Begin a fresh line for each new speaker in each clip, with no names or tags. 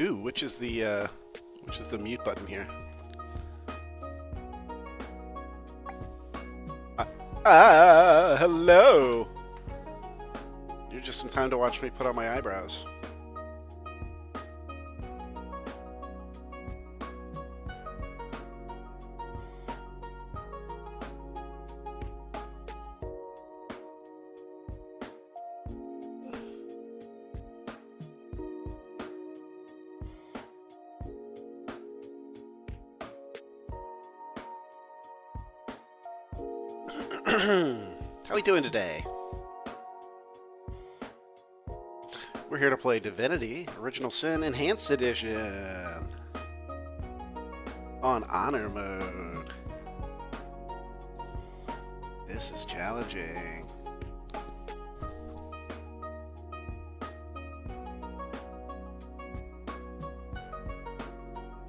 Ooh, which is the mute button here? Hello! You're just in time to watch me put on my eyebrows. How we doing today? We're here to play Divinity, Original Sin Enhanced Edition on Honor Mode. This is challenging.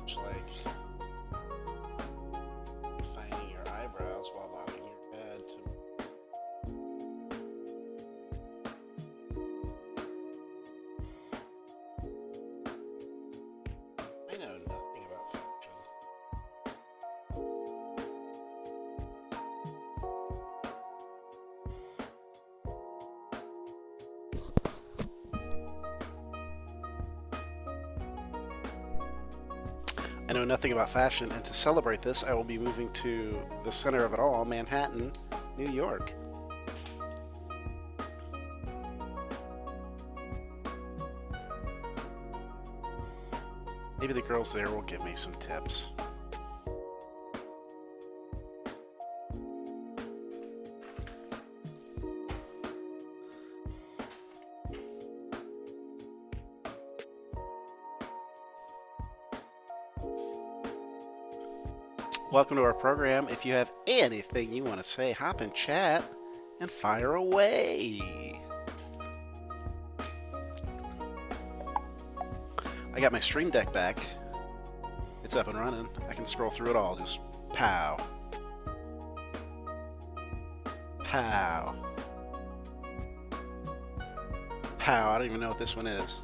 It's like finding your eyebrows while bobbing your head to I know nothing about faction. I know nothing about fashion, and to celebrate this, I will be moving to the center of it all, Manhattan, New York. Maybe the girls there will give me some tips. Welcome to our program. If you have anything you want to say, hop in chat and fire away. I got my Stream Deck back. It's up and running. I can scroll through it all. Just pow. Pow. Pow. I don't even know what this one is.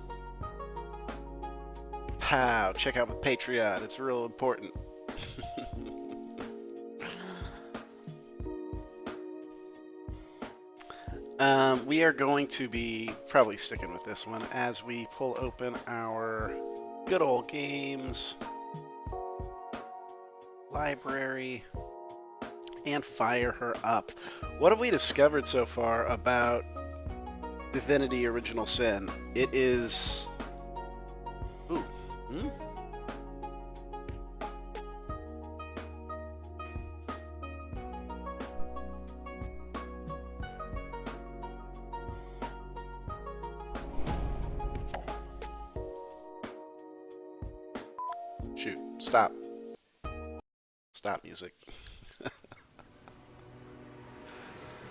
Pow. Check out my Patreon. It's real important. We are going to be probably sticking with this one as we pull open our good old games library and fire her up. What have we discovered so far about Divinity Original Sin? It is... Ooh. Shoot. Stop. Stop music.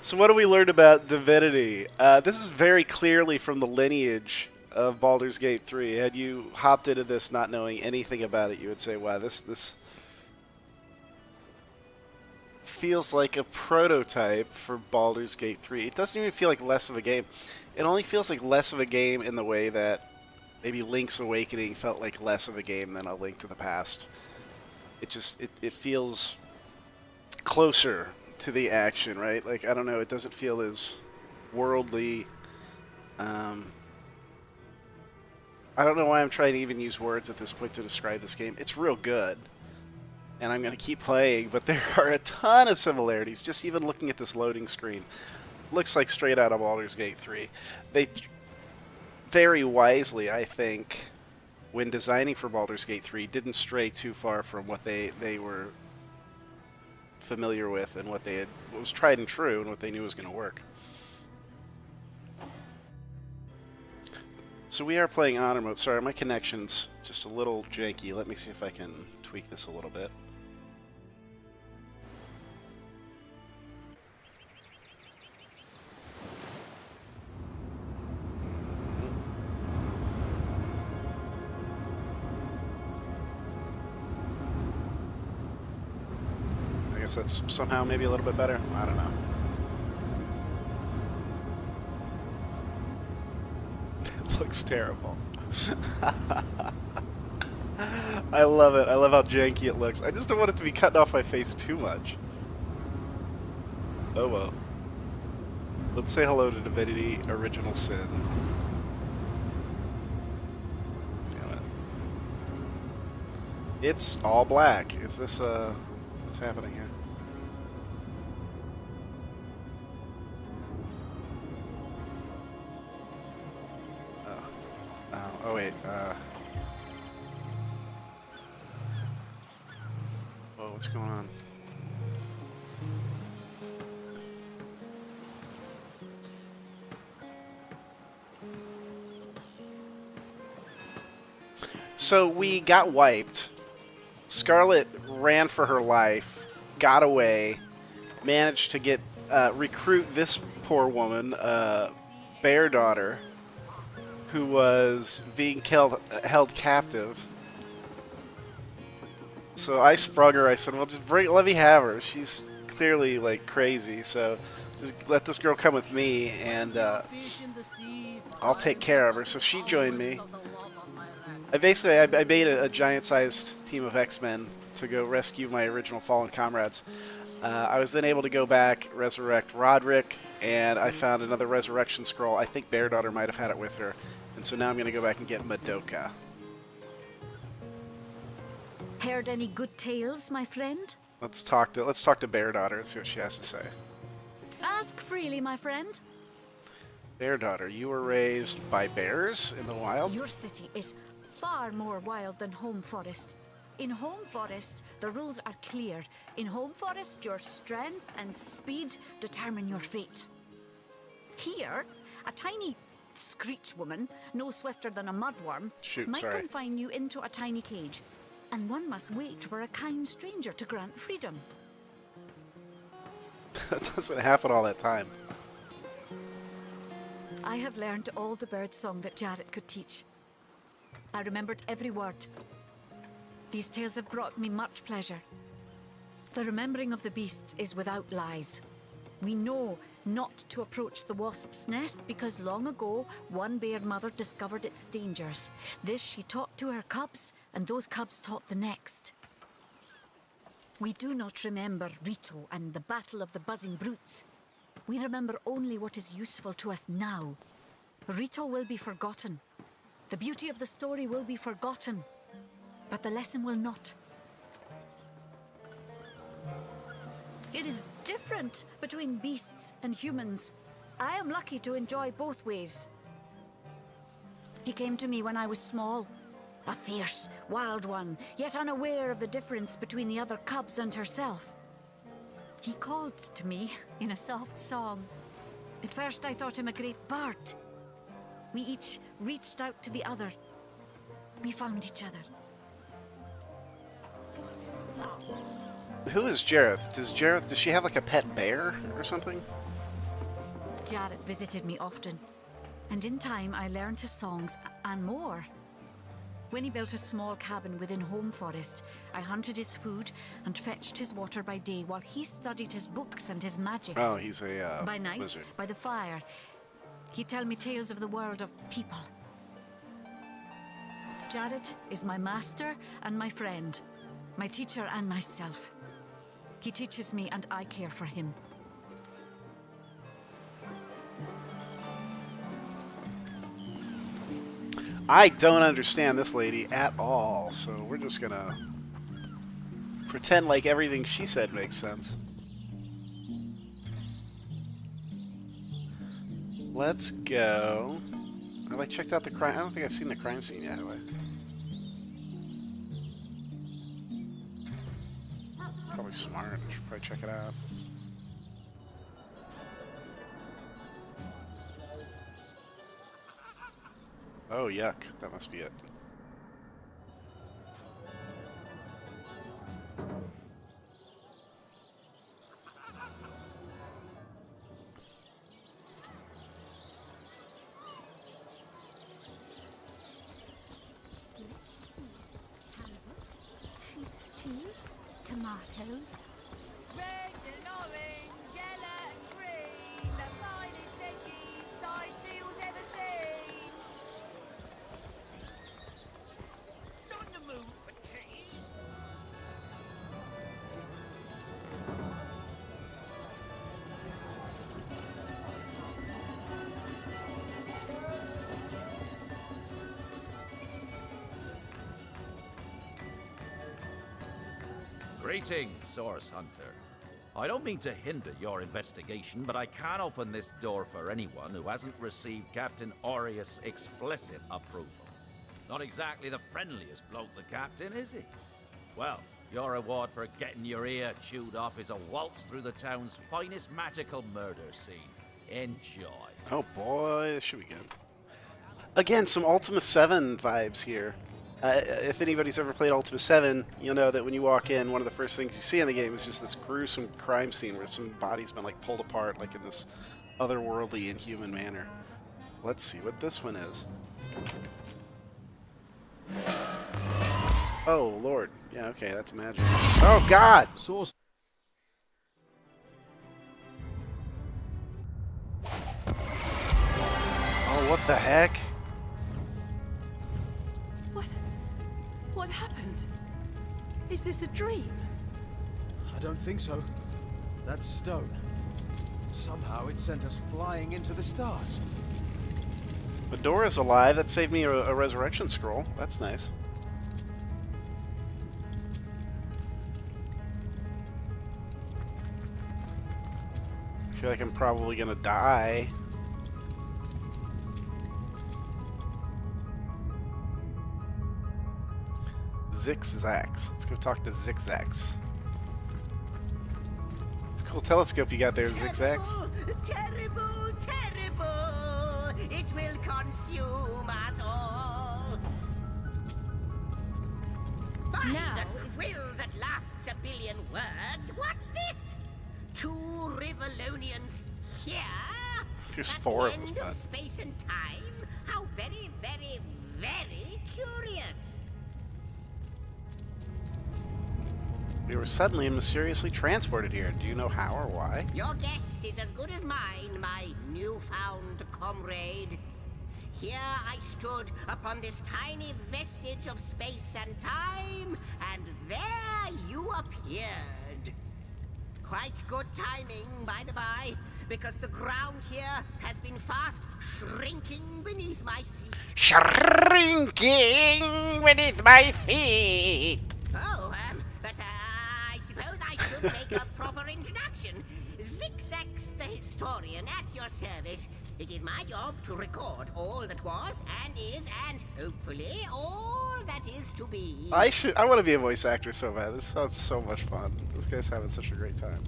So what do we learn about Divinity? This is very clearly from the lineage of Baldur's Gate 3. Had you hopped into this not knowing anything about it, you would say, wow, this feels like a prototype for Baldur's Gate 3. It doesn't even feel like less of a game. It only feels like less of a game in the way that maybe Link's Awakening felt like less of a game than A Link to the Past. It feels closer to the action, right? Like, I don't know, it doesn't feel as worldly. I don't know why I'm trying to even use words at this point to describe this game. It's real good, and I'm going to keep playing, but there are a ton of similarities. Just even looking at this loading screen, looks like straight out of Baldur's Gate 3. They very wisely, I think, when designing for Baldur's Gate 3, didn't stray too far from what they were familiar with and what was tried and true and what they knew was going to work. So we are playing Honor Mode. Sorry, my connection's just a little janky. Let me see if I can tweak this a little bit. I guess that's somehow maybe a little bit better. I don't know. It looks terrible. I love it. I love how janky it looks. I just don't want it to be cutting off my face too much. Oh well. Let's say hello to Divinity Original Sin. Damn it. It's all black. Is this, what's happening here? Oh wait, whoa, what's going on? So we got wiped. Scarlet ran for her life, got away, managed to get recruit this poor woman, Bear Daughter, who was being held captive. So I sprung her. I said, "Well, just let me have her. She's clearly like crazy. So just let this girl come with me, and I'll take care of her." So she joined me. I made a giant-sized team of X-Men to go rescue my original fallen comrades. I was then able to go back, resurrect Roderick, and I found another resurrection scroll. I think Bear Daughter might have had it with her, and so now I'm going to go back and get Madoka.
Heard any good tales, my friend?
Let's talk to Bear Daughter and see what she has to say.
Ask freely, my friend.
Bear Daughter, you were raised by bears in the wild?
Your city is far more wild than Home Forest. In Home Forest, the rules are clear. In Home Forest, your strength and speed determine your fate. Here, a tiny screech woman, no swifter than a mudworm, might confine you into a tiny cage, and one must wait for a kind stranger to grant freedom.
That doesn't happen all that time.
I have learned all the bird song that Jarrett could teach. I remembered every word. These tales have brought me much pleasure. The remembering of the beasts is without lies. We know not to approach the wasp's nest because long ago one bear mother discovered its dangers. This she taught to her cubs, and those cubs taught the next. We do not remember Rito and the battle of the buzzing brutes. We remember only what is useful to us now. Rito will be forgotten. The beauty of the story will be forgotten, but the lesson will not. It is different between beasts and humans. I am lucky to enjoy both ways. He came to me when I was small, a fierce, wild one, yet unaware of the difference between the other cubs and herself. He called to me in a soft song. At first I thought him a great bird. We each reached out to the other. We found each other.
Who is Jareth? Does she have like a pet bear or something?
Jarrett visited me often, and in time I learned his songs and more. When he built a small cabin within Home Forest, I hunted his food and fetched his water by day while he studied his books and his magics.
Oh, he's a
by night,
wizard.
by the fire, he'd tell me tales of the world of people. Jarrett is my master and my friend, my teacher and myself. He teaches me and I care for him.
I don't understand this lady at all, so we're just gonna pretend like everything she said makes sense. Let's go. Have I checked out the crime? I don't think I've seen the crime scene yet, have I? Probably smart. I should probably check it out. Oh, yuck. That must be it.
Sheep's cheese, tomatoes.
Red and orange, yellow and green, the finest veggies size seals ever seen. Not in the mood
Greetings, Source Hunter. I don't mean to hinder your investigation, but I can't open this door for anyone who hasn't received Captain Aureus' explicit approval. Not exactly the friendliest bloke, the Captain, is he? Well, your reward for getting your ear chewed off is a waltz through the town's finest magical murder scene. Enjoy.
Oh boy, this should be good. Again, some Ultima 7 vibes here. If anybody's ever played Ultima 7, you'll know that when you walk in, one of the first things you see in the game is just this gruesome crime scene where some body's been like pulled apart, like in this otherworldly, inhuman manner. Let's see what this one is. Oh lord, yeah, okay, that's magic. Oh god!
Source.
Oh, what the heck?
What happened? Is this a dream?
I don't think so. That stone. Somehow it sent us flying into the stars.
Medora's alive. That saved me a resurrection scroll. That's nice. I feel like I'm probably gonna die. Zigzags. Let's go talk to Zigzags. It's a cool telescope you got there, Zigzags.
Terrible, terrible! It will consume us all. By
Now-
the quill that lasts a billion words, what's this? 2 Rivalonians here?
There's
At
4
the
of us,
end of
bud.
space and time? How very, very, very curious.
We were suddenly and mysteriously transported here. Do you know how or why?
Your guess is as good as mine, my newfound comrade. Here I stood upon this tiny vestige of space and time, and there you appeared. Quite good timing, by the by, because the ground here has been fast shrinking beneath my feet.
Shrinking beneath my feet.
Oh, but I suppose I should make a proper introduction. Zigzags the historian at your service. It is my job to record all that was and is and hopefully all that is to be.
I want to be a voice actor so bad. This sounds so much fun. This guy's having such a great time.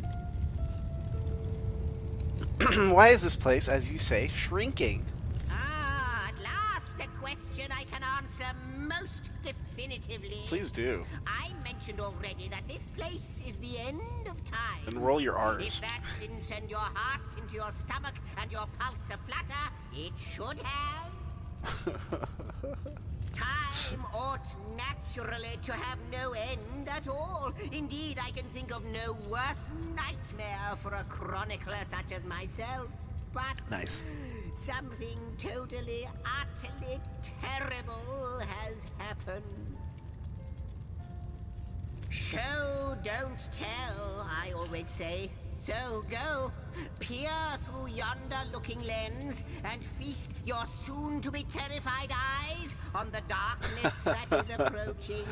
Why is this place, as you say, shrinking?
Ah, at last a question I can answer most definitively.
Please do.
I mentioned already that this place is the end of time.
And roll your R's.
If that didn't send your heart into your stomach and your pulse a-flutter, it should have. Time ought naturally to have no end at all. Indeed, I can think of no worse nightmare for a chronicler such as myself. But
Nice.
something totally, utterly terrible has happened. Show, don't tell, I always say. So go, peer through yonder looking lens and feast your soon-to-be terrified eyes on the darkness that is approaching.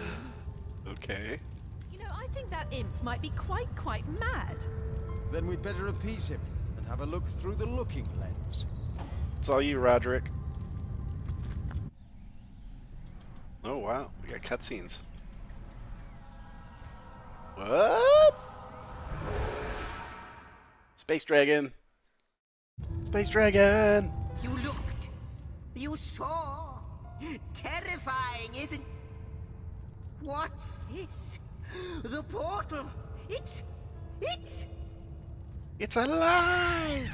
Okay.
You know, I think that imp might be quite mad.
Then we'd better appease him and have a look through the looking lens.
It's all you, Roderick. Oh, wow. We got cutscenes. What? Space Dragon. Space Dragon.
You looked. You saw. Terrifying, isn't... What's this? The portal. It's...
It's alive.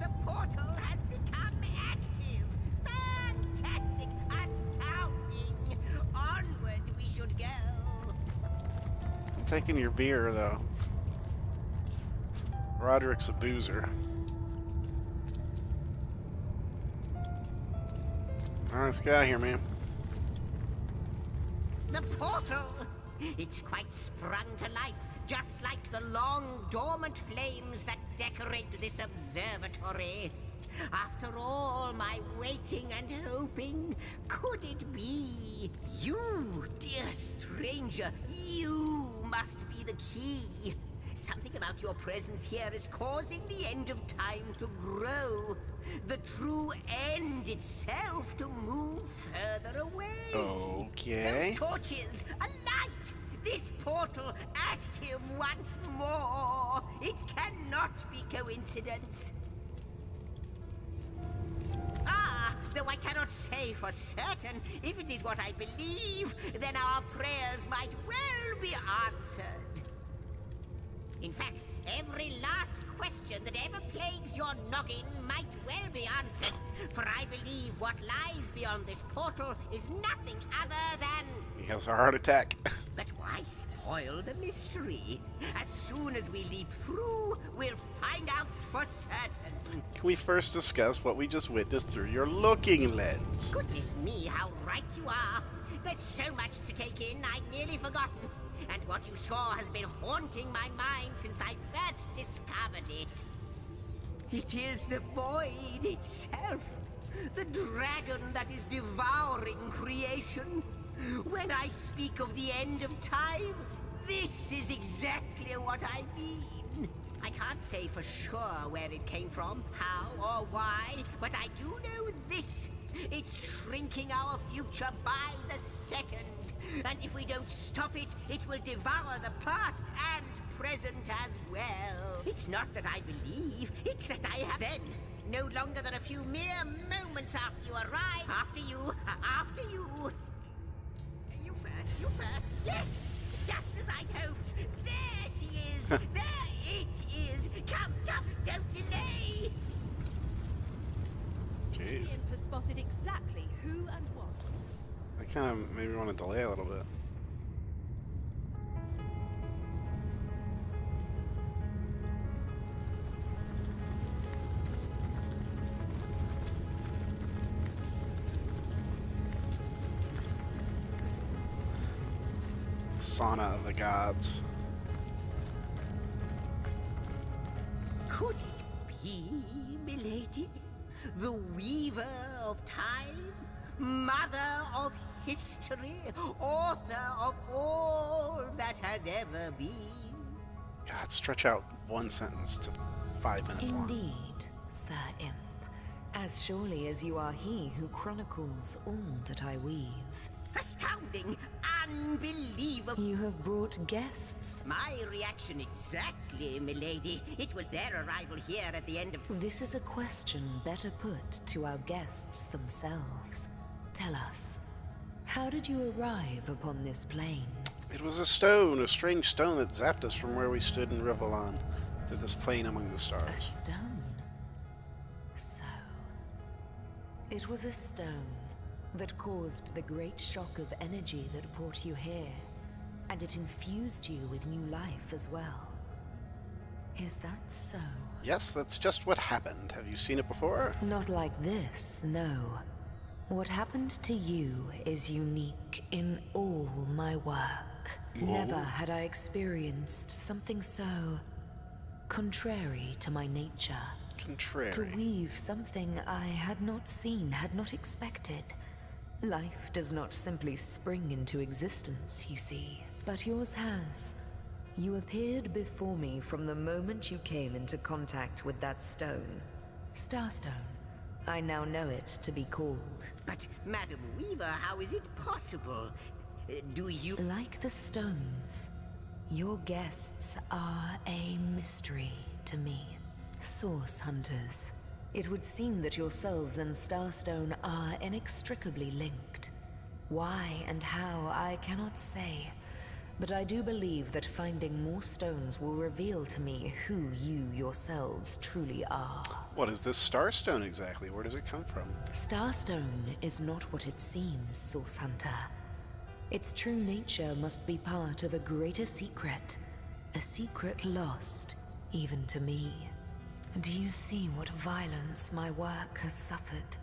The portal has become active. Fantastic. Astounding. Onward we should go.
I'm taking your beer, though. Roderick's a boozer. Alright, let's get out of here, man.
The portal! It's quite sprung to life, just like the long dormant flames that decorate this observatory. After all my waiting and hoping, could it be? You, dear stranger, you must be the key. Something about your presence here is causing the end of time to grow. The true end itself to move further away.
Okay.
Those torches, a light! This portal active once more! It cannot be coincidence. Ah, though I cannot say for certain, if it is what I believe, then our prayers might well be answered. In fact, every last question that ever plagues your noggin might well be answered, for I believe what lies beyond this portal is nothing other than...
He has a heart attack.
But why spoil the mystery? As soon as we leap through, we'll find out for certain.
Can we first discuss what we just witnessed through your looking lens?
Goodness me, how right you are. There's so much to take in, I'd nearly forgotten. And what you saw has been haunting my mind since I first discovered it. It is the void itself. The dragon that is devouring creation. When I speak of the end of time, this is exactly what I mean. I can't say for sure where it came from, how or why, but I do know this. It's shrinking our future by the second. And if we don't stop it, it will devour the past and present as well. It's not that I believe, it's that I have then. No longer than a few mere moments after you arrive. After you. You first. Yes, just as I hoped. There she is. There it is. Come, don't delay.
Jeez.
The imp has spotted exactly who and what.
I kind of maybe want to delay a little bit. Sauna of the gods.
Could it be, milady? The weaver of time? Mother of history? Author of all that has ever been?
God, stretch out one sentence to 5 minutes long.
Indeed, Sir Imp. As surely as you are he who chronicles all that I weave.
Astounding! Unbelievable!
You have brought guests.
My reaction exactly, milady. It was their arrival here at the end of...
This is a question better put to our guests themselves. Tell us, how did you arrive upon this plane?
It was a stone, a strange stone that zapped us from where we stood in Rivalon to this plane among the
A
stars.
stone? So, it was a stone that caused the great shock of energy that brought you here, and it infused you with new life as well. Is that so?
Yes, that's just what happened. Have you seen it before?
Not like this, no. What happened to you is unique in all my work. Never had I experienced something so contrary to my nature.
Contrary.
To weave something I had not seen, had not expected. Life does not simply spring into existence, you see, but yours has. You appeared before me from the moment you came into contact with that stone. Starstone. I now know it to be called.
But, Madam Weaver, how is it possible? Do you...
Like the stones, your guests are a mystery to me. Source hunters. It would seem that yourselves and Starstone are inextricably linked. Why and how, I cannot say. But I do believe that finding more stones will reveal to me who you yourselves truly are.
What is this Starstone exactly? Where does it come from?
Starstone is not what it seems, Source Hunter. Its true nature must be part of a greater secret. A secret lost, even to me. Do you see what violence my work has suffered?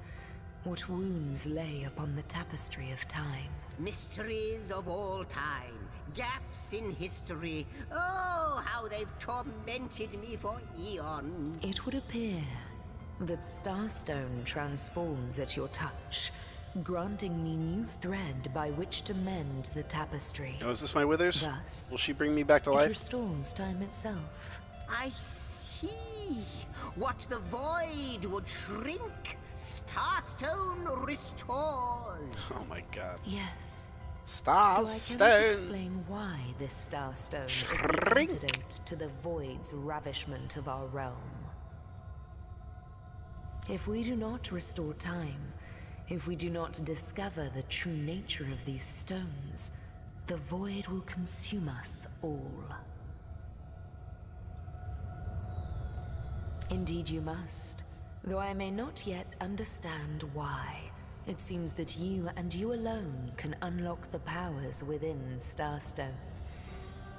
What wounds lay upon the tapestry of time?
Mysteries of all time. Gaps in history. Oh, how they've tormented me for eons.
It would appear that Starstone transforms at your touch, granting me new thread by which to mend the tapestry.
Oh, is this my withers?
Thus,
Will she bring me back to
it
life?
restores time itself.
I see. What the void would shrink, Starstone restores.
Oh my god.
Yes. Though I cannot
Starstone!
explain why this Starstone is the antidote to the void's ravishment of our realm. If we do not restore time, if we do not discover the true nature of these stones, the void will consume us all. Indeed you must, though I may not yet understand why. It seems that you and you alone can unlock the powers within Starstone.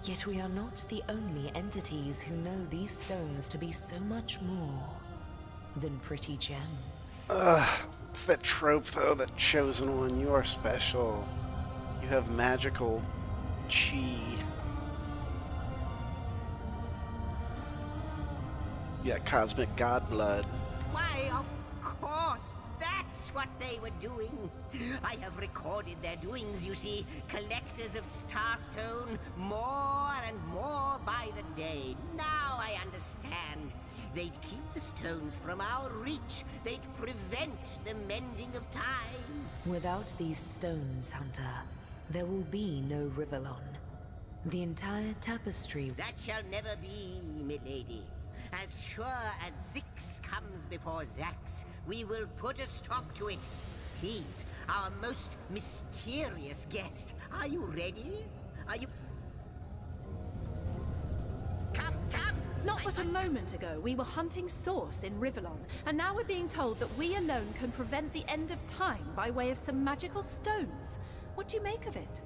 Yet we are not the only entities who know these stones to be so much more than pretty gems.
It's that trope, though, that chosen one. You are special. You have magical chi. Yeah, cosmic god blood.
Why, of course, that's what they were doing. I have recorded their doings, you see. Collectors of Starstone, more and more by the day. Now I understand. They'd keep the stones from our reach. They'd prevent the mending of time.
Without these stones, Hunter, there will be no Rivellon. The entire tapestry.
That shall never be, milady. As sure as Zix comes before Zax, we will put a stop to it. Please, our most mysterious guest, are you ready? Are you... Come, come!
Not but a moment ago, we were hunting Source in Rivellon, and now we're being told that we alone can prevent the end of time by way of some magical stones. What do you make of it?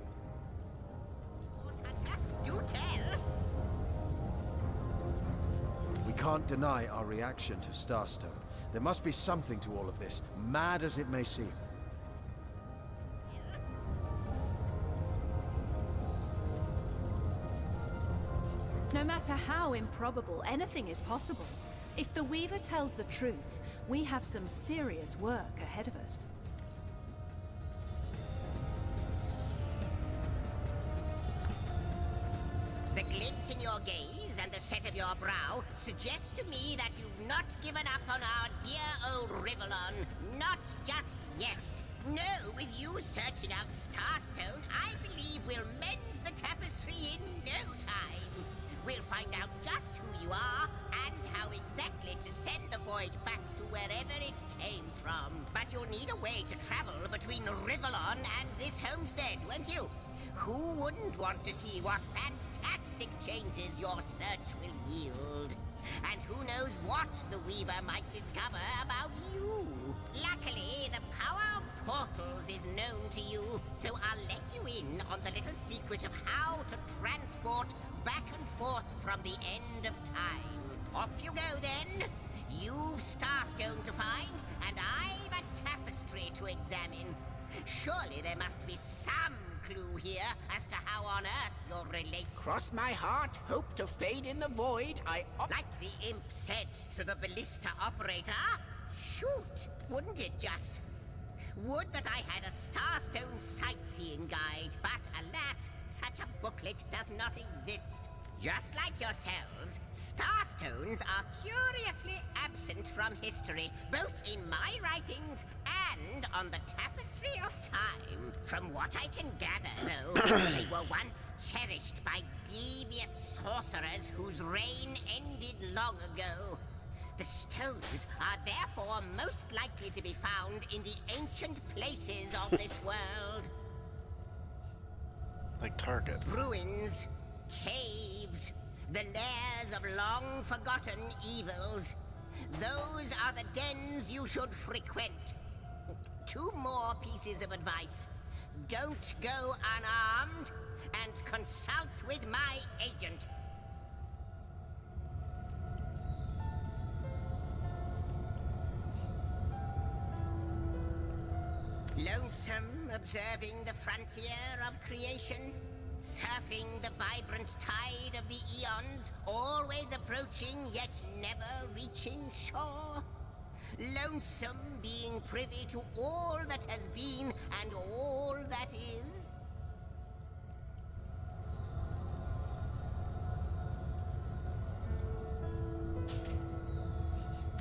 Do tell!
We can't deny our reaction to Starstone. There must be something to all of this, mad as it may seem.
No matter how improbable, anything is possible. If the Weaver tells the truth, we have some serious work ahead of us.
The glint in your gaze and the set of your brow suggest to me that you've not given up on our dear old Rivellon. Not just yet. No, with you searching out Starstone, I believe we'll mend the tapestry in no time. We'll find out just who you are and how exactly to send the void back to wherever it came from. But you'll need a way to travel between Rivellon and this homestead, won't you? Who wouldn't want to see what fantastic changes your search will yield? And who knows what the Weaver might discover about you? Luckily, the power of portals is known to you, so I'll let you in on the little secret of how to transport back and forth from the end of time. Off you go, then. You've Starstone to find, and I've a tapestry to examine. Surely there must be some clue here as to how on earth you'll relate.
Cross my heart, hope to fade in the void.
Like the imp said to the ballista operator, shoot, wouldn't it just? Would that I had a Starstone sightseeing guide, but alas, such a booklet does not exist. Just like yourselves, Starstones are curiously absent from history, both in my writings and on the tapestry of time. From what I can gather, though, they were once cherished by devious sorcerers whose reign ended long ago. The stones are therefore most likely to be found in the ancient places of this world.
Like Target.
Ruins, caves, the lairs of long-forgotten evils. Those are the dens you should frequent. 2 more pieces of advice. Don't go unarmed, and consult with my agent. Lonesome, observing the frontier of creation, surfing the vibrant tide of the eons, always approaching yet never reaching shore. lonesome being privy to all that has been and all that is?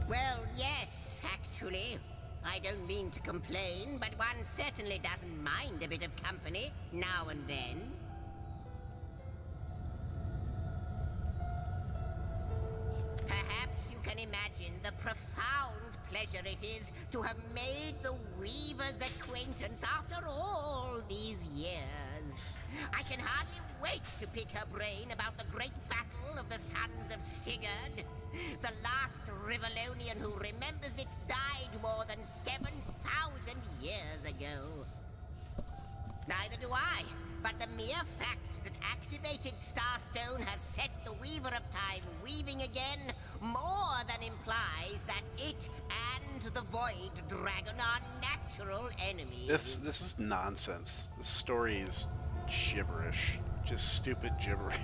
Well, yes, actually. I don't mean to complain, but one certainly doesn't mind a bit of company now and then. Perhaps you can imagine the profound pleasure it is to have made the Weaver's acquaintance after all these years. I can hardly wait to pick her brain about the great battle of the sons of Sigurd. The last Rivellonian who remembers it died more than 7,000 years ago. Neither do I, but the mere fact that activated Starstone has set the Weaver of Time weaving again more than implies that it and the Void Dragon are natural enemies.
This is nonsense. The story is gibberish. Just stupid gibberish.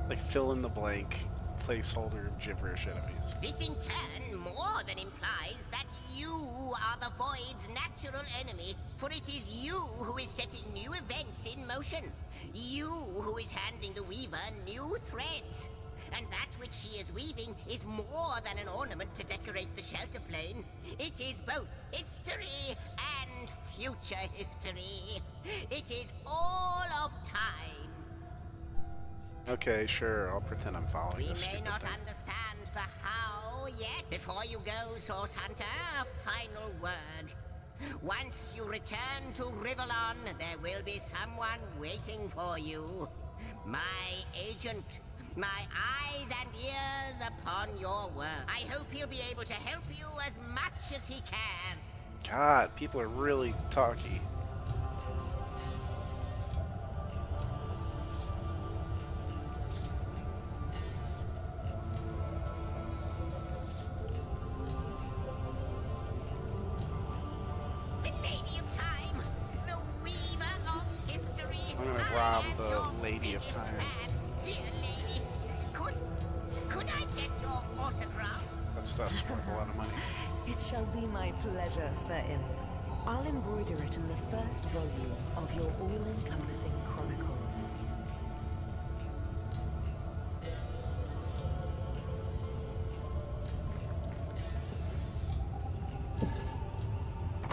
Like fill in the blank placeholder of gibberish enemies.
This in turn more than implies that you are the Void's natural enemy, for it is you who is setting new events in motion. You who is handing the Weaver new threads. And that which she is weaving is more than an ornament to decorate the shelter plane. It is both history and future history. It is all of time.
Okay, sure, I'll pretend I'm following
We
this
may
stupid
not
thing.
understand the how yet. Before you go, Source Hunter, a final word. Once you return to Rivellon, there will be someone waiting for you. My agent. My eyes and ears upon your work. I hope he'll be able to help you as much as he can.
God, people are really talky.
The Lady of Time, the Weaver of History.
I'm gonna rob the Lady of Time.
Dear lady, could I get your autograph?
That stuff's worth a lot of money.
It shall be my pleasure, Sir Illy. I'll embroider it in the first volume of your all-encompassing chronicles.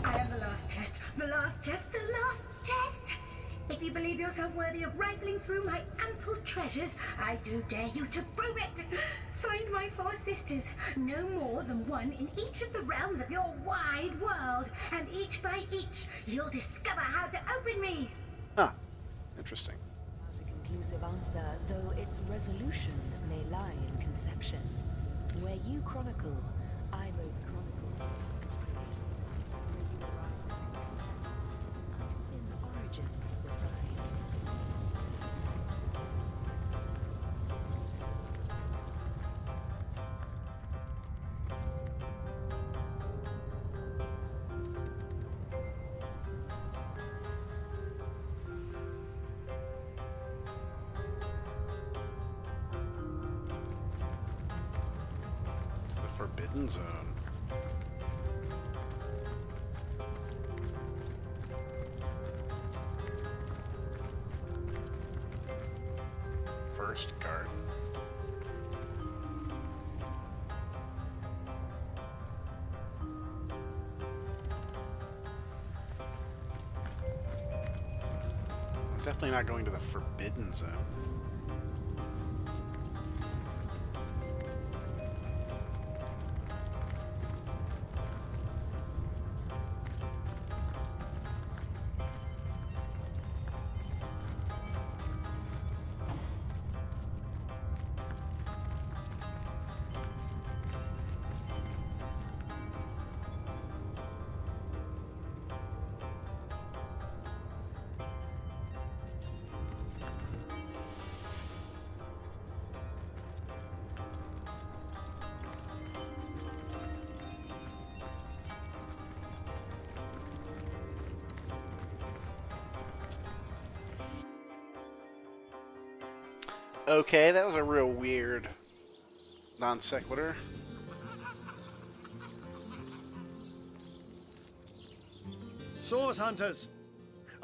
I have the last test. The last test. The last test. If you believe yourself worthy of rifling through my ample treasures, I do dare you to prove it. Find my 4 sisters, no more than one in each of the realms of your wide world, and each by each, you'll discover how to open me.
Huh. Interesting.
Not a conclusive answer, though its resolution may lie in conception. Where you chronicle, I both chronicle. Where you write, spin origins besides.
The Forbidden Zone. First garden. I'm definitely not going to the Forbidden Zone. Okay, that was a real weird non sequitur.
Source Hunters,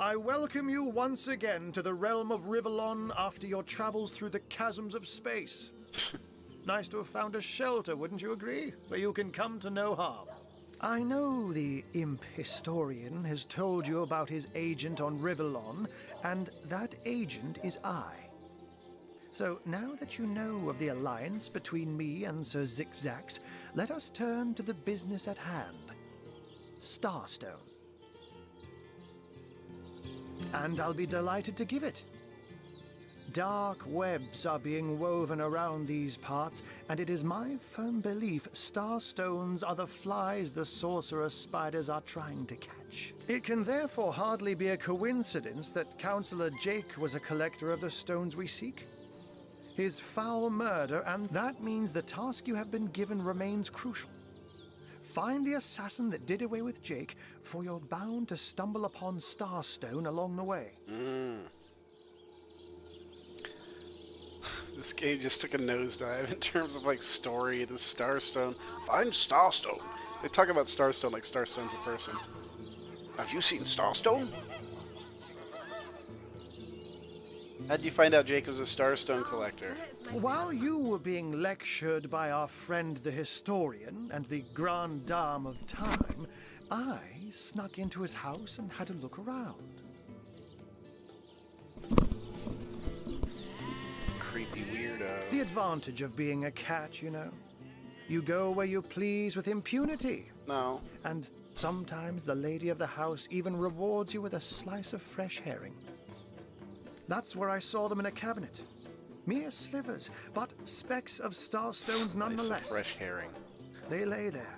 I welcome you once again to the realm of Rivellon after your travels through the chasms of space. Nice to have found a shelter, wouldn't you agree? Where you can come to no harm. I know the imp historian has told you about his agent on Rivellon, and that agent is I. So now that you know of the alliance between me and Sir Zigzax, let us turn to the business at hand. Starstone. And I'll be delighted to give it. Dark webs are being woven around these parts, and it is my firm belief starstones are the flies the sorcerer's spiders are trying to catch. It can therefore hardly be a coincidence that Councillor Jake was a collector of the stones we seek. His foul murder, and that means the task you have been given remains crucial. Find the assassin that did away with Jake, for you're bound to stumble upon Starstone along the way.
This game just took a nosedive in terms of like story. The Starstone. Find Starstone. They talk about Starstone like Starstone's a person. Have you seen Starstone? How did you find out Jake was a Starstone collector?
While you were being lectured by our friend the historian and the grande dame of time, I snuck into his house and had a look around.
Creepy weirdo.
The advantage of being a cat, you know. You go where you please with impunity.
No.
And sometimes the lady of the house even rewards you with a slice of fresh herring. That's where I saw them in a cabinet. Mere slivers, but specks of starstones nonetheless.
Fresh herring.
They lay there,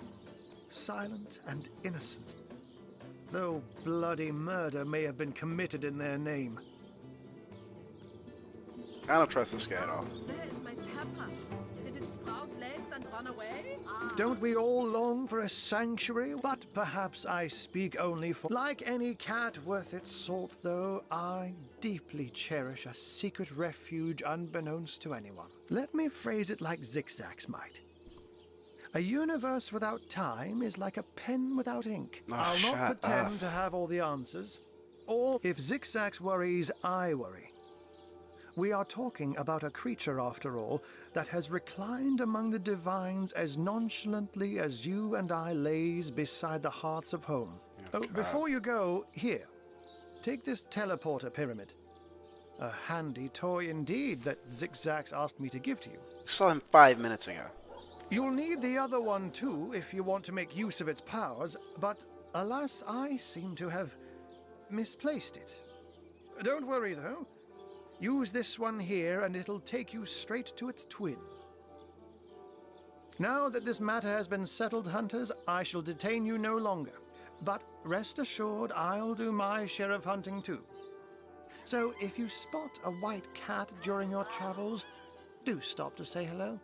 silent and innocent, though bloody murder may have been committed in their name.
I don't trust this guy at all.
Where is my pepper? Did it sprout legs and run away?
Don't we all long for a sanctuary? But perhaps I speak only for... Like any cat worth its salt, though, I deeply cherish a secret refuge unbeknownst to anyone. Let me phrase it like Zigzax might. A universe without time is like a pen without ink. I'll not pretend to have all the answers. Or, if Zigzax worries, I worry. We are talking about a creature, after all, that has reclined among the divines as nonchalantly as you and I lays beside the hearths of home. Before you go, here, take this teleporter pyramid. A handy toy indeed that Zigzax asked me to give to you.
We saw him 5 minutes ago.
You'll need the other one too if you want to make use of its powers, but alas, I seem to have misplaced it. Don't worry though. Use this one here and it'll take you straight to its twin. Now that this matter has been settled, hunters, I shall detain you no longer. But rest assured, I'll do my share of hunting too. So if you spot a white cat during your travels, do stop to say hello.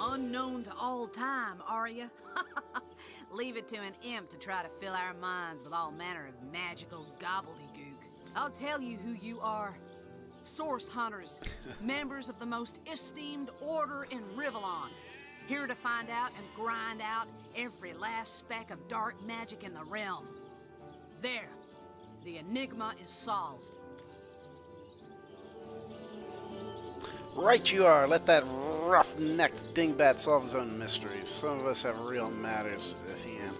Unknown to all time, are you? Leave it to an imp to try to fill our minds with all manner of magical gobbledygook. I'll tell you who you are. Source Hunters, members of the most esteemed order in Rivellon. Here to find out and grind out every last speck of dark magic in the realm. There, the enigma is solved.
Right you are. Let that rough-necked dingbat solve his own mysteries. Some of us have real matters at hand.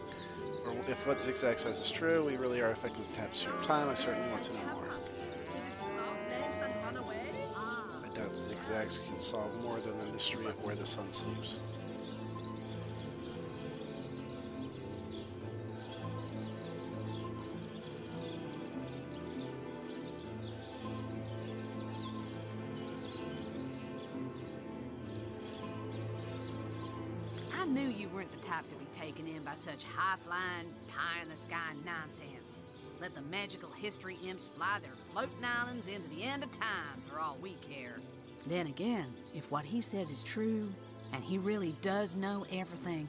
Or if what Zigzag says is true, we really are affecting the tapestry of time. I certainly want to know more.
Did it sprout legs and run away?
I doubt Zigzags can solve more than the mystery of where the sun sleeps.
I knew you weren't the type to be taken in by such high-flying, pie-in-the-sky nonsense. Let the magical history imps fly their floating islands into the end of time for all we care. Then again, if what he says is true, and he really does know everything,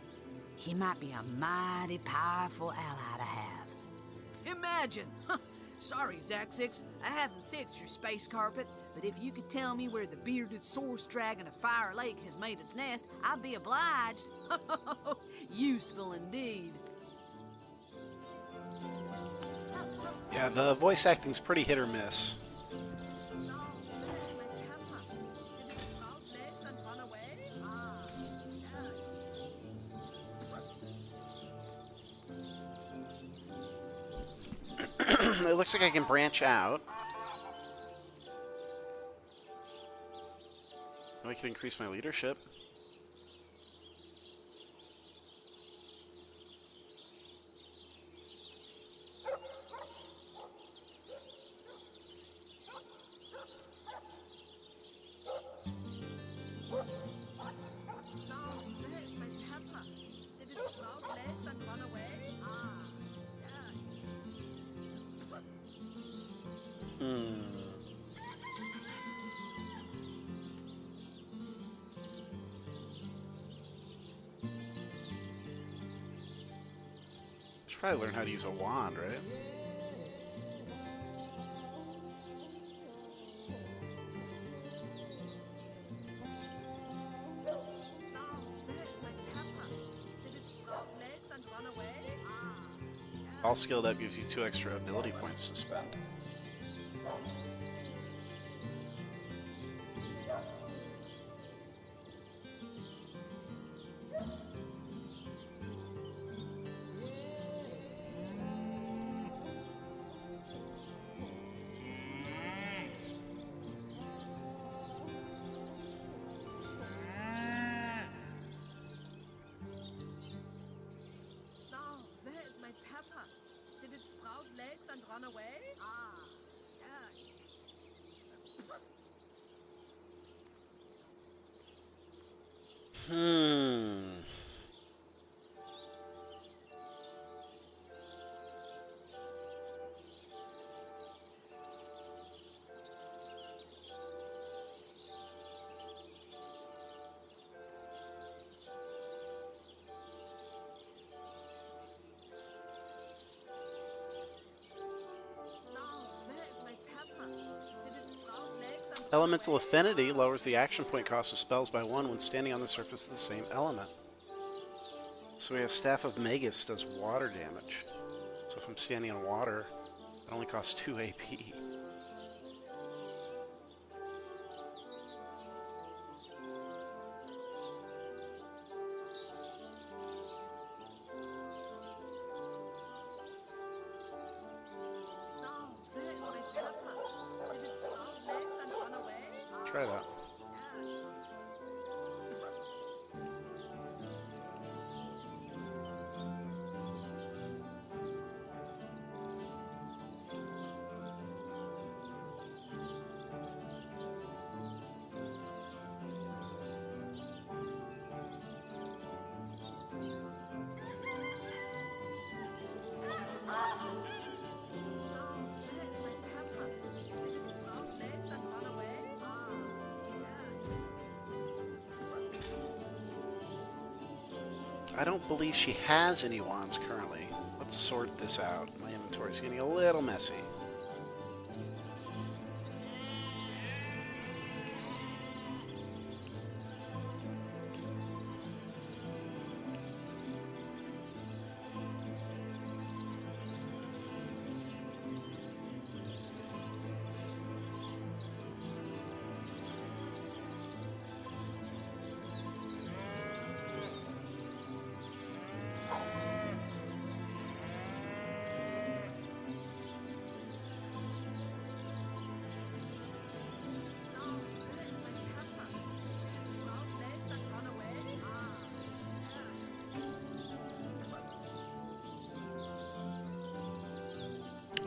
he might be a mighty powerful ally to have. Imagine! Sorry, Zaxix, I haven't fixed your space carpet, but if you could tell me where the bearded source dragon of Fire Lake has made its nest, I'd be obliged. Useful indeed.
Yeah, the voice acting's pretty hit or miss. It looks like I can branch out. I can increase my leadership. Should probably learn how to use a wand, right? All skilled up gives you 2 extra ability points to spend. Elemental Affinity lowers the action point cost of spells by 1 when standing on the surface of the same element. So we have Staff of Magus does water damage. So if I'm standing on water, it only costs 2 AP. Try that. I don't believe she has any wands currently. Let's sort this out. My inventory's getting a little messy.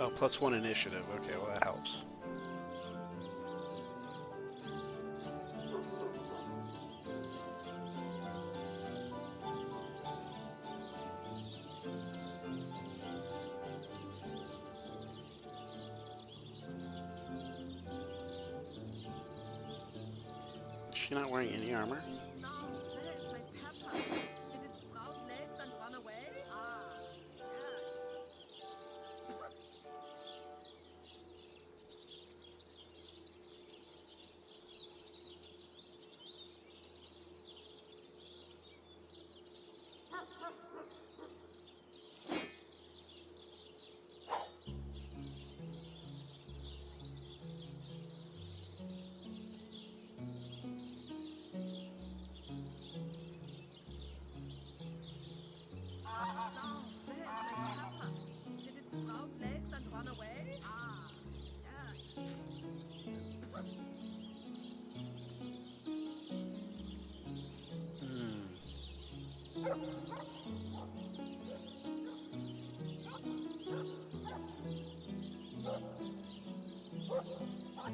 Oh, +1 initiative. Okay, well that helps. Is she not wearing any armor?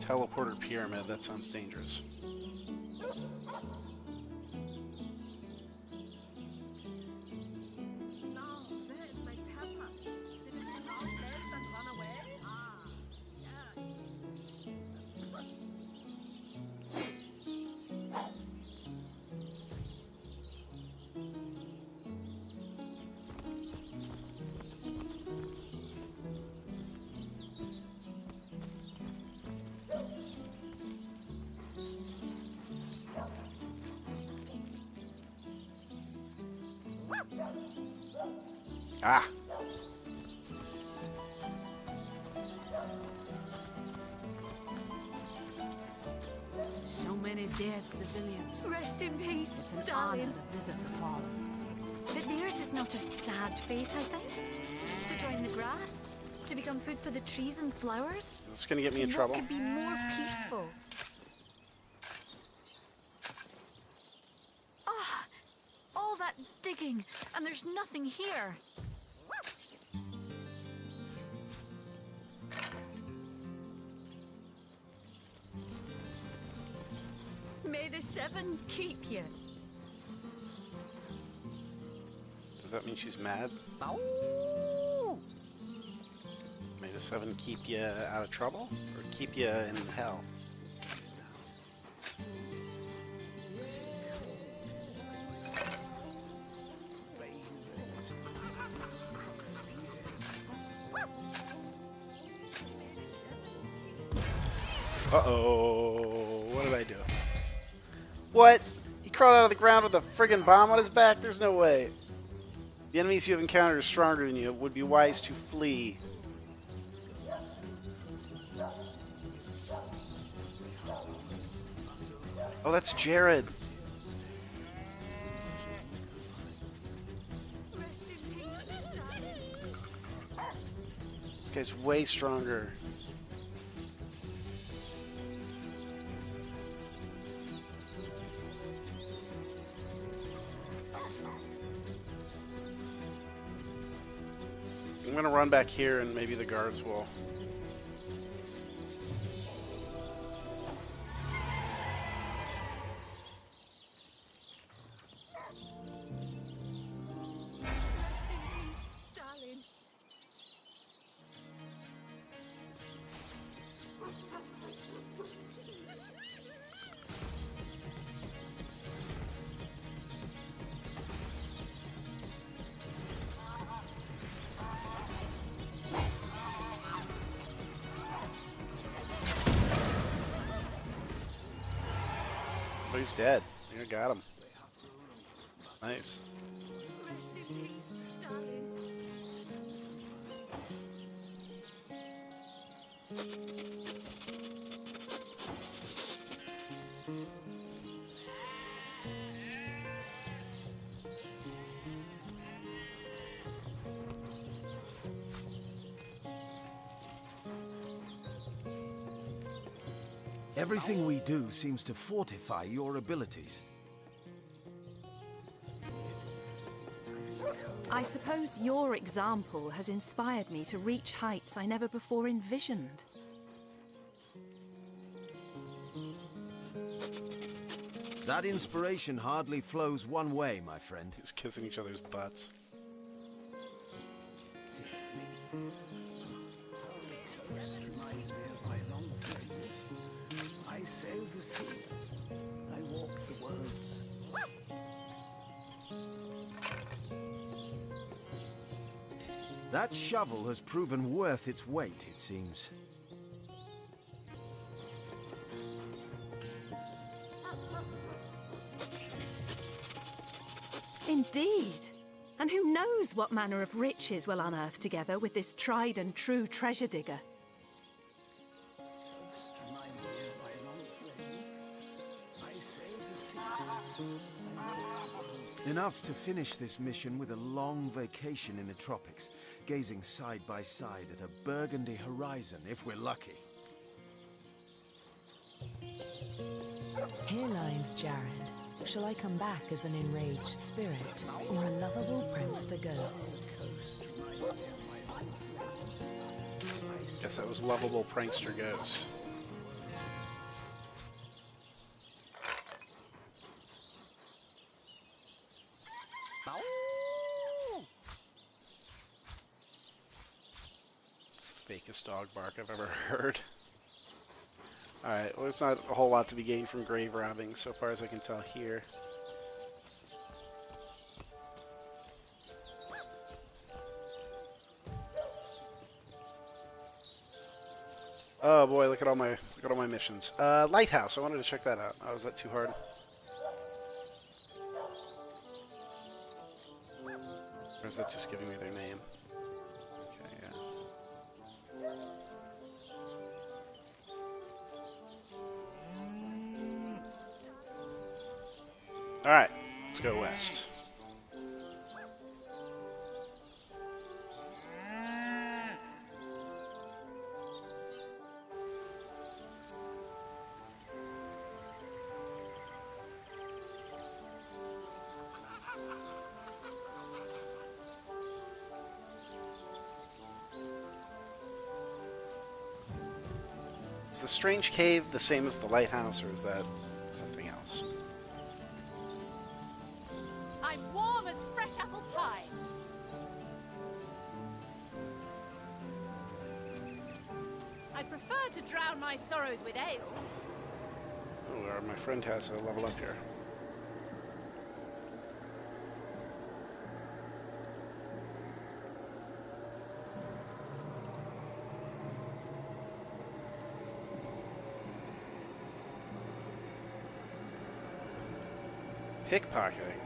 Teleporter pyramid, that sounds dangerous. Ah!
So many dead civilians.
Rest in peace,
It's an honor
darling.
to visit the fallen.
But theirs is not a sad fate, I think. To join the grass, to become food for the trees and flowers.
Is this gonna get me in
What
trouble?
could be more peaceful? Ah, all that digging, and there's nothing here. May the seven keep you.
Does that mean she's mad? May the seven keep you out of trouble? Or keep you in hell? Uh-oh. What did I do? What? He crawled out of the ground with a friggin' bomb on his back? There's no way. The enemies you have encountered are stronger than you. It would be wise to flee. Oh, that's Jared. This guy's way stronger. I'm gonna run back here and maybe the guards will.
Darling.
Oh, he's dead. I got him. Nice.
Rest in peace, darling.
Everything we do seems to fortify your abilities.
I suppose your example has inspired me to reach heights I never before envisioned.
That inspiration hardly flows one way, my friend.
He's kissing each other's butts.
I sail the sea. I walk the worlds.
That shovel has proven worth its weight, it seems.
Indeed. And who knows what manner of riches we'll unearth together with this tried and true treasure digger.
Enough to finish this mission with a long vacation in the tropics, gazing side by side at a burgundy horizon, if we're lucky.
Here lies Jared, Shall I come back as an enraged spirit, or a lovable prankster ghost?
Guess that was lovable prankster ghost. It's the fakest dog bark I've ever heard. Alright, well, there's not a whole lot to be gained from grave robbing so far as I can tell here. Oh boy, look at all my missions. Lighthouse, I wanted to check that out. Oh, was that too hard? Or is that just giving me their name? Okay, yeah. Alright, let's go west. Is the strange cave the same as the lighthouse, or is that something else?
I'm warm as fresh apple pie. I prefer to drown my sorrows with ale.
Oh, my friend has a level up here. Pickpocketing.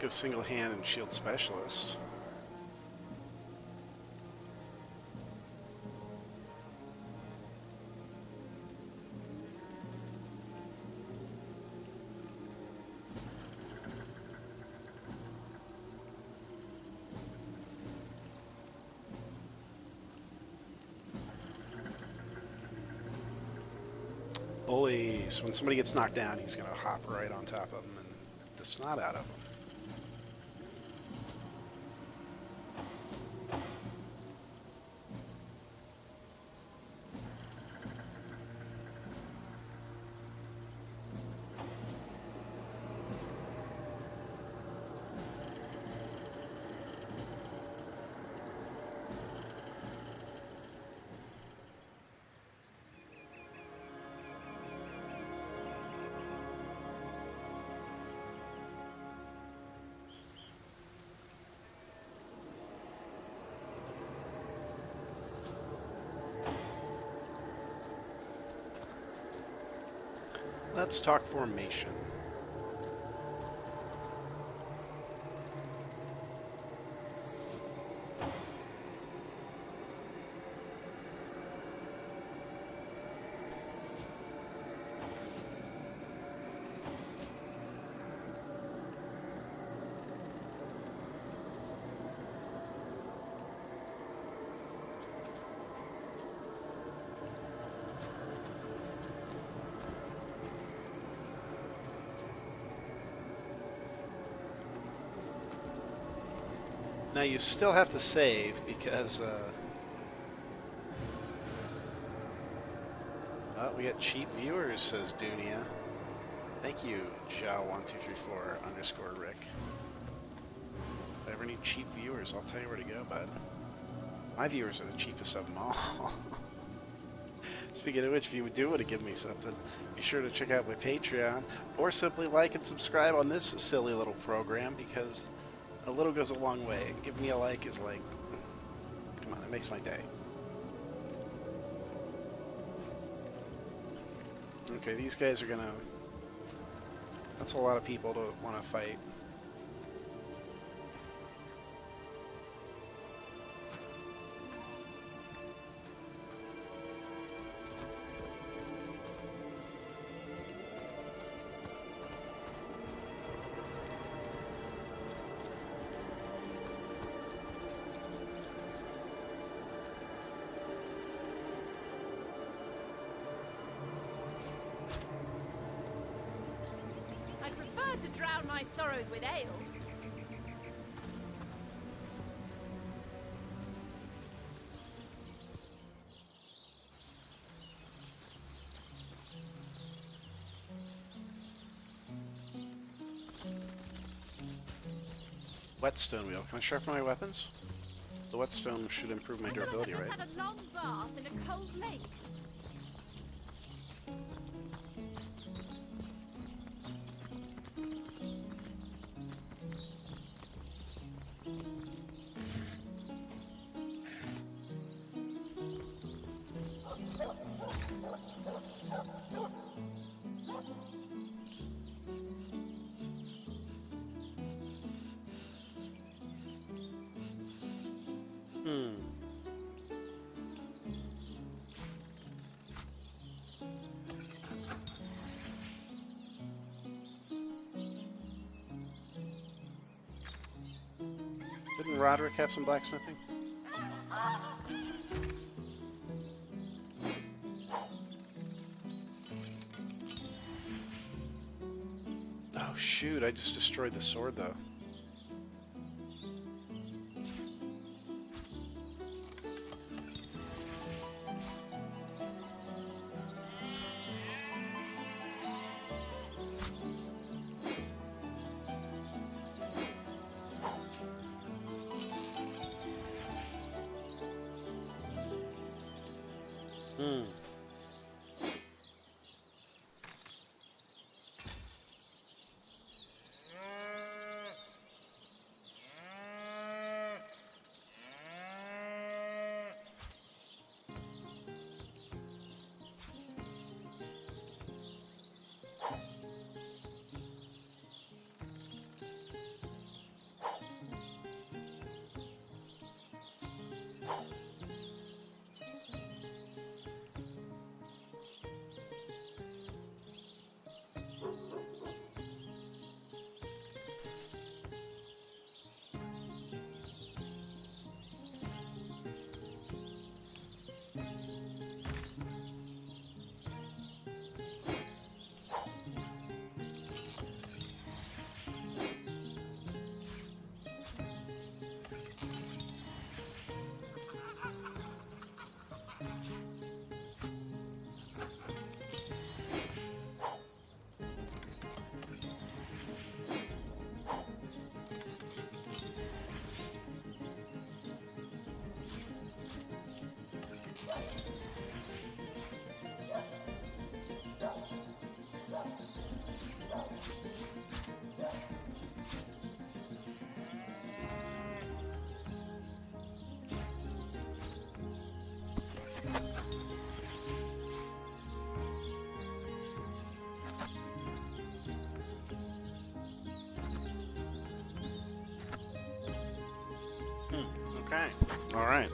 Go single hand and shield specialist. Bullies. When somebody gets knocked down, he's going to hop right on top of them and beat the snot out of them. Let's talk formation. Now you still have to save because we got cheap viewers, says Dunia. Thank you, Zhao1234_Rick. If I ever need cheap viewers, I'll tell you where to go, bud. My viewers are the cheapest of them all. Speaking of which, if you do want to give me something, be sure to check out my Patreon, or simply like and subscribe on this silly little program, because a little goes a long way. Give me a like is like, come on, it makes my day. Okay, these guys are gonna... That's a lot of people to want to fight.
I'd prefer to drown my sorrows with ale.
Whetstone wheel. Can I sharpen my weapons? The whetstone should improve my durability,
I
right?
just had a long bath in a cold lake.
Didn't Roderick have some blacksmithing? Oh shoot, I just destroyed the sword though. Okay. All right.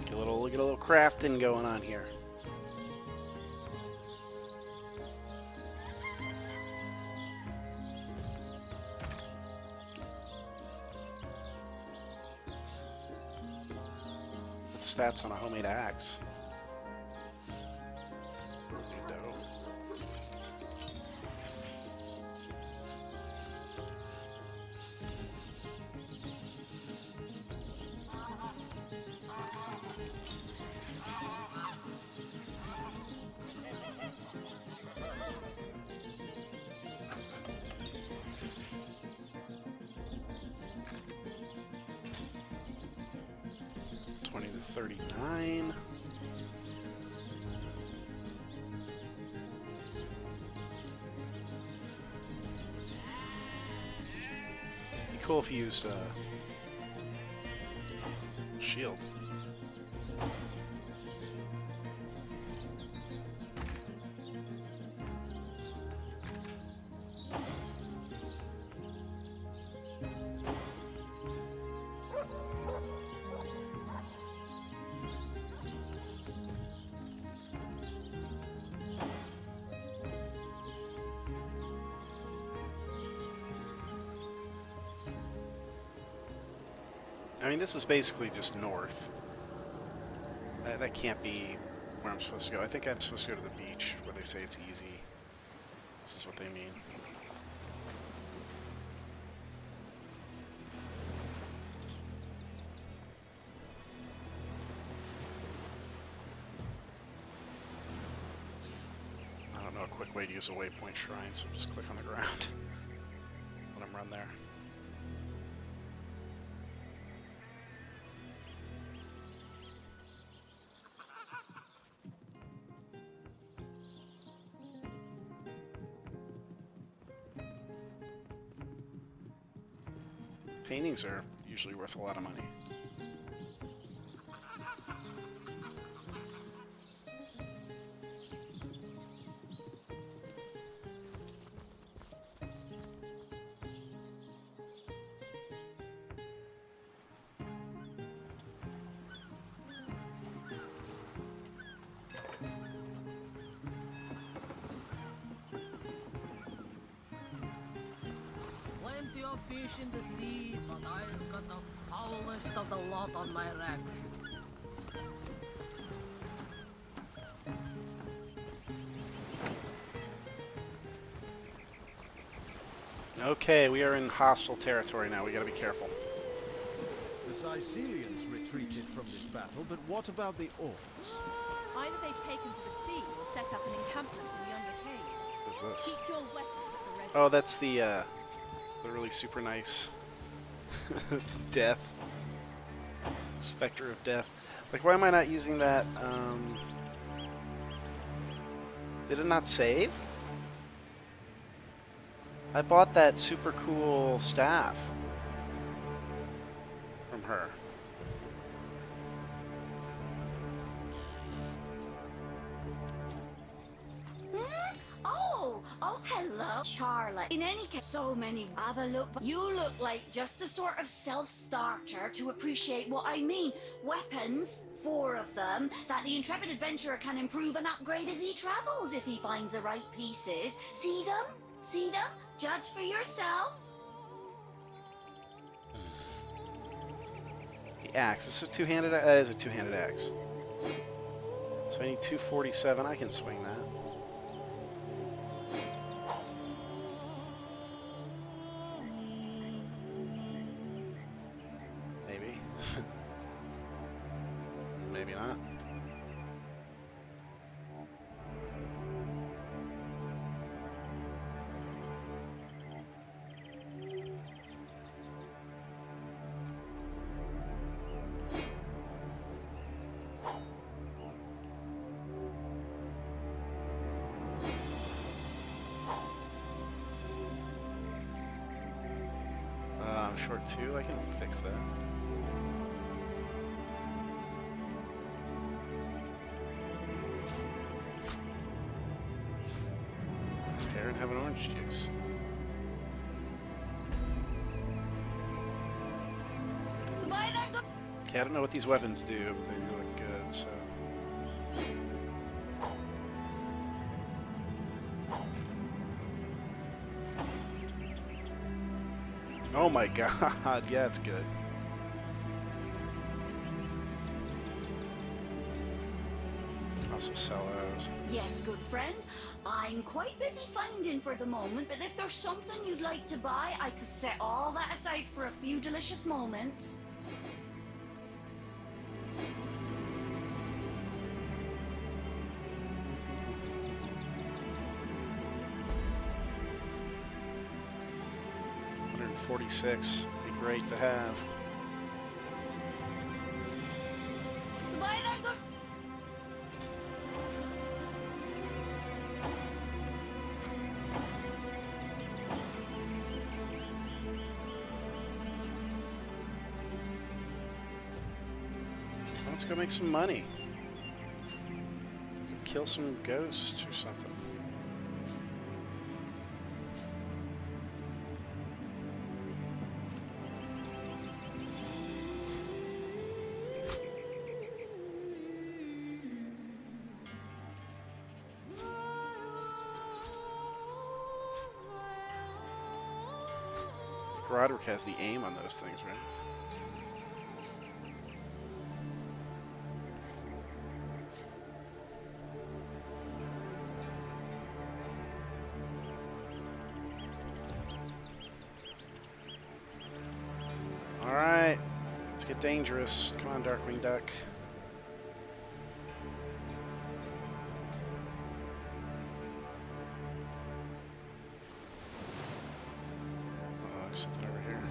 Get a little crafting going on here. Stats on a homemade axe. Good dough. $20 to $39. Be cool if you used shield. I mean, this is basically just north. That can't be where I'm supposed to go. I think I'm supposed to go to the beach, where they say it's easy. This is what they mean. I don't know a quick way to use a waypoint shrine, so just click on the ground. Let them run there. Paintings are usually worth a lot of money.
Plenty of fish in the sea, but I've got the foulest of the lot on my racks.
Okay, we are in hostile territory now. We gotta be careful.
The Sicilians retreated from this battle, but what about the orcs?
Either they've taken to the sea or set up an encampment in the under caves.
What's this?
Keep your weapons at the ready.
Oh, that's the really super nice death. Spectre of death. Like, why am I not using that? Did it not save? I bought that super cool staff from her.
Oh, hello, Charlotte. In any case, so many have a look. You look like just the sort of self-starter to appreciate what I mean. Weapons, 4 of them, that the intrepid adventurer can improve and upgrade as he travels if he finds the right pieces. See them? See them? Judge for yourself.
The axe. Is this a two-handed? That is a two-handed axe. So I need 247. I can swing that. Maybe. Maybe not. I'm short 2. I can fix that. Pear and have an orange juice. Okay, I don't know what these weapons do, but they do look good, so. Oh my god, yeah, it's good. Also sell those.
Yes, good friend. I'm quite busy finding for the moment, but if there's something you'd like to buy, I could set all that aside for a few delicious moments.
$146 would be great to have.
Buy that good.
Let's go make some money. Kill some ghosts or something. Roderick has the aim on those things, right? dangerous. Come on, Darkwing Duck. Oh, there's something over here.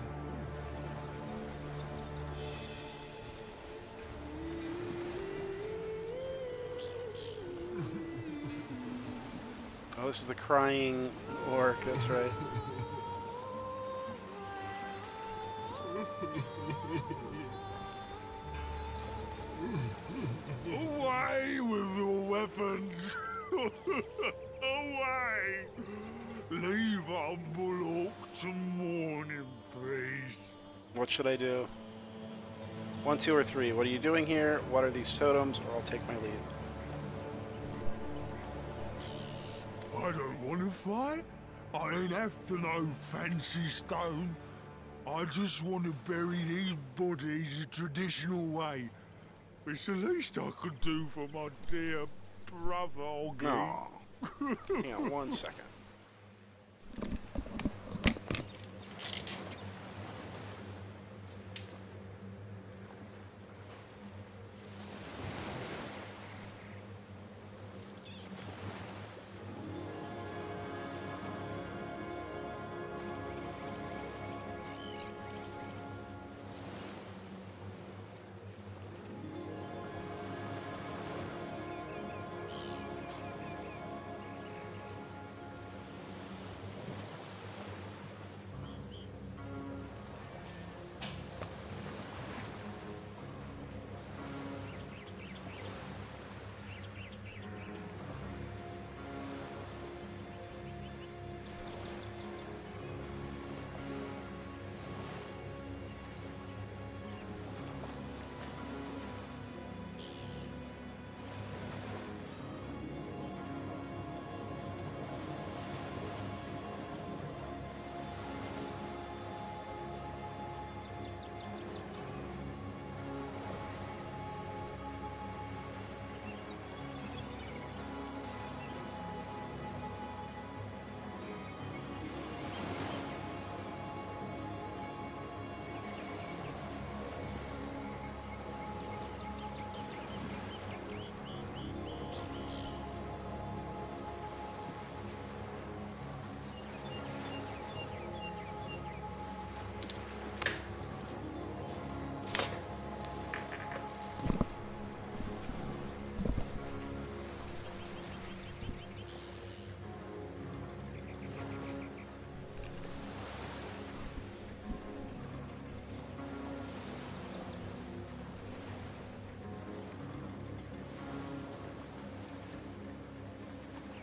Oh, this is the crying orc, that's right.
Away with your weapons! Away! Leave humble orc to mourn in peace.
What should I do? 1, 2, or 3. What are you doing here? What are these totems? Or I'll take my leave.
I don't want to fight. I ain't after no fancy stone. I just want to bury these bodies the traditional way. It's the least I could do for my dear brother, Oggy.
No. Hang on 1 second.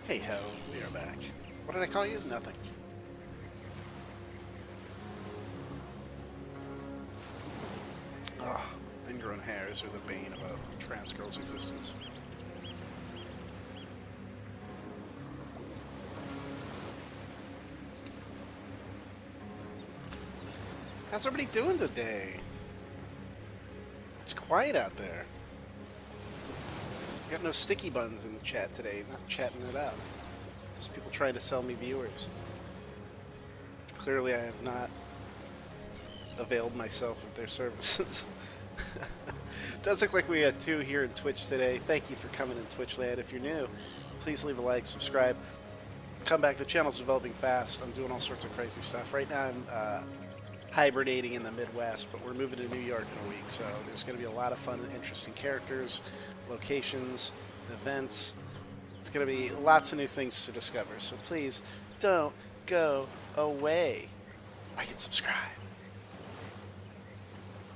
Hey ho, we are back. What did I call you? Nothing. Ah, ingrown hairs are the bane of a trans girl's existence. How's everybody doing today? It's quiet out there. Got no sticky buns in the chat today, not chatting it out. Just people trying to sell me viewers. Clearly I have not availed myself of their services. Does look like we got 2 here in Twitch today. Thank you for coming in Twitchland. If you're new, please leave a like, subscribe. Come back, the channel's developing fast. I'm doing all sorts of crazy stuff. Right now I'm hibernating in the Midwest, but we're moving to New York in a week, so there's going to be a lot of fun and interesting characters, locations, events. It's going to be lots of new things to discover, so please don't go away. Like and subscribe.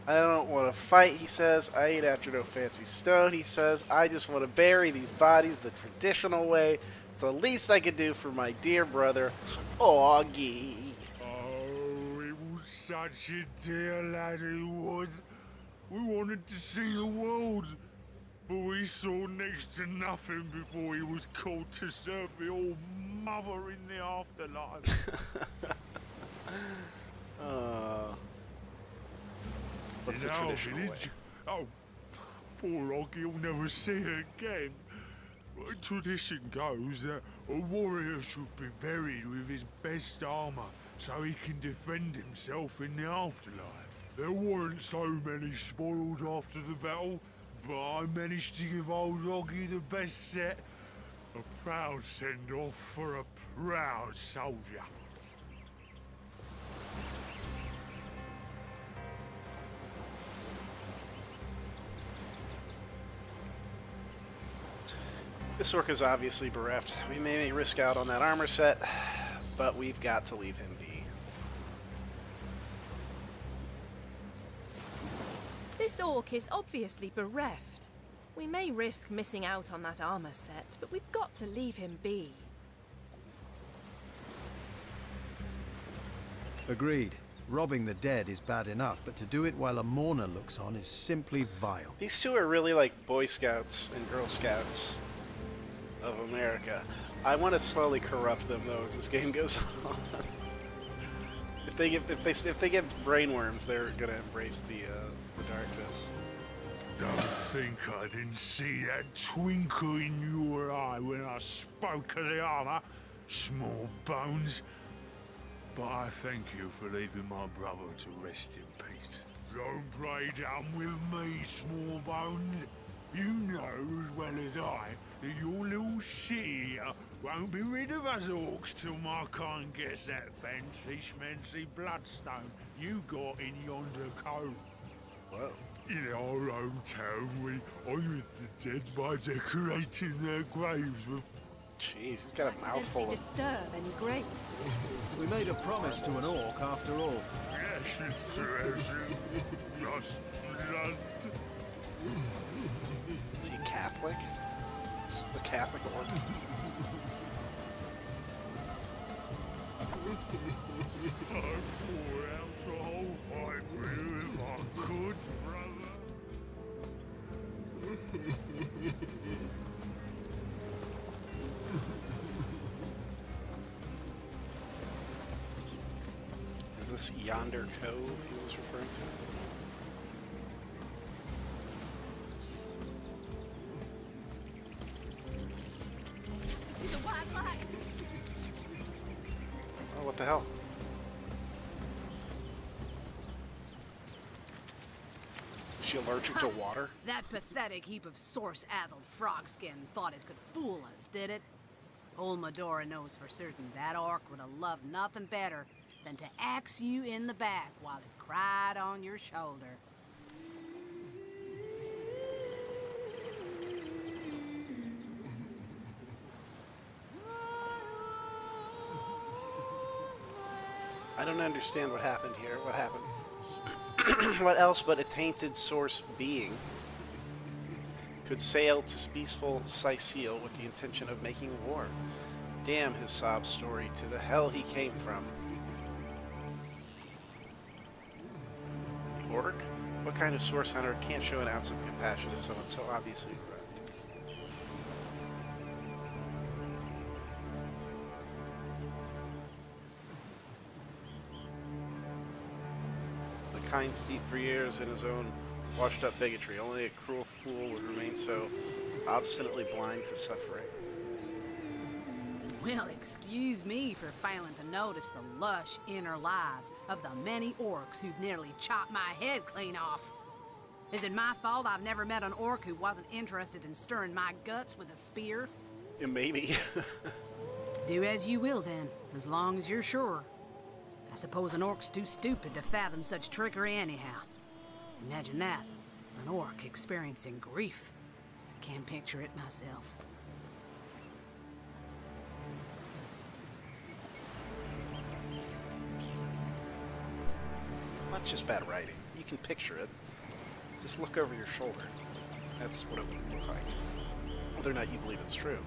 I don't want to fight, he says. I ain't after no fancy stone, he says. I just want to bury these bodies the traditional way. It's the least I could do for my dear brother, Augie.
Such a dear lad he was. We wanted to see the world, but we saw next to nothing before he was called to serve the old mother in the afterlife.
What's the traditional way?
Oh, poor Oggy will never see her again. Tradition goes that a warrior should be buried with his best armor, so he can defend himself in the afterlife. There weren't so many spoiled after the battle, but I managed to give old Oggy the best set. A proud send-off for a proud soldier.
This orc is obviously bereft. We may risk out on that armor set, but we've got to leave him be.
This orc is obviously bereft. We may risk missing out on that armor set, but we've got to leave him be.
Agreed. Robbing the dead is bad enough, but to do it while a mourner looks on is simply vile.
These two are really like Boy Scouts and Girl Scouts of America. I want to slowly corrupt them though as this game goes on. If they get brainworms, they're gonna embrace the darkness.
Don't think I didn't see that twinkle in your eye when I spoke of the armor, small bones. But I thank you for leaving my brother to rest in peace. Don't play dumb with me, small bones. You know as well as I that your little city won't be rid of us orcs till my kind gets that fancy schmancy bloodstone you got in yonder cove.
Whoa.
In our own town, we honored the dead by decorating their graves with...
Jeez, he's got a mouthful of...
disturb any graves.
We made a promise to an orc after all.
Yes, it's treasure. Just blood.
Is he Catholic? It's the Catholic orc.
I'd pour out the whole pipe for you if I could, brother.
Is this yonder cove he was referring to?
It's a white flag.
Oh, what the hell? Is she allergic to water?
That pathetic heap of source-addled frogskin thought it could fool us, did it? Old Medora knows for certain that orc would have loved nothing better than to axe you in the back while it cried on your shoulder.
I don't understand what happened here. What happened? What else but a tainted source being could sail to peaceful Sicile with the intention of making war? Damn his sob story to the hell he came from. Orc? What kind of source hunter can't show an ounce of compassion to someone so obviously bereft? The kind steeped for years in his own washed-up bigotry. Only a cruel fool would remain so obstinately blind to suffering.
Well, excuse me for failing to notice the lush inner lives of the many orcs who've nearly chopped my head clean off. Is it my fault I've never met an orc who wasn't interested in stirring my guts with a spear?
Yeah, maybe.
Do as you will then, as long as you're sure. I suppose an orc's too stupid to fathom such trickery anyhow. Imagine that, an orc experiencing grief. Can't picture it myself.
That's just bad writing. You can picture it. Just look over your shoulder. That's what it would look like. Whether or not you believe it's true.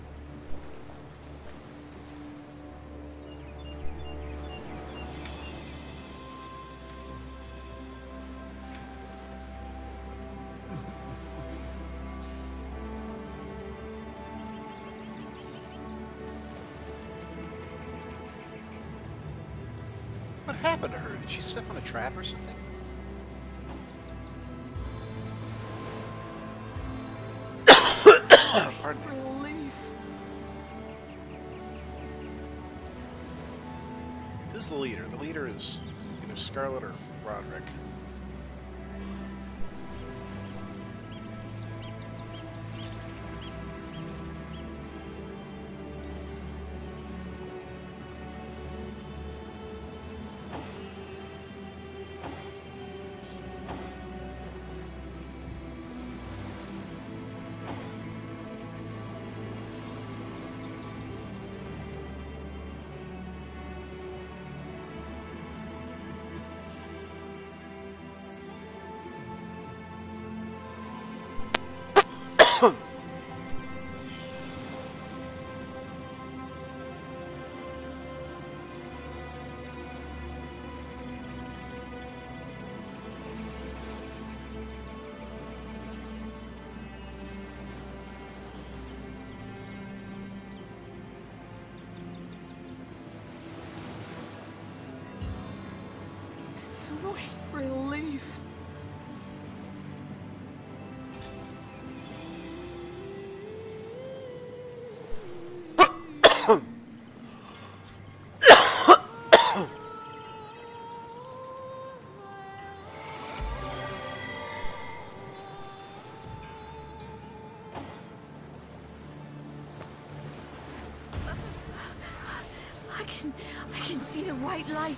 What happened to her? Did she step on a trap or something? Pardon me.
Relief.
Who's the leader? The leader is either Scarlet or Roderick.
Sweet relief.
I can see the white light.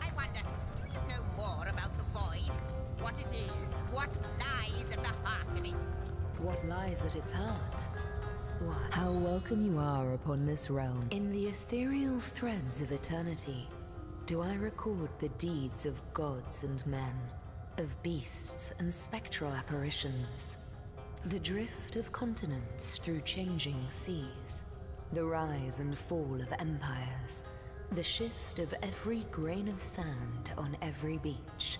I wonder, do you know more about the void? What it is? What lies at the heart of it?
What lies at its heart? Why, how welcome you are upon this realm. In the ethereal threads of eternity, do I record the deeds of gods and men, of beasts and spectral apparitions, the drift of continents through changing seas, the rise and fall of empires, the shift of every grain of sand on every beach,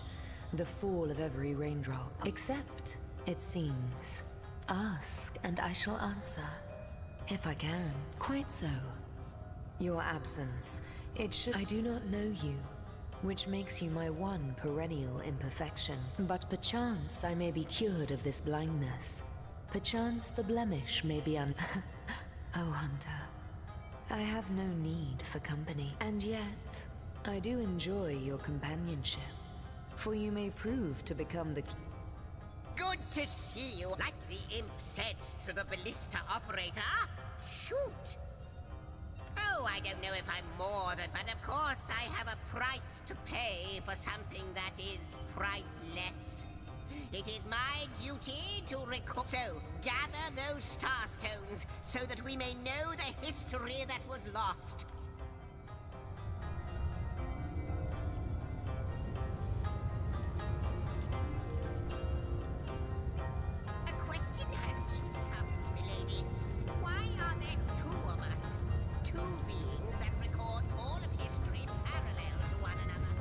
the fall of every raindrop, except, it seems, ask and I shall answer, if I can. Quite so. Your absence, it should... I do not know you, which makes you my one perennial imperfection. But perchance I may be cured of this blindness. Perchance the blemish may be Oh, Hunter, I have no need for company. And yet, I do enjoy your companionship, for you may prove to become the...
Good to see you. Like the imp said to the ballista operator, shoot! Oh, I don't know if I'm more than... But of course I have a price to pay for something that is priceless. It is my duty to record... So, gather those star stones so that we may know the history that was lost. A question has me stumped, milady. Why are there two of us? Two beings that record all of history parallel to one another.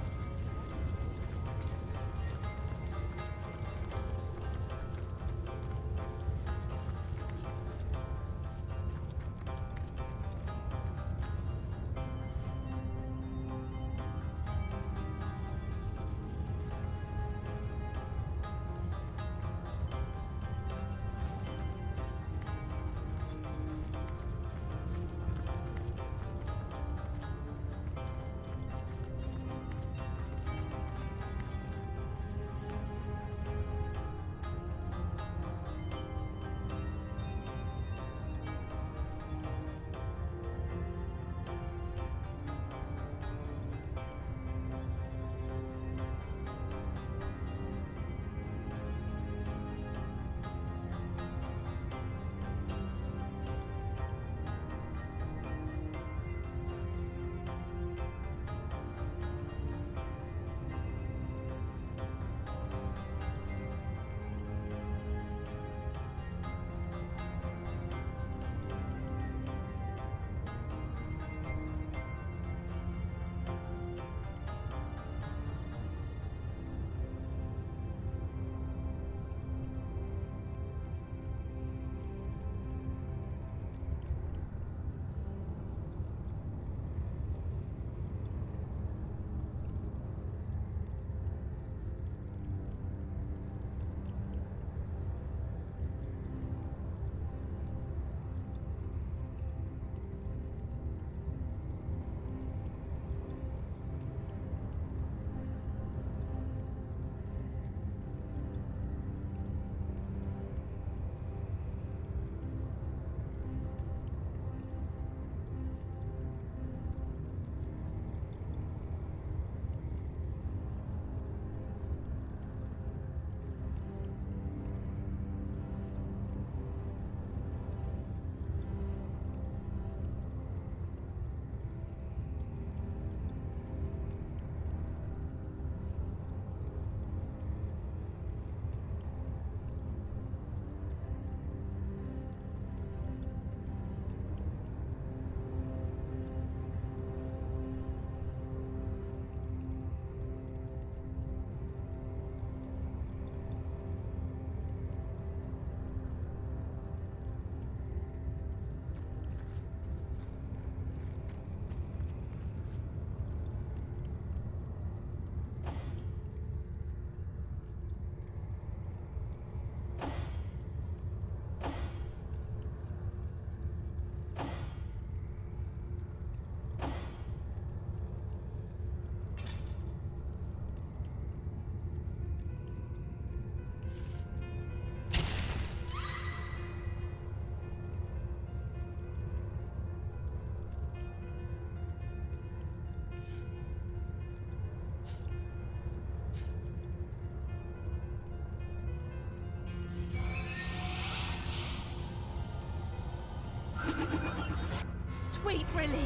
relief.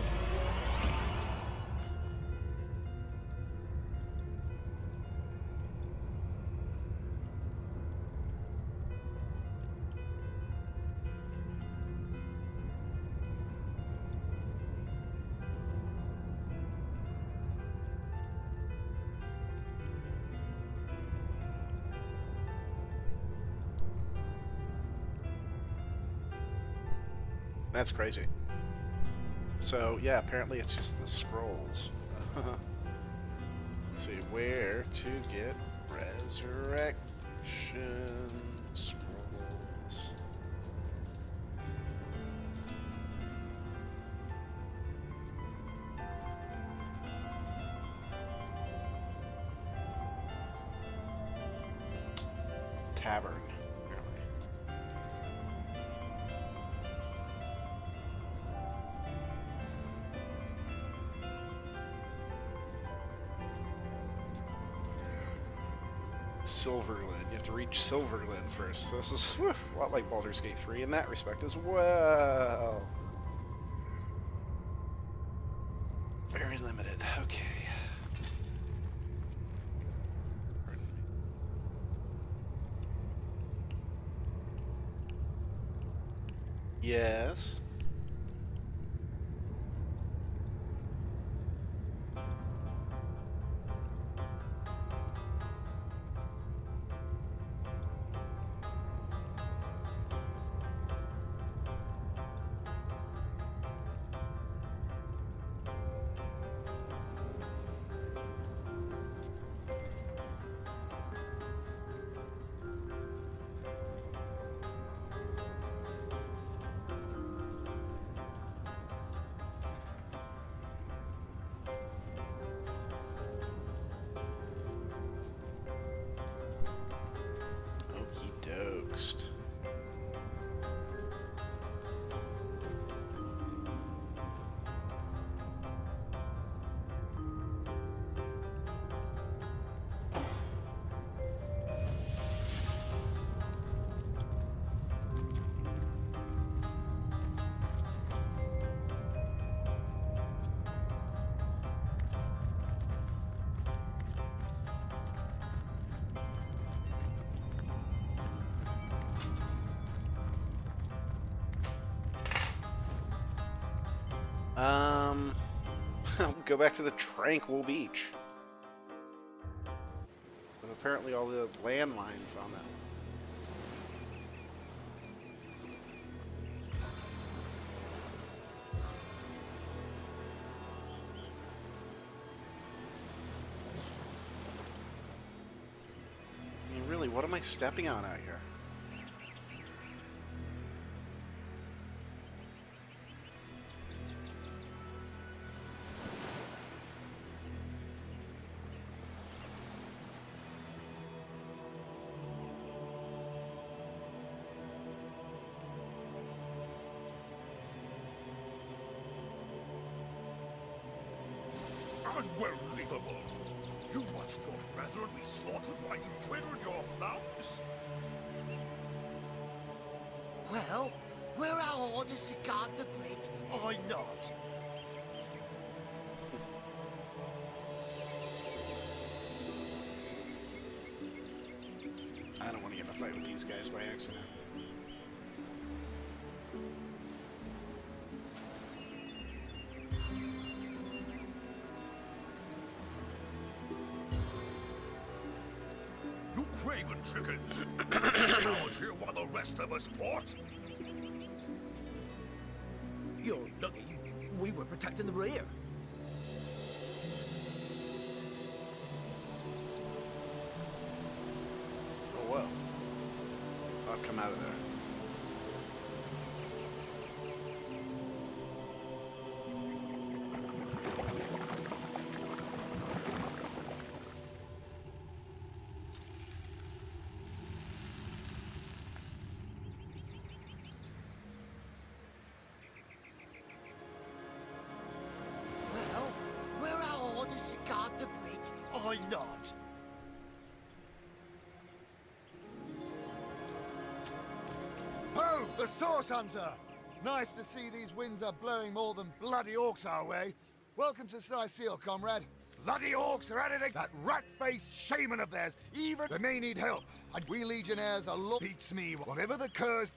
That's crazy. So, yeah, apparently it's just the scrolls. Let's see, where to get resurrection scrolls. Tavern. Silverland. You have to reach Silverland first. So this is a lot like Baldur's Gate 3 in that respect as well. Very limited. Okay. Pardon me. Yes. Okey-dokes. Go back to the Tranquil Beach. With apparently all the landmines on that. I mean, really, what am I stepping on out here?
Unbelievable! You watched your brethren be slaughtered while you twiddled your thumbs?
Well, were our orders to guard the bridge or not?
I don't want to get in a fight with these guys by accident.
You craven chickens! Out here while the rest of us fought?
You're lucky we were protecting the rear.
Oh, whoa. I've come out of there.
Well, were our orders to guard the bridge or not?
Oh, the Source Hunter!
Nice to see these winds are blowing more than bloody orcs our way. Welcome to Sicil, comrade. Bloody orcs are at it again. That rat-faced shaman of theirs, even they may need help. And we legionnaires are beats me, whatever the curse.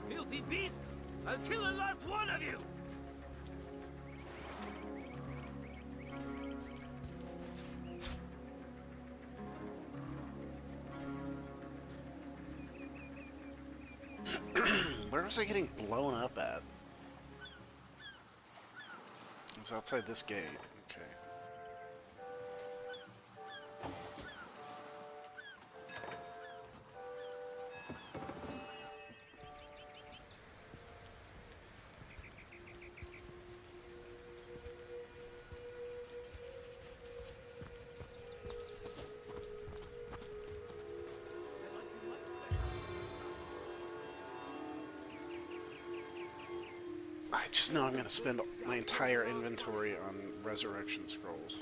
Filthy beasts! I'll kill the last one of you!
Where was I getting blown up at? It was outside this gate. Okay. I just know I'm going to spend my entire inventory on resurrection scrolls.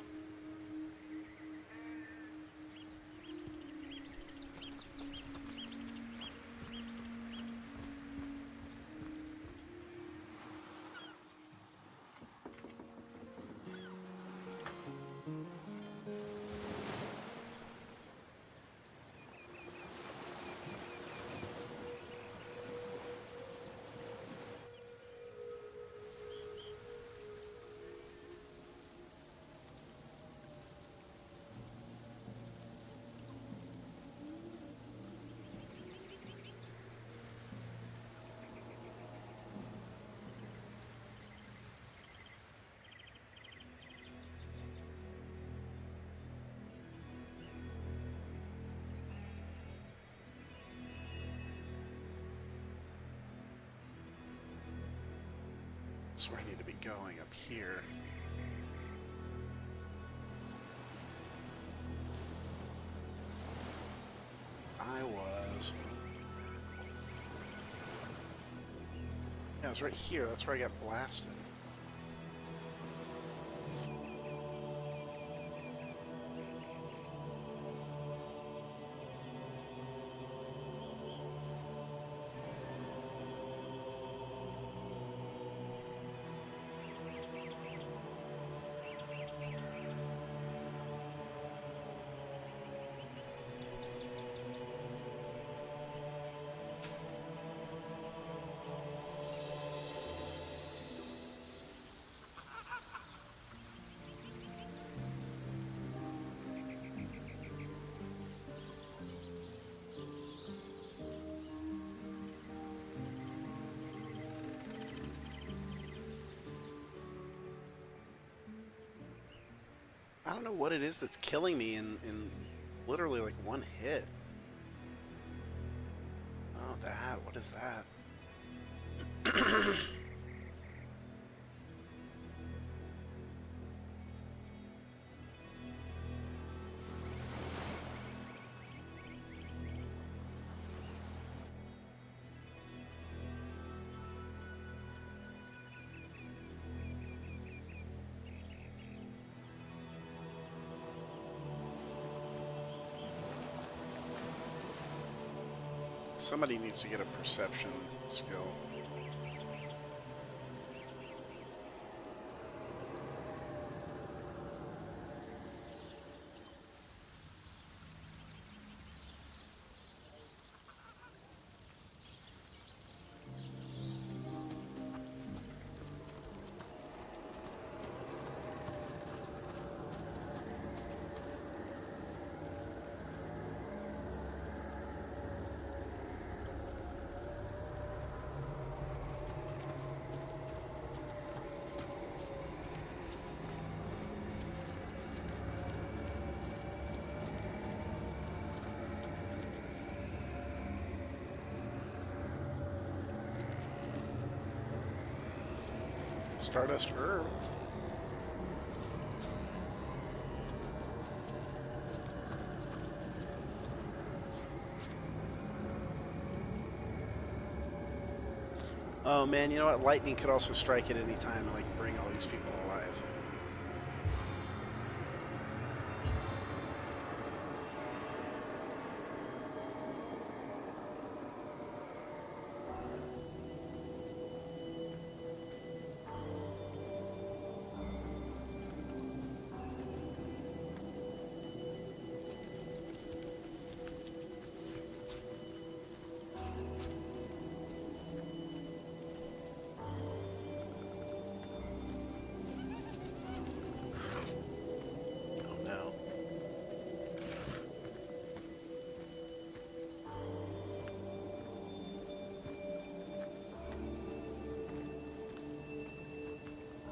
That's where I need to be going, up here. I was... Yeah, I was right here. That's where I got blasted. I don't know what it is that's killing me in literally like one hit. Oh, that. What is that? Somebody needs to get a perception skill. Stardust Herb. Oh man, you know what? Lightning could also strike at any time and like bring all these people alive.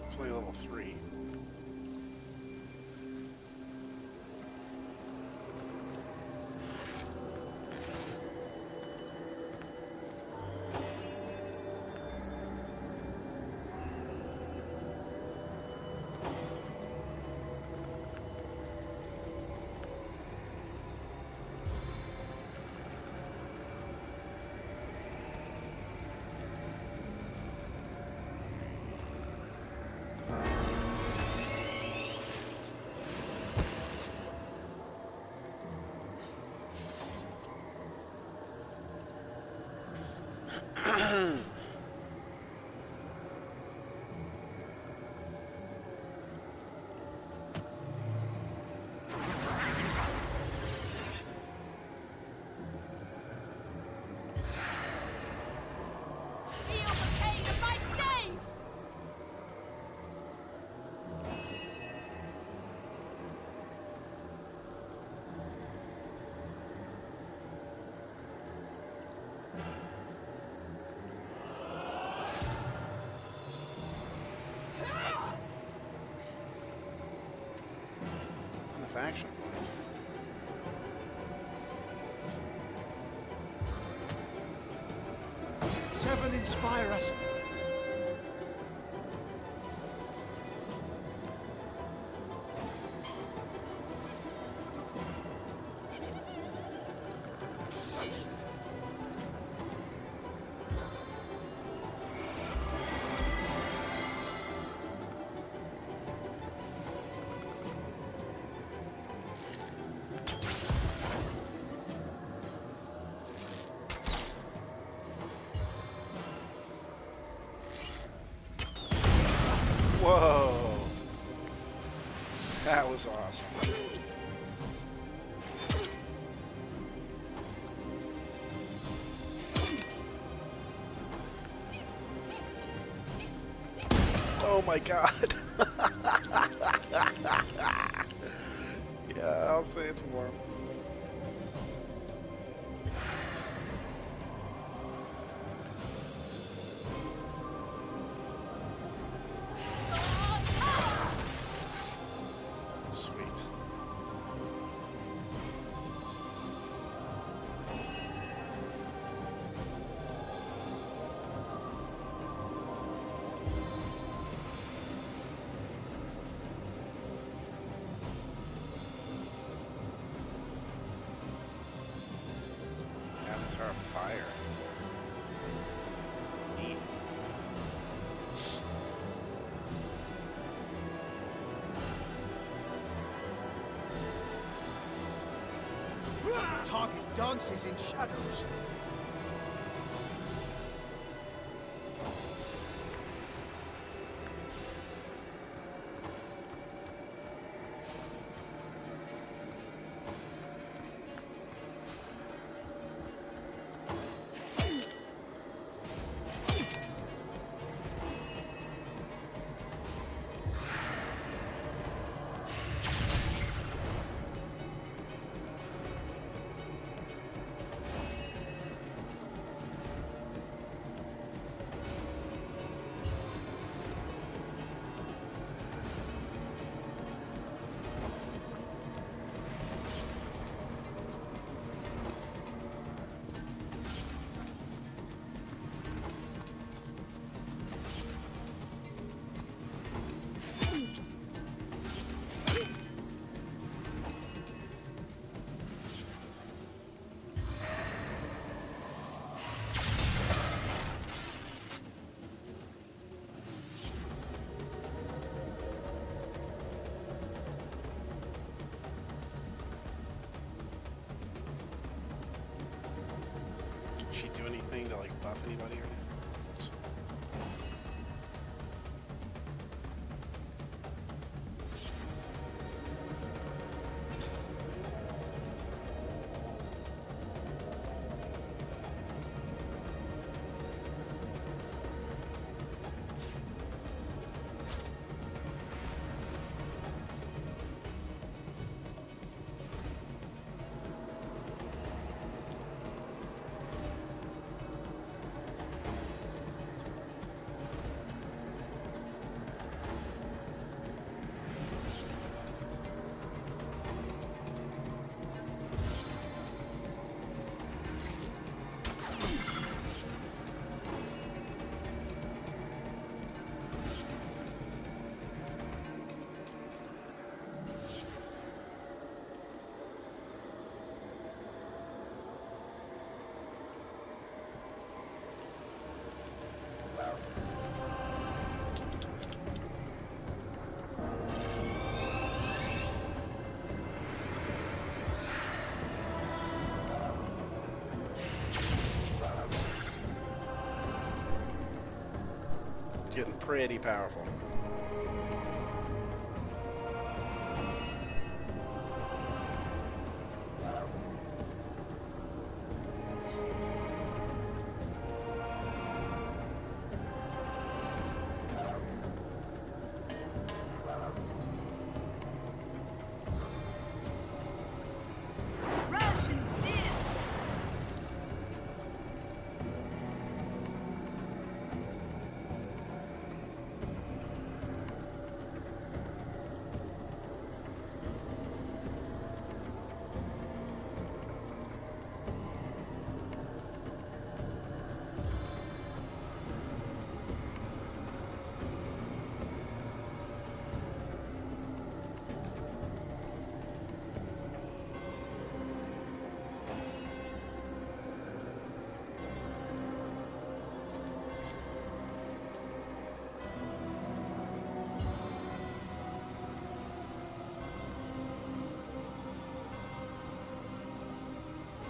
It's only level 3. Action points.
7 inspire us.
Whoa! That was awesome. Oh my god. Yeah, I'll say it's warm. Avatar of Fire. Neat.
Target dances in shadows.
she do anything to like buff anybody or anything? Getting pretty powerful.
Russian fist!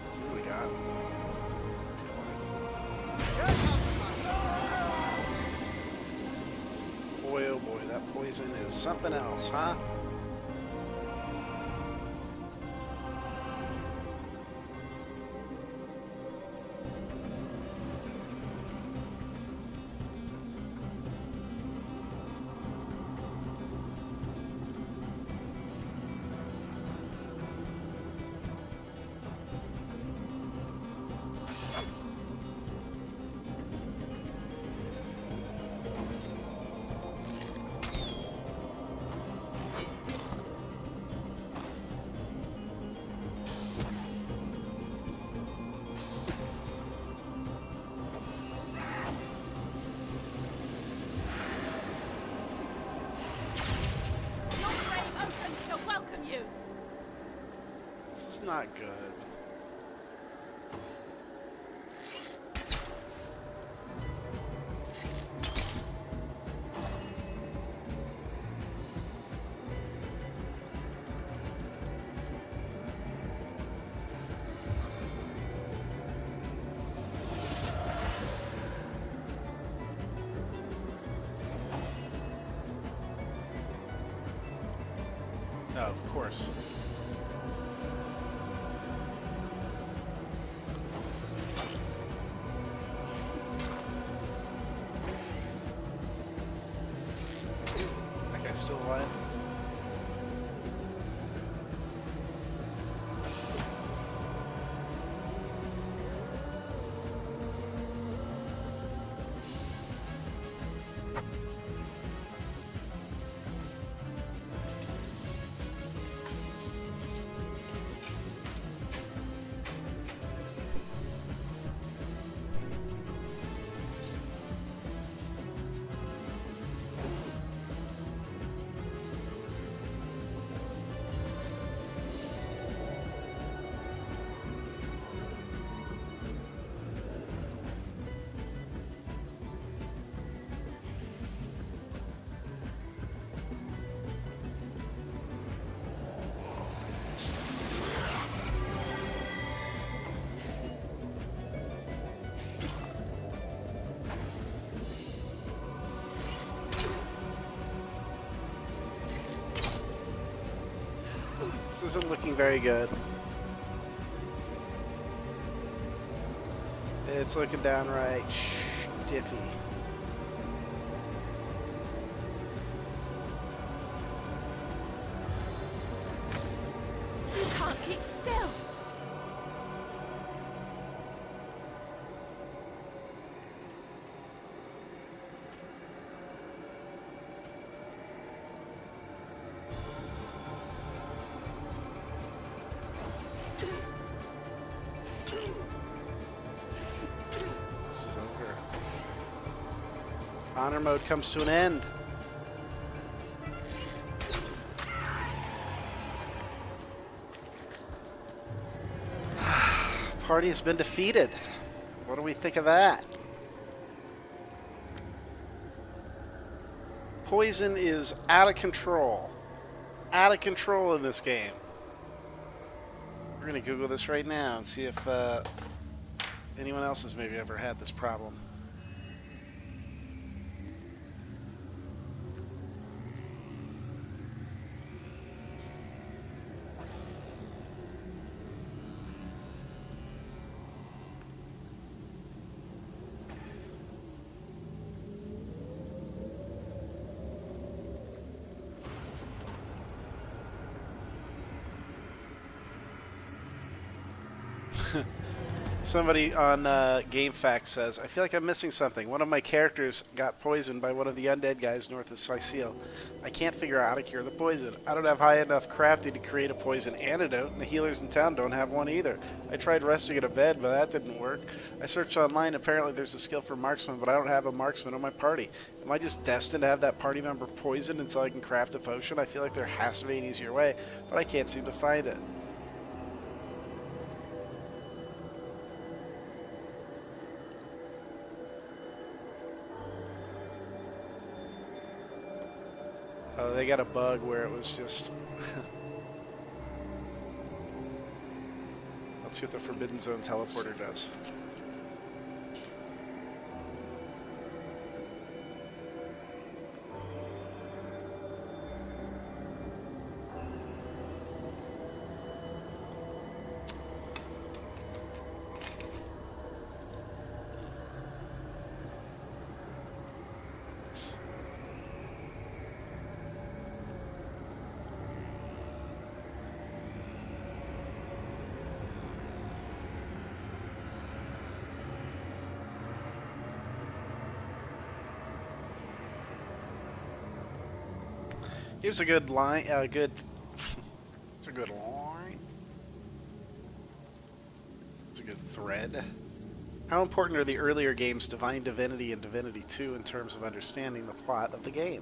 What do we got? Let's go. Boy, oh boy, that poison is something else, huh?
Your grave opens to welcome you.
This is not good. Oh, of course. That guy's still alive? This isn't looking very good. It's looking downright stiffy.
You can't keep still.
This is over. Honor mode comes to an end. Party has been defeated. What do we think of that? Poison is out of control. Out of control in this game. We're going to Google this right now and see if anyone else has maybe ever had this problem. Somebody on GameFAQ says, I feel like I'm missing something. One of my characters got poisoned by one of the undead guys north of Sicile. I can't figure out how to cure the poison. I don't have high enough crafting to create a poison antidote, and the healers in town don't have one either. I tried resting in a bed, but that didn't work. I searched online. Apparently there's a skill for marksman, but I don't have a marksman on my party. Am I just destined to have that party member poisoned until I can craft a potion? I feel like there has to be an easier way, but I can't seem to find it. They got a bug where it was just... Let's see what the Forbidden Zone teleporter does. Here's a good line, it's a good line. It's a good thread. How important are the earlier games Divine Divinity and Divinity 2 in terms of understanding the plot of the game?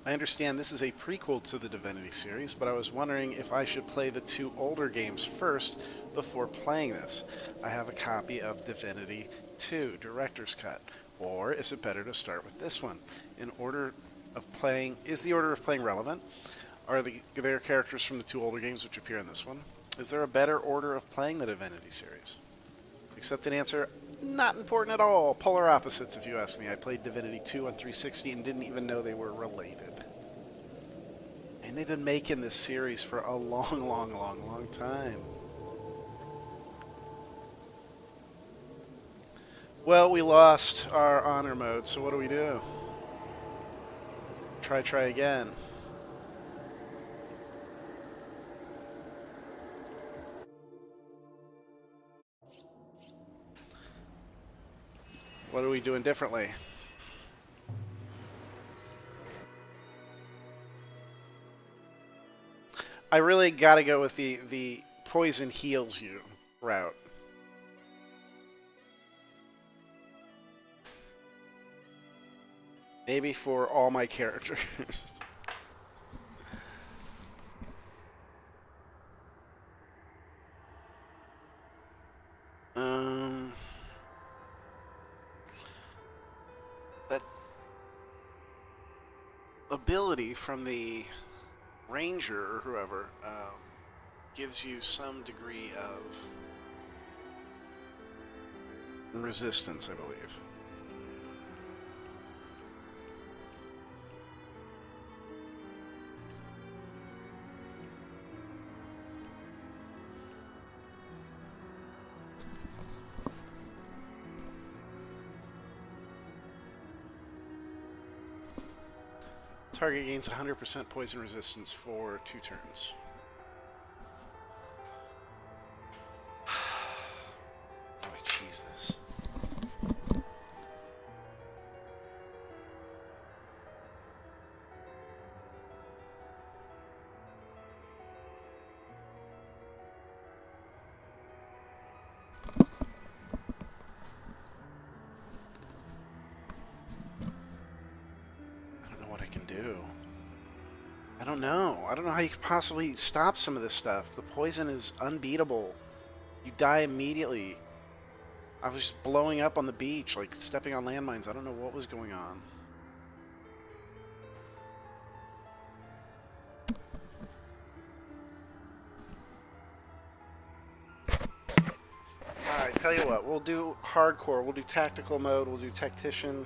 I understand this is a prequel to the Divinity series, but I was wondering if I should play the two older games first before playing this. I have a copy of Divinity 2 Director's Cut, or is it better to start with this one? In order of playing, is the order of playing relevant? Are there characters from the two older games which appear in this one? Is there a better order of playing the Divinity series? Accepted answer, not important at all. Polar opposites, if you ask me. I played Divinity 2 on 360 and didn't even know they were related. And they've been making this series for a long time. Well, we lost our honor mode, so what do we do? Try again. What are we doing differently? I really gotta go with the poison heals you route. Maybe for all my characters. That ability from the ranger or whoever gives you some degree of resistance, I believe. Target gains 100% poison resistance for 2 turns. Oh, I cheese this. I don't know. I don't know how you could possibly stop some of this stuff. The poison is unbeatable. You die immediately. I was just blowing up on the beach, like stepping on landmines. I don't know what was going on. Alright, tell you what. We'll do hardcore. We'll do tactical mode. We'll do tactician.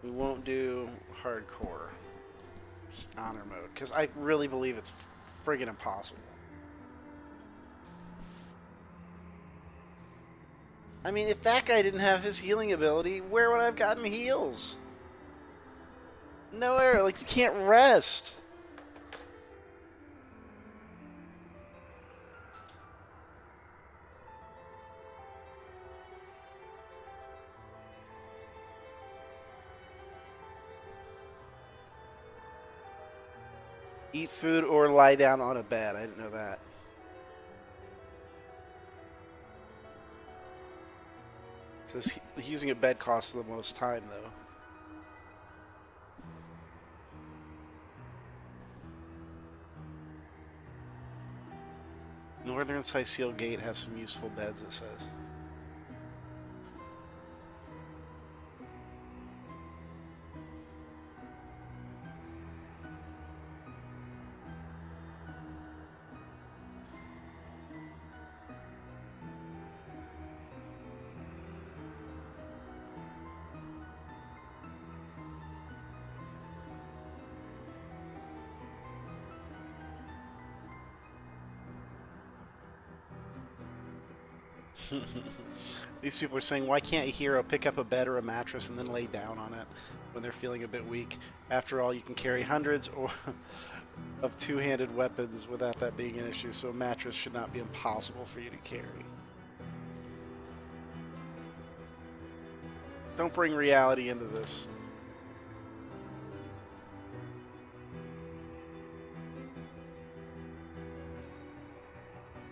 We won't do hardcore. Honor mode, because I really believe it's friggin' impossible. I mean, if that guy didn't have his healing ability, where would I have gotten heals? Nowhere. Like, you can't rest. Eat food or lie down on a bed. I didn't know that. It says using a bed costs the most time, though. Northern Syceal Gate has some useful beds, it says. These people are saying, why can't a hero pick up a bed or a mattress and then lay down on it when they're feeling a bit weak? After all, you can carry hundreds of two-handed weapons without that being an issue, so a mattress should not be impossible for you to carry. Don't bring reality into this.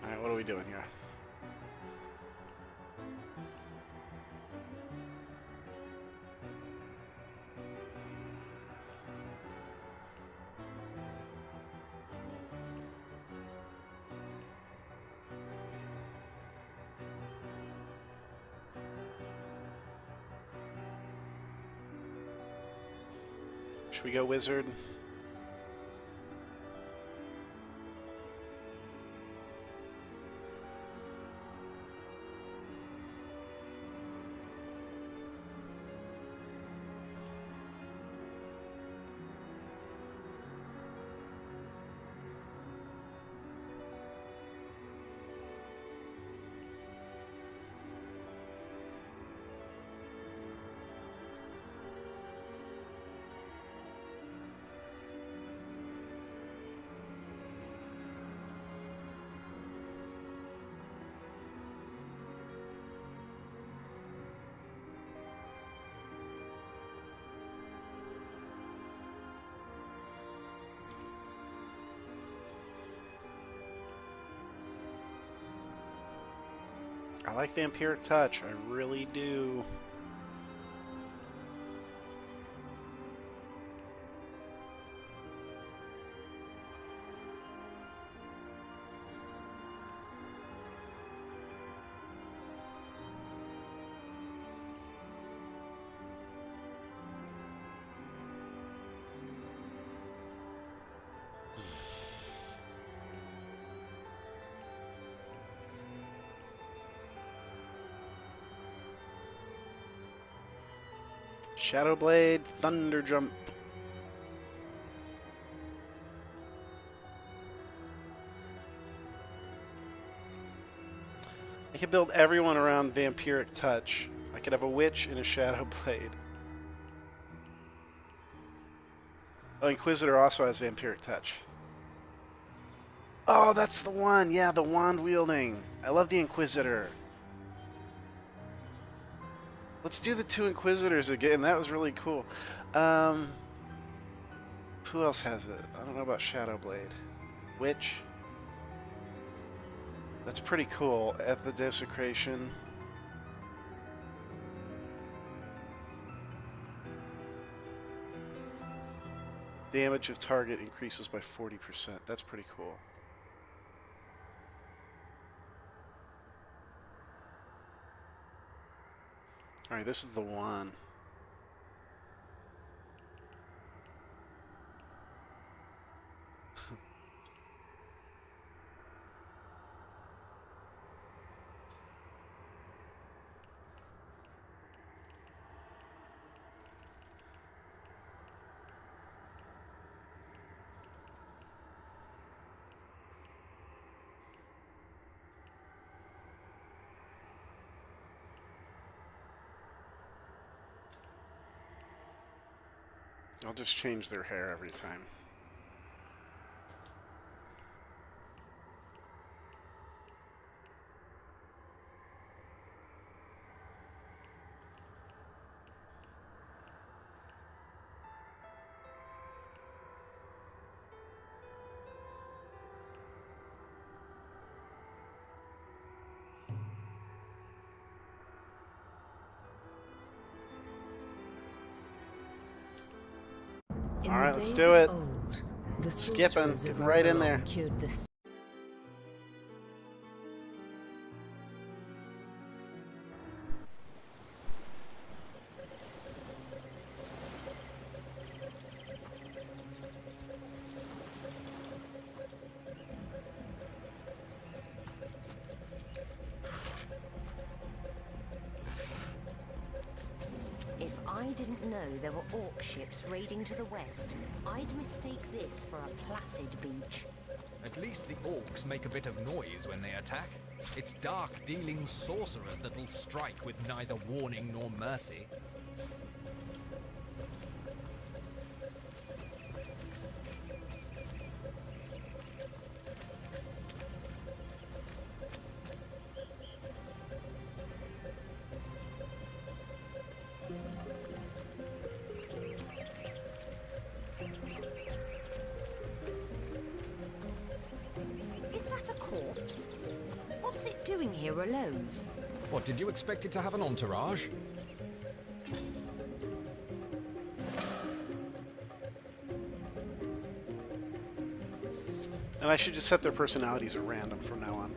Alright, what are we doing here? Should we go wizard? I like Vampiric Touch, I really do. Shadowblade, Thunder Jump. I could build everyone around Vampiric Touch. I could have a Witch and a Shadowblade. Oh, Inquisitor also has Vampiric Touch. Oh, that's the one. Yeah, the wand wielding. I love the Inquisitor. Let's do the 2 Inquisitors again. That was really cool. Who else has it? I don't know about Shadowblade. Witch. That's pretty cool. At the Desecration. Damage of target increases by 40%. That's pretty cool. Alright, this is the one. I'll just change their hair every time. Alright, let's do it. Skipping, getting right in there.
If I didn't know there were orc ships raiding to the west, I'd mistake this for a placid beach.
At least the orcs make a bit of noise when they attack. It's dark-dealing sorcerers that'll strike with neither warning nor mercy.
Doing here alone?
What, did you expect it to have an entourage?
And I should just set their personalities at random from now on.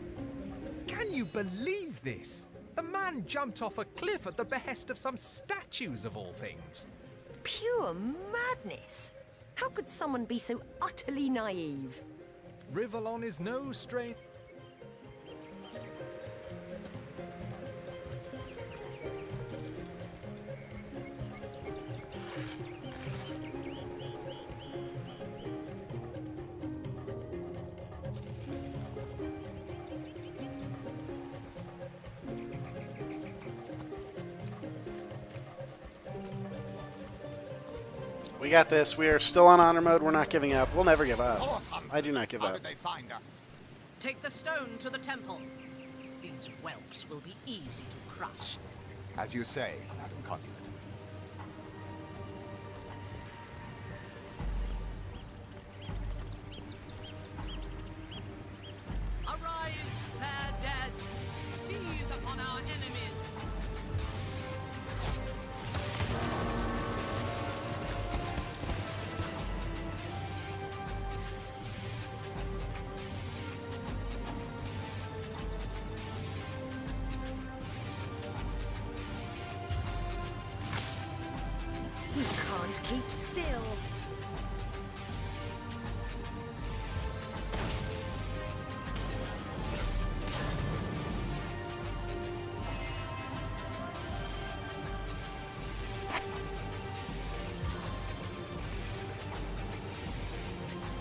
Can you believe this? The man jumped off a cliff at the behest of some statues of all things.
Pure madness! How could someone be so utterly naive?
Rivellon is no stranger.
We got this. We are still on honor mode. We're not giving up. We'll never give up. I do not give
How
up.
did they find us?
Take the stone to the temple. These whelps will be easy to crush.
As you say, Madam Conduit.
Arise, fair dead! Seize upon our enemies!
He can't keep still.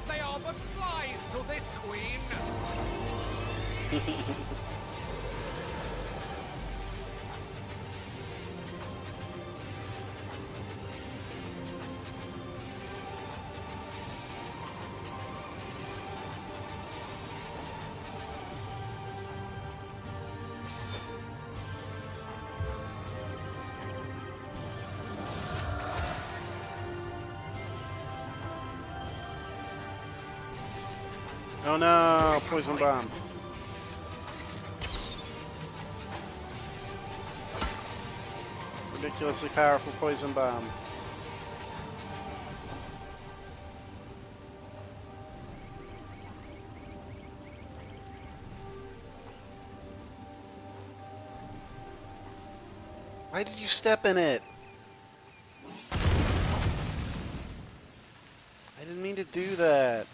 They are but flies to this queen!
Oh no, poison bomb. Ridiculously powerful poison bomb. Why did you step in it? I didn't mean to do that.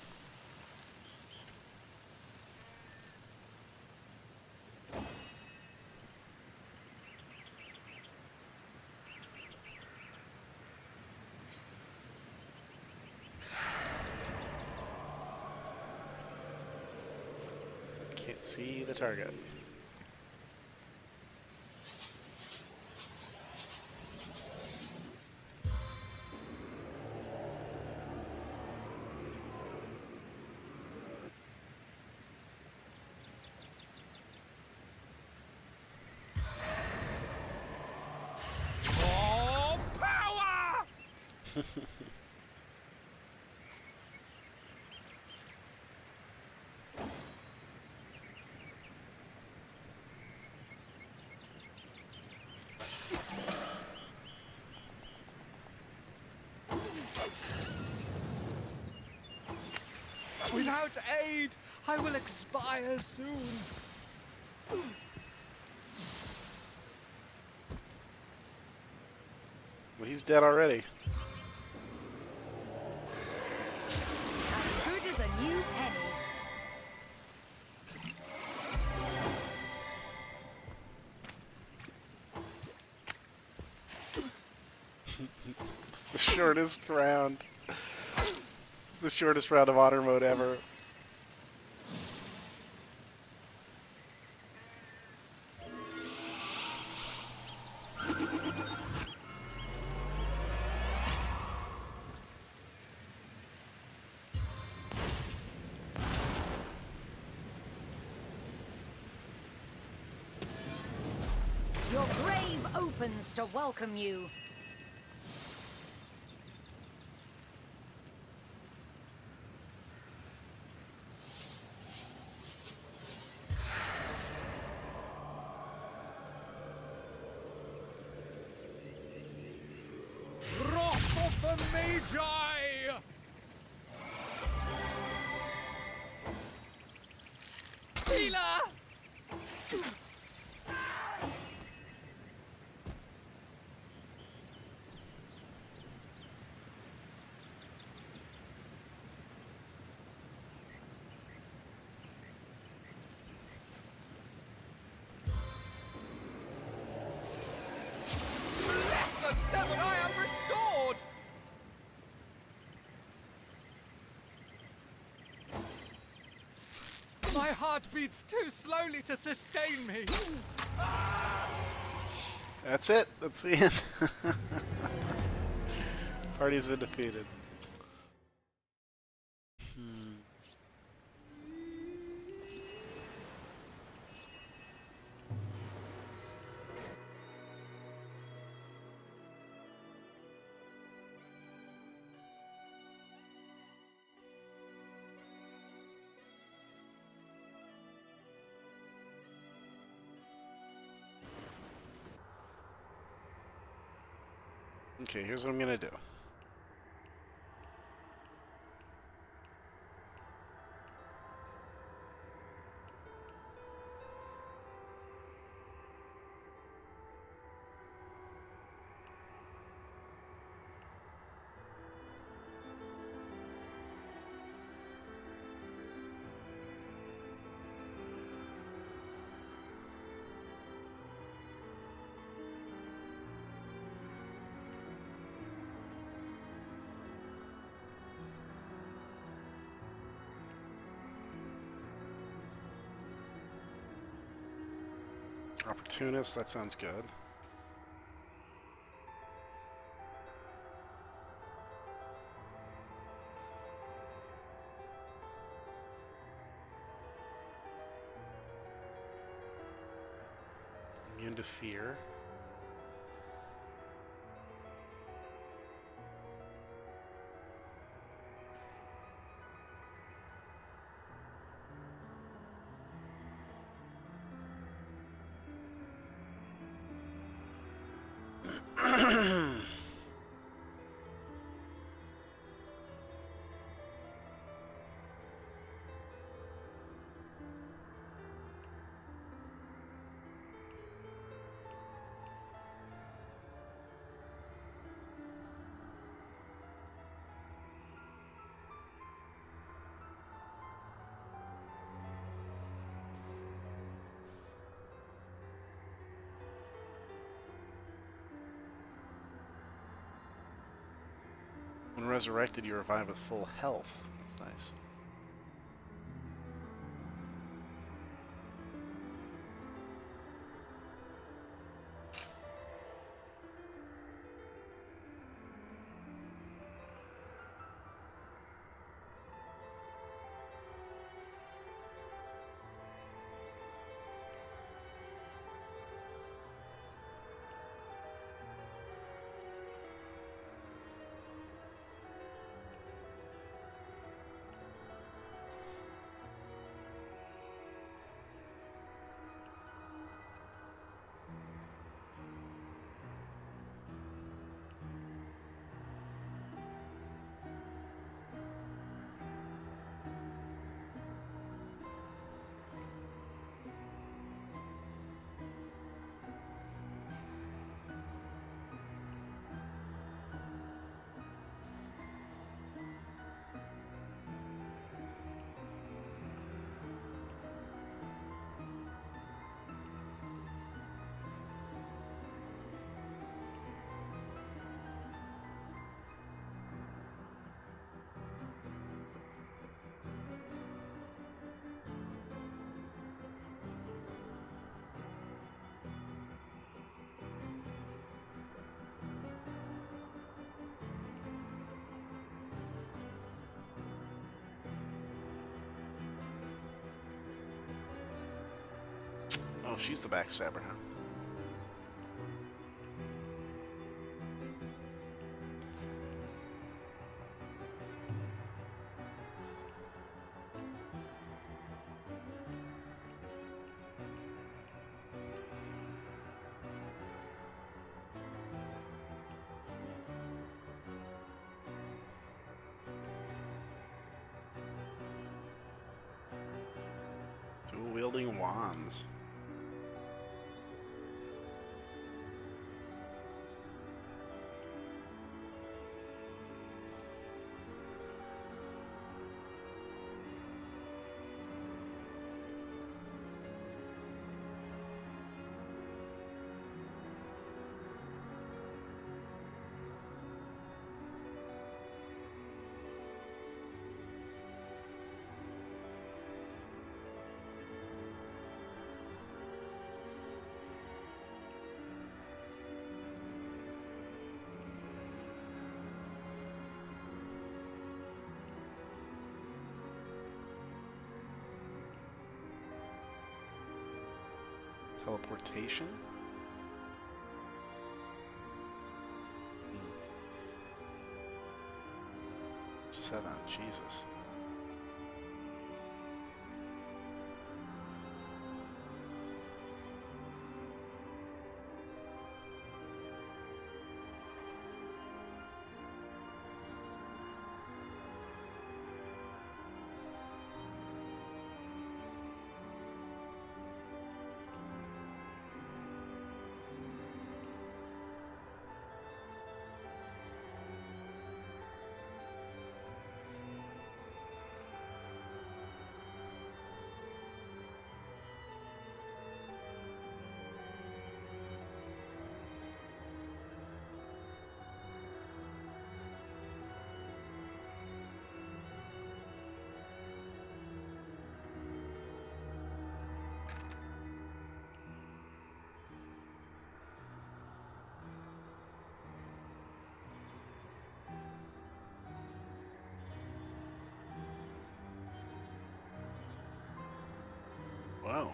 Can't see the target.
Oh, power!
Without aid, I will expire soon.
Well, he's dead already.
As good as a new penny.
It's the shortest round. It's the shortest round of honor mode ever.
Your grave opens to welcome you.
Wrath of the Magi! Healer! Bless the seven, I am restored! My heart beats too slowly to sustain me.
That's it. That's the end. Party's been defeated. Okay, here's what I'm gonna do. Opportunist, that sounds good. Immune to fear. When resurrected, you revive with full health. That's nice. Oh, she's the backstabber, huh? Dual-wielding wands. Teleportation? Seven, Jesus. Wow.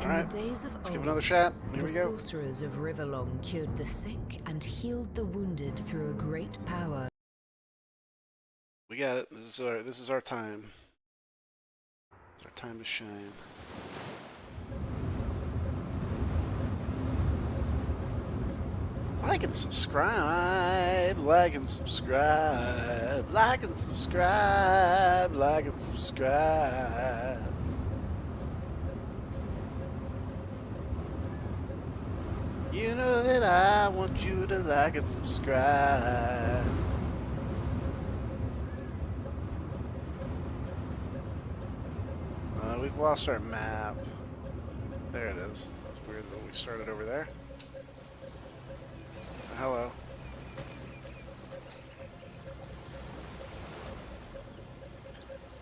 Alright,
the days of
let's
old,
give it another shot. Here
the
we go.
sorcerers of Riverlong cured the sick and healed the wounded through a great power.
We got it. This is our time. It's our time to shine. Like and subscribe, like and subscribe, like and subscribe, like and subscribe. You know that I want you to like and subscribe. We've lost our map. There it is. That was weird that we started over there. Hello.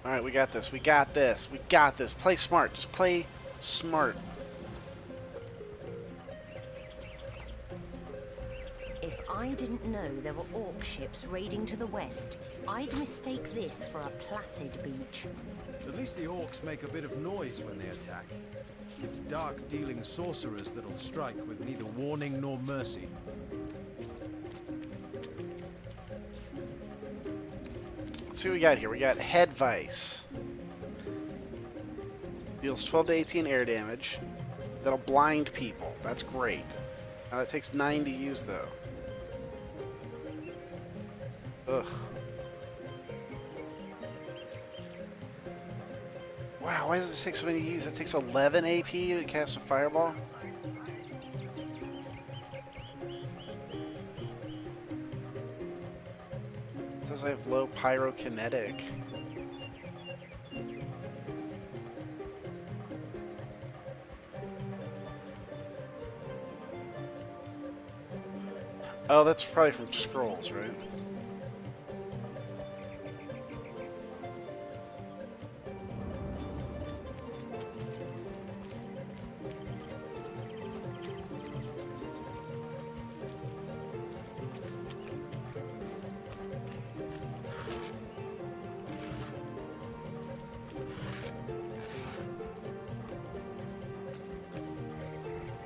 Alright, we got this. We got this. We got this. Play smart. Just play smart.
If I didn't know there were orc ships raiding to the west, I'd mistake this for a placid beach.
At least the orcs make a bit of noise when they attack. It's dark-dealing sorcerers that'll strike with neither warning nor mercy.
Let's see what we got here. We got Head Vice. Deals 12 to 18 air damage. That'll blind people. That's great. It takes 9 to use, though. Ugh. Wow, why does it take so many to use? It takes 11 AP to cast a fireball? It says I have low pyrokinetic. Oh, that's probably from scrolls, right?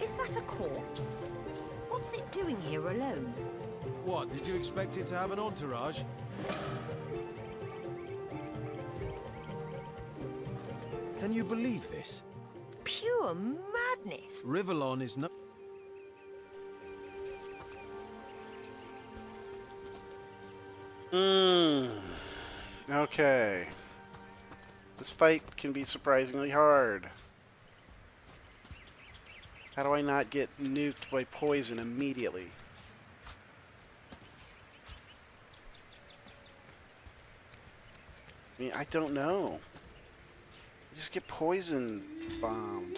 Is that a corpse? What's it doing here alone?
What, did you expect it to have an entourage? Can you believe this?
Pure madness.
Riverlon is not...
Okay. This fight can be surprisingly hard. How do I not get nuked by poison immediately? I mean, I don't know. I just get poison bombed.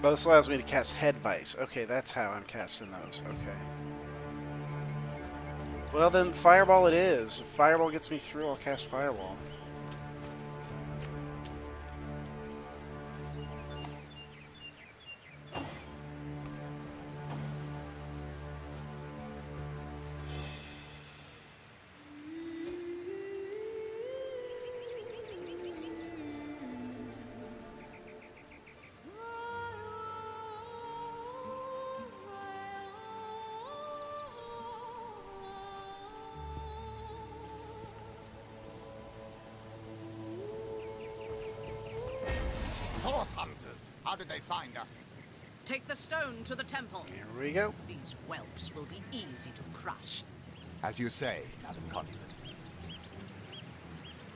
Oh, this allows me to cast Head Vice. Okay, that's how I'm casting those. Okay. Well, then Fireball it is. If Fireball gets me through, I'll cast Fireball.
Source hunters, how did they find us?
Take the stone to the temple.
Here we go.
These whelps will be easy to crush.
As you say, Madam Conduit.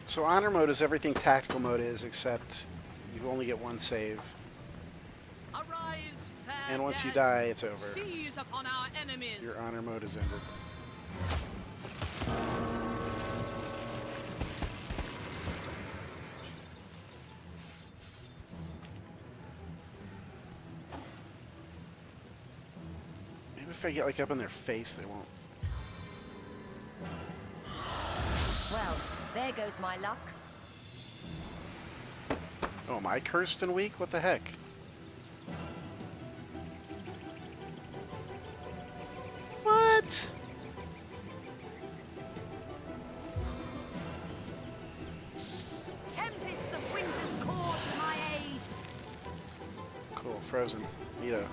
So Honor Mode is everything Tactical Mode is, except you only get one save.
Arise, fair
And once you
dead.
die, it's over.
Seize upon our enemies.
Your Honor Mode is ended. Maybe if I get like up in their face, they won't.
There goes my luck.
Oh, am I cursed and weak? What the heck? What?
Tempests of winter's call to my aid.
Cool, frozen. Neato.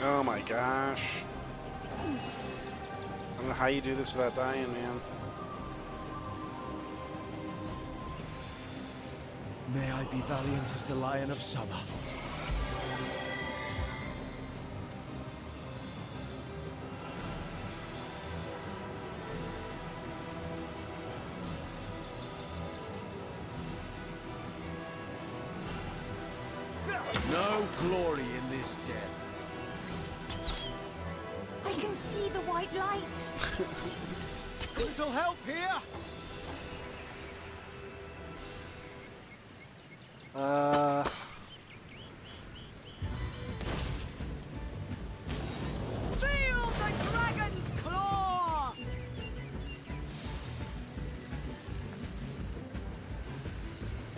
Oh my gosh. I don't know how you do this without dying, man.
May I be valiant as the Lion of Summer. No glory in this death.
I can see the white light.
Little help here?
Feel the dragon's claw!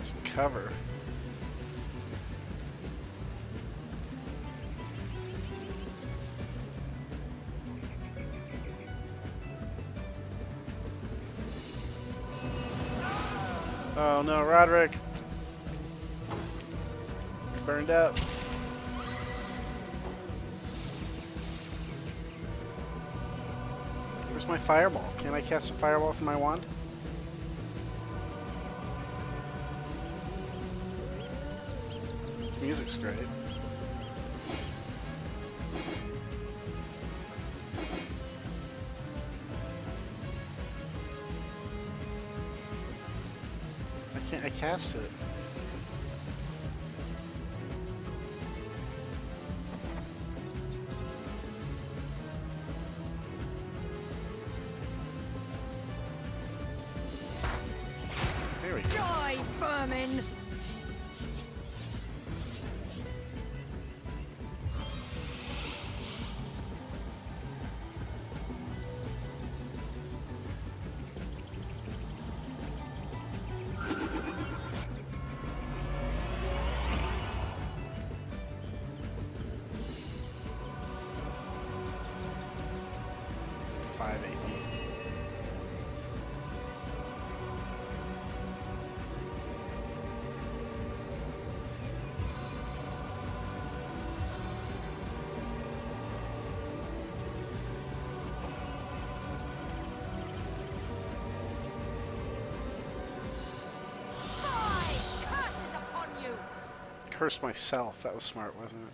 Some cover. Oh no, Roderick. Burned up. Where's my fireball? Can't I cast a fireball from my wand? This music's great. I cast it. There we go.
Die, vermin!
Curse myself. That was smart, wasn't it?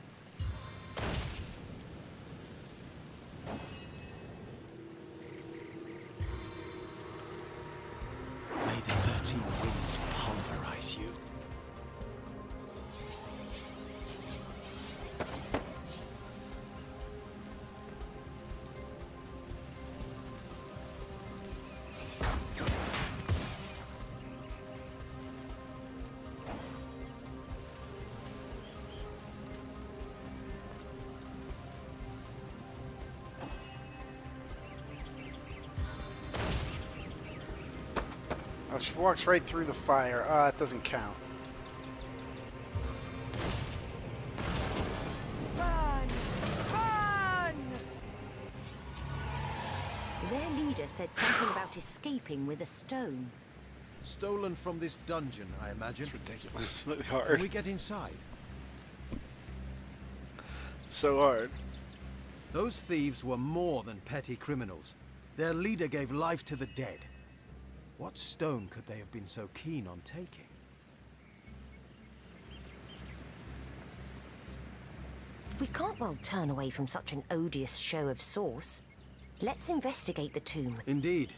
May the 13 winds pulverize you.
Oh, she walks right through the fire. Ah, it doesn't count.
Burn! Burn!
There leader said something about escaping with a stone.
Stolen from this dungeon, I imagine.
It's ridiculously hard.
Can we get inside?
So hard.
Those thieves were more than petty criminals. Their leader gave life to the dead. What stone could they have been so keen on taking?
We can't well turn away from such an odious show of source. Let's investigate the tomb.
Indeed.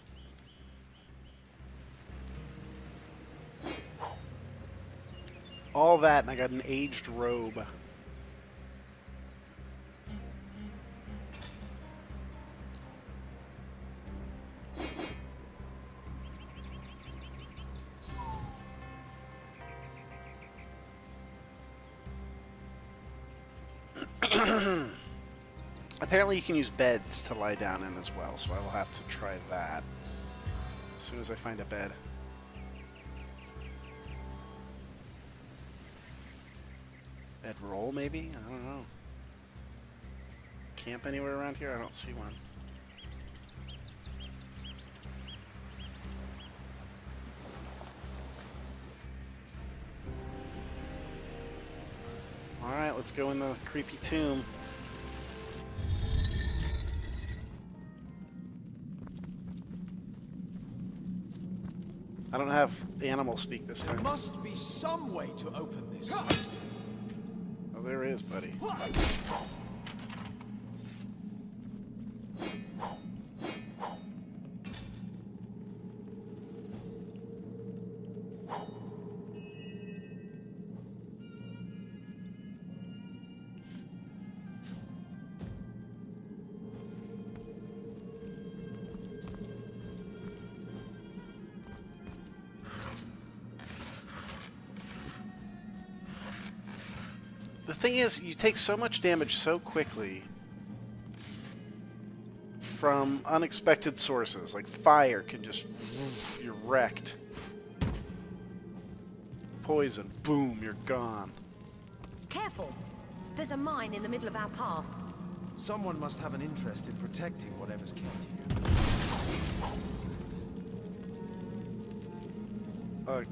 All that, and I got an aged robe. Apparently you can use beds to lie down in as well, so I will have to try that as soon as I find a bed. Bedroll, maybe? I don't know. Camp anywhere around here? I don't see one. Alright, let's go in the creepy tomb. I don't have animal speak this time.
There must be some way to open this.
Oh, there is, buddy. The thing is, you take so much damage so quickly from unexpected sources. Like fire can just... you're wrecked. Poison. Boom, you're gone.
Careful! There's a mine in the middle of our path.
Someone must have an interest in protecting whatever's kept here.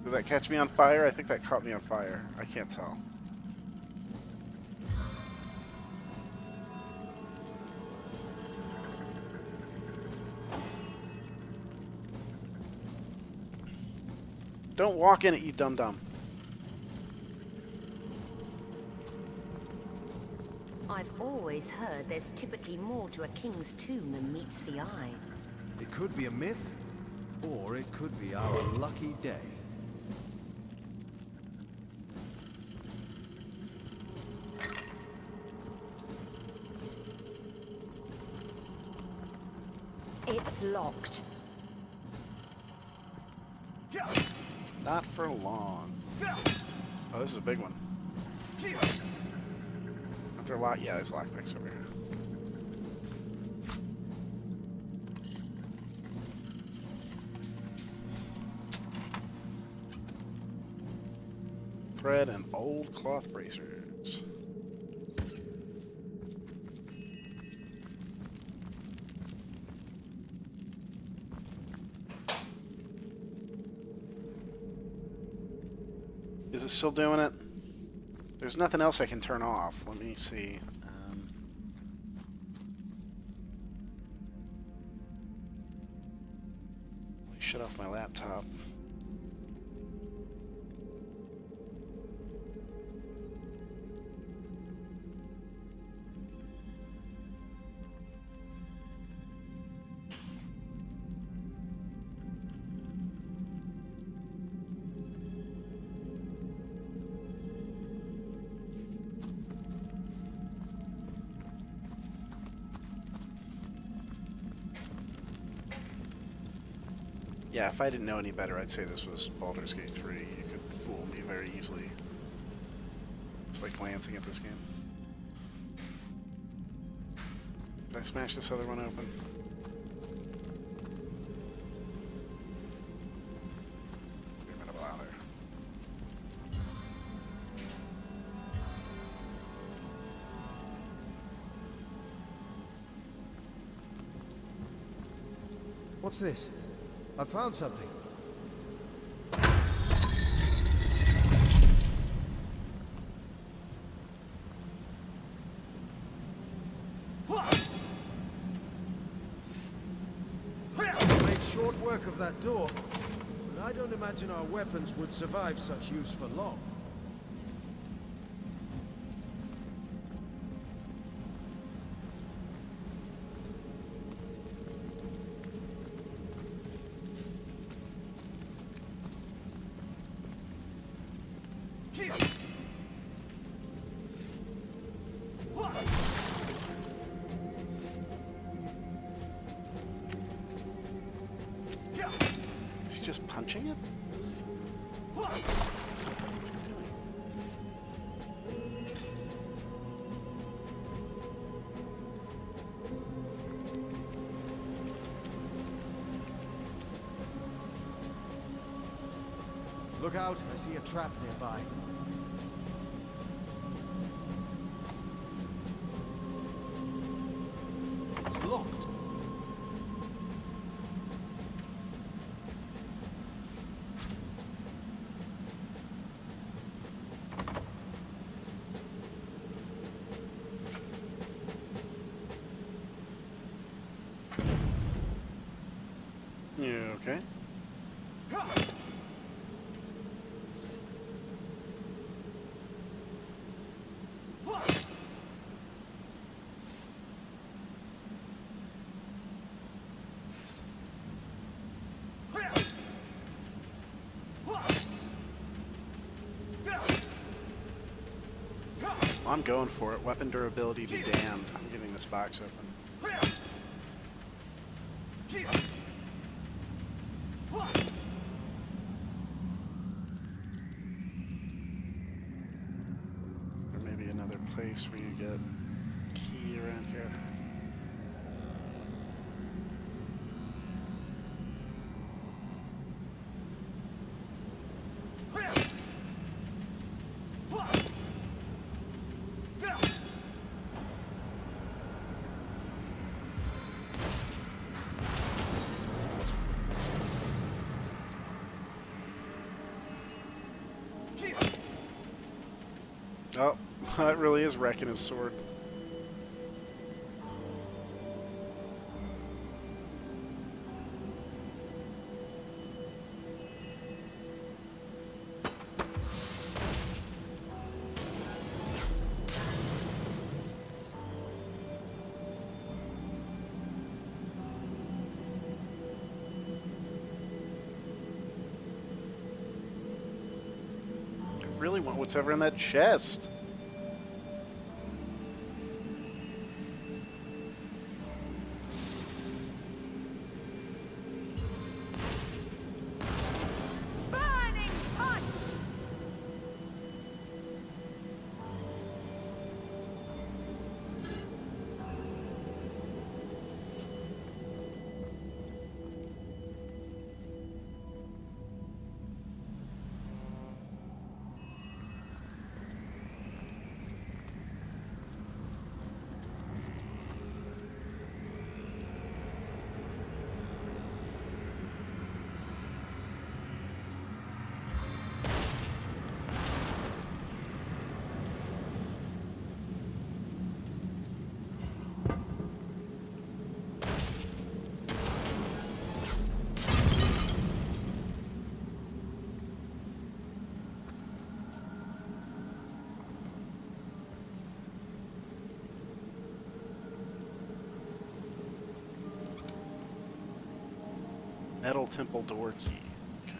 Did that catch me on fire? I think that caught me on fire. I can't tell. Don't walk in it, you dum-dum.
I've always heard there's typically more to a king's tomb than meets the eye.
It could be a myth, or it could be our lucky day.
It's locked.
Not for long. Oh, this is a big one. After a lot, yeah, there's lockpicks over here. Thread and old cloth bracers. Is it still doing it? There's nothing else I can turn off. Let me see. Let me shut off my laptop. Yeah, if I didn't know any better, I'd say this was Baldur's Gate 3. You could fool me very easily just by glancing at this game. Did I smash this other one open? Give it a bother.
What's this? I found something. Made short work of that door, but I don't imagine our weapons would survive such use for long.
Is he just punching it? What's he doing?
Look out, I see a trap nearby. It's locked.
Yeah, okay. I'm going for it. Weapon durability be damned. I'm getting this box open. There may be another place where you get key around here. Oh, that really is wrecking his sword. I really want what's ever in that chest. Metal temple door key. Okay.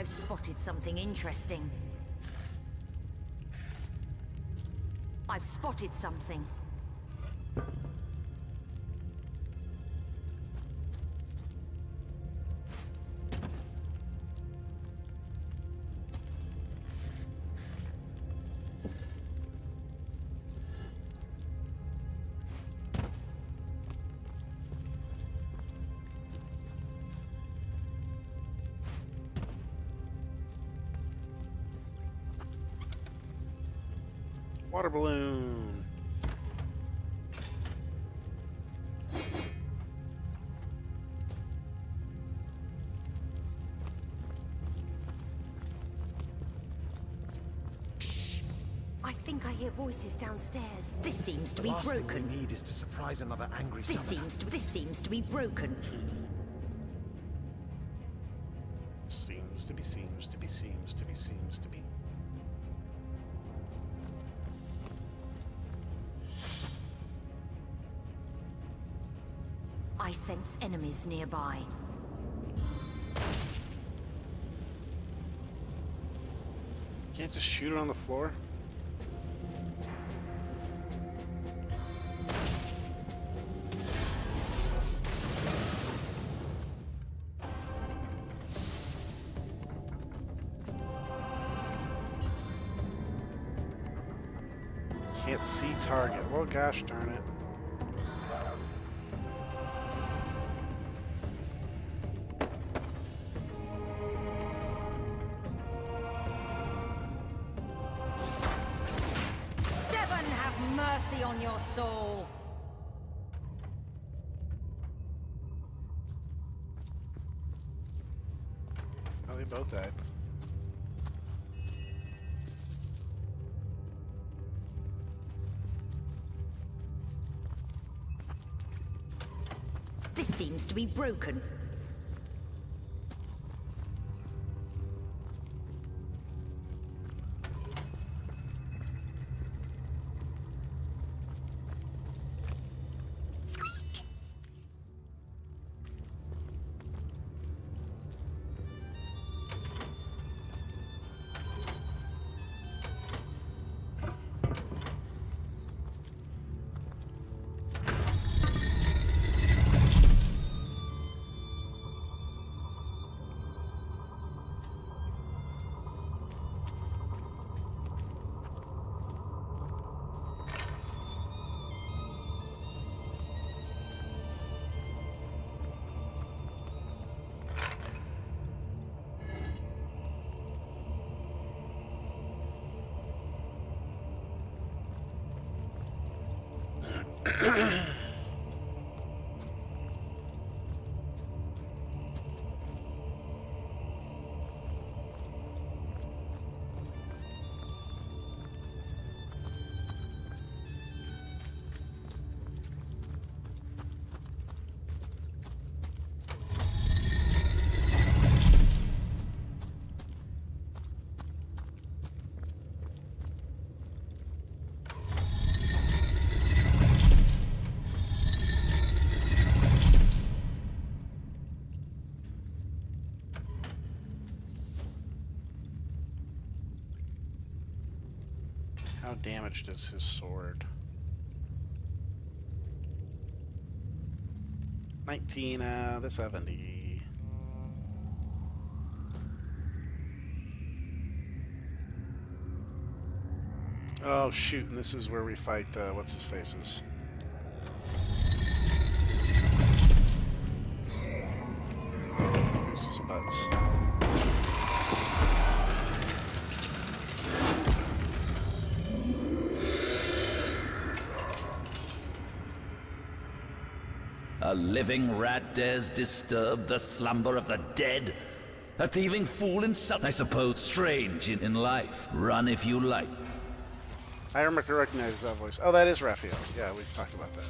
I've spotted something interesting. I've spotted something.
Water balloon.
I think I hear voices downstairs. This seems to be
last
broken.
thing we need is to surprise another angry
This
summoner.
seems to be broken.
Seems to be.
I sense enemies nearby.
Can't just shoot it on the floor? Can't see target. Well, gosh darn it.
Seven, have mercy on your soul.
Oh, they both died.
This seems to be broken. How damaged is his sword? 19 out of 70. Oh shoot, and this is where we fight, what's his faces? Here's his butts.
A living rat dares disturb the slumber of the dead? A thieving fool in some, I suppose, strange in life. Run if you like.
I recognize that voice. Oh, that is Raphael. Yeah, we've talked about that.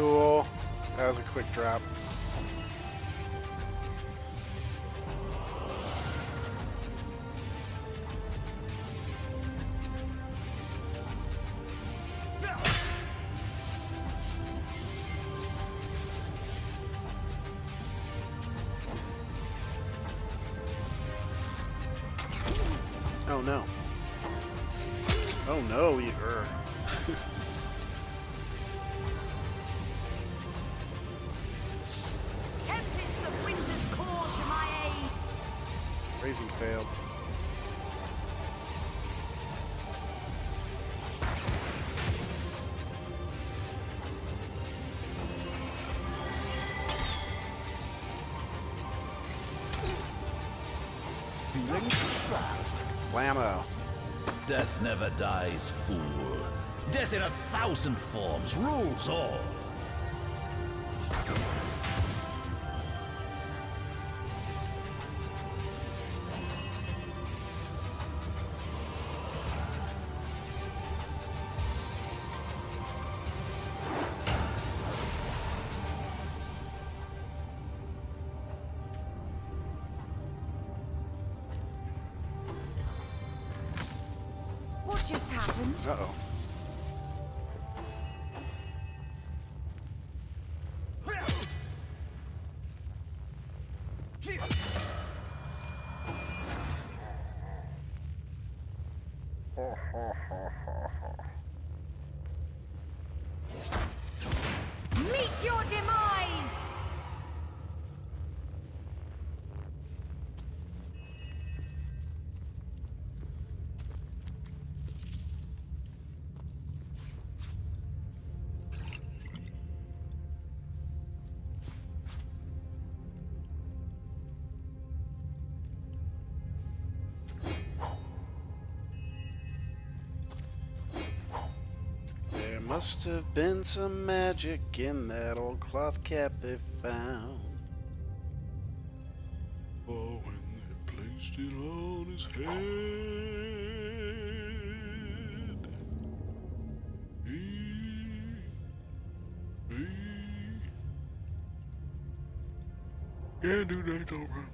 Cool. That was a quick drop. Oh no. Oh no, you're...
Tempests of Winter's call to my aid.
Raising failed.
Feeling trapped.
Blammo.
Death never dies, fool. Death in 1,000 forms rules all.
What just happened?
Uh-oh.
Meet your demise!
There must have been some magic in that old cloth cap they found. Oh, when they placed it on his head, he can't do that, don't run.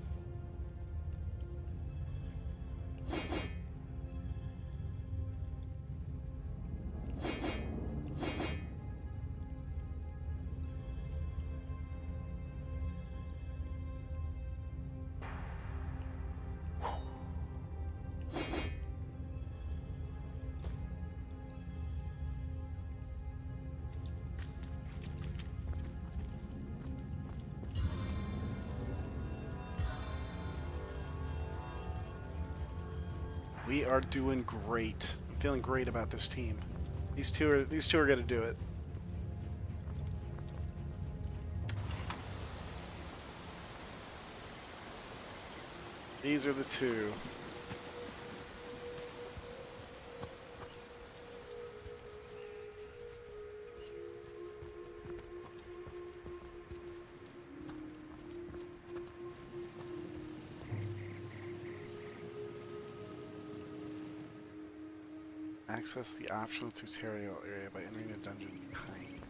We are doing great. I'm feeling great about this team. These two are going to do it. These are the two. Access the optional tutorial area by entering the dungeon behind.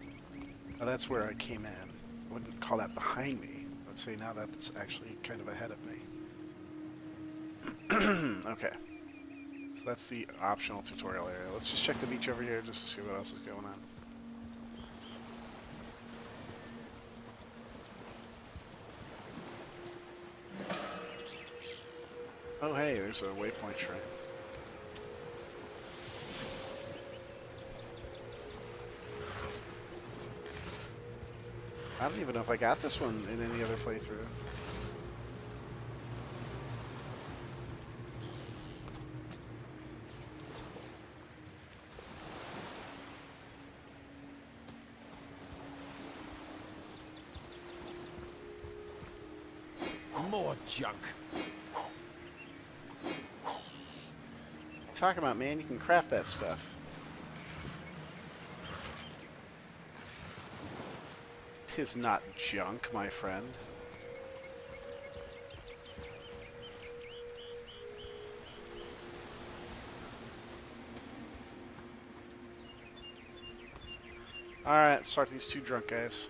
Oh, that's where I came in. I wouldn't call that behind me. Let's say now that's actually kind of ahead of me. Okay. So that's the optional tutorial area. Let's just check the beach over here just to see what else is going on. Oh hey, there's a waypoint shrine. I don't even know if I got this one in any other playthrough.
More junk.
Talking about, man, you can craft that stuff. Tis not junk, my friend. Alright, start these two drunk guys.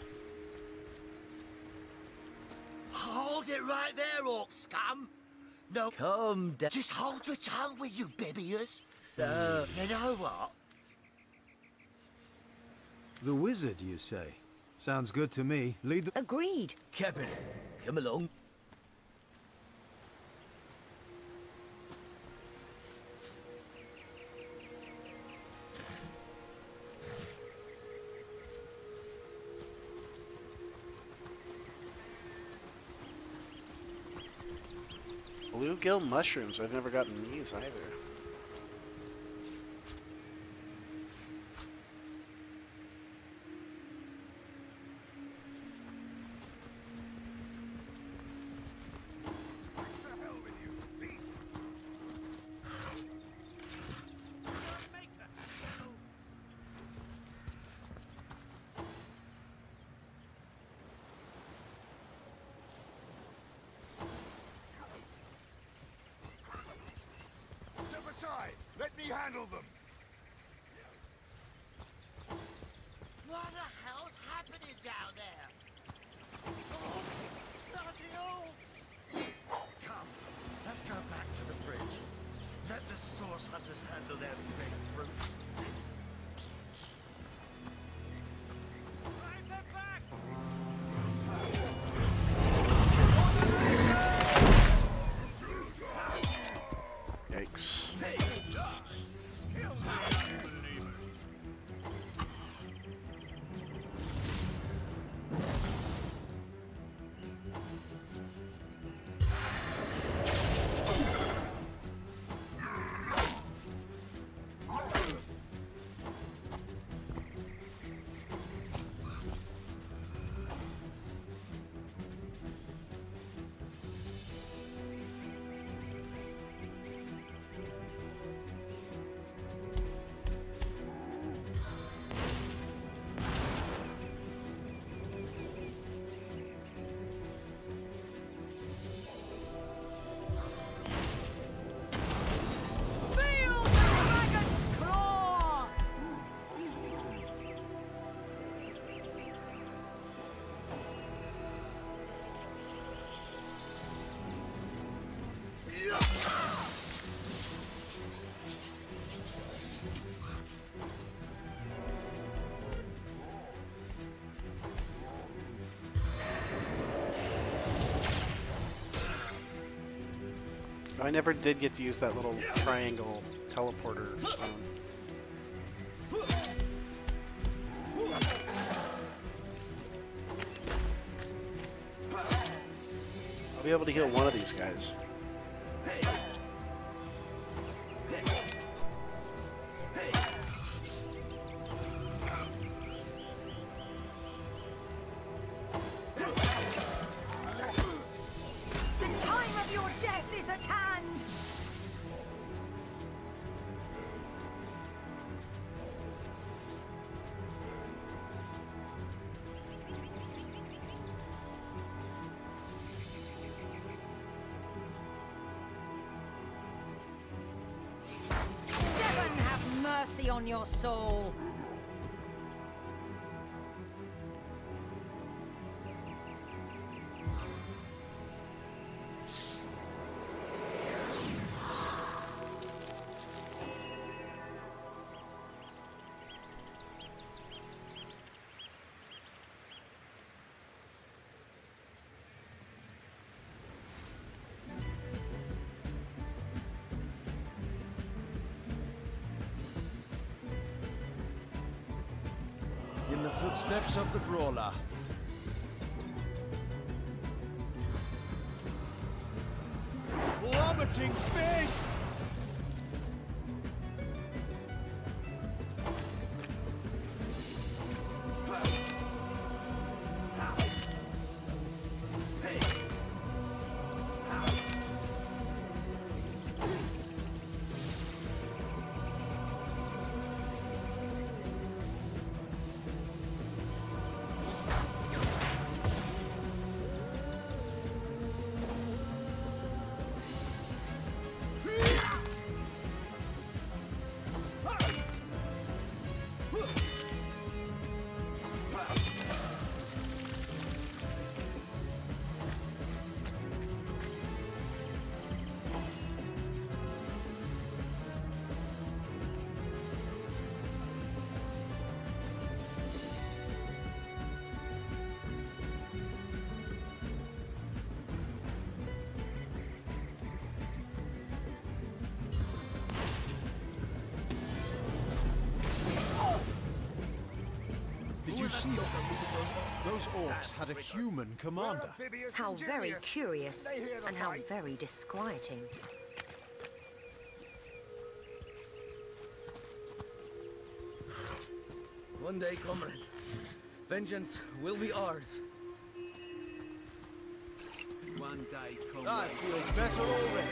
Hold it right there, orc scum. No,
Calm down.
just hold your tongue with you, Bibius. So, you know what?
The wizard, you say? Sounds good to me. Lead the...
Agreed.
Captain, come along.
Bluegill mushrooms. I've never gotten these either.
Step aside! Let me handle them!
What the hell's happening down there? Oh, bloody orcs!
Come, let's go back to the bridge. Let the source hunters handle their big brutes.
Yikes. I never did get to use that little triangle teleporter stone. I'll be able to heal one of these guys.
The time of your death is at hand!
Seven, have mercy on your soul.
In the footsteps of the brawler.
Plummeting fist!
Those orcs had a human commander.
How very curious, and how very disquieting.
One day, comrade, vengeance will be ours. One day, comrade.
I feel better already.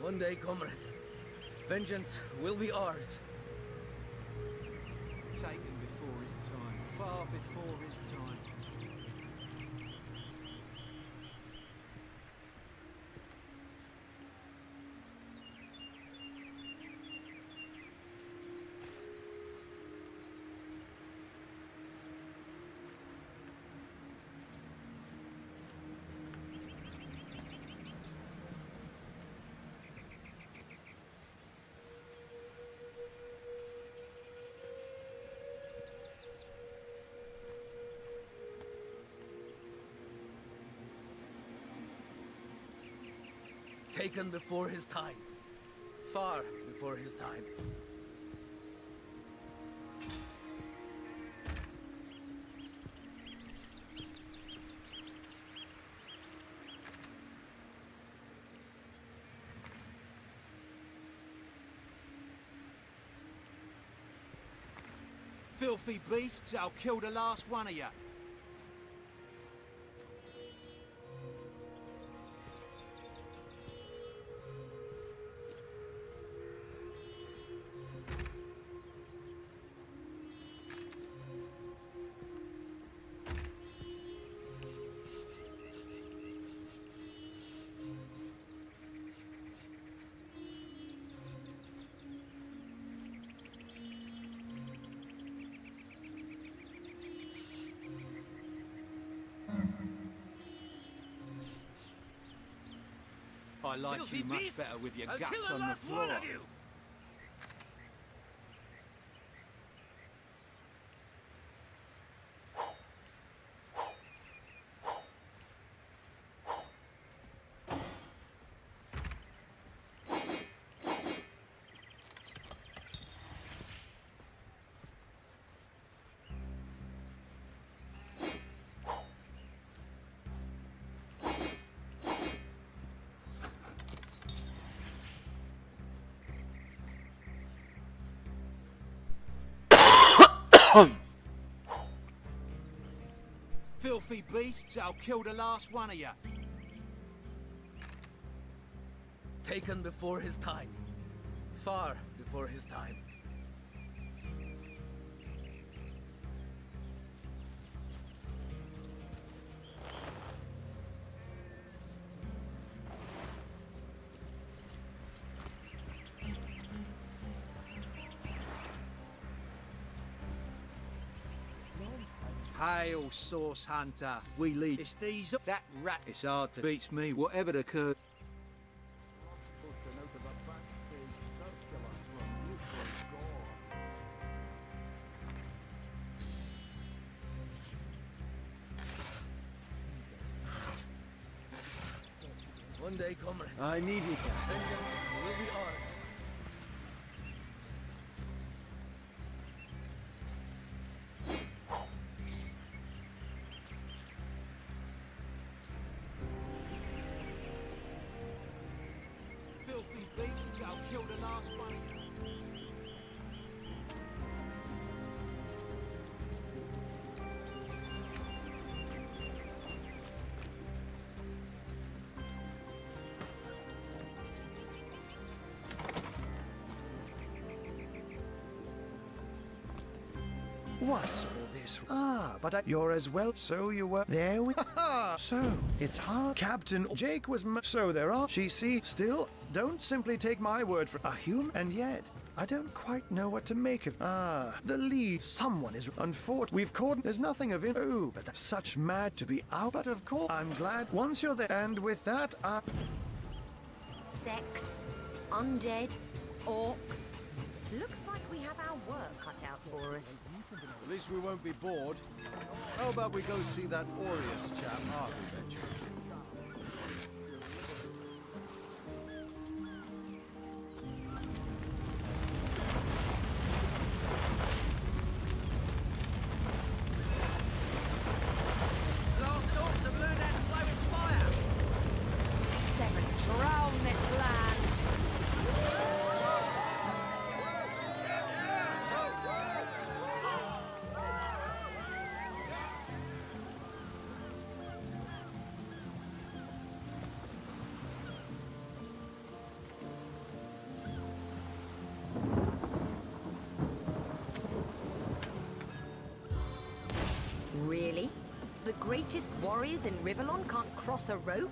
One day, comrade, vengeance will be ours.
Taken before his time, far before his time.
Taken before his time. Far before his time.
Filthy beasts, I'll kill the last one of you. I like you much better with your guts on the floor. Filthy beasts, I'll kill the last one of you.
Taken before his time. Far before his time.
Hail, Source Hunter. We lead. It's these. That rat. It's hard to beat me, whatever the curse.
One day, comrade.
I need it.
Vengeance will be ours.
Filthy beasts, I'll kill the last one.
What's all this? Ah, but you're as well. So you were there we. So it's hard. Captain Jake was. So there are. She see. Still, don't simply take my word for a human. And yet, I don't quite know what to make of. The lead. Someone is unfortunate. We've caught. There's nothing of it. Oh, but that's such mad to be out. But of course, I'm glad once you're there. And with that,
Sex, undead, orcs. Looks like we have our work cut out for us.
At least we won't be bored. How about we go see that Aureus chap after venture?
Drown this land! Really? The greatest warriors in Rivellon can't cross a rope?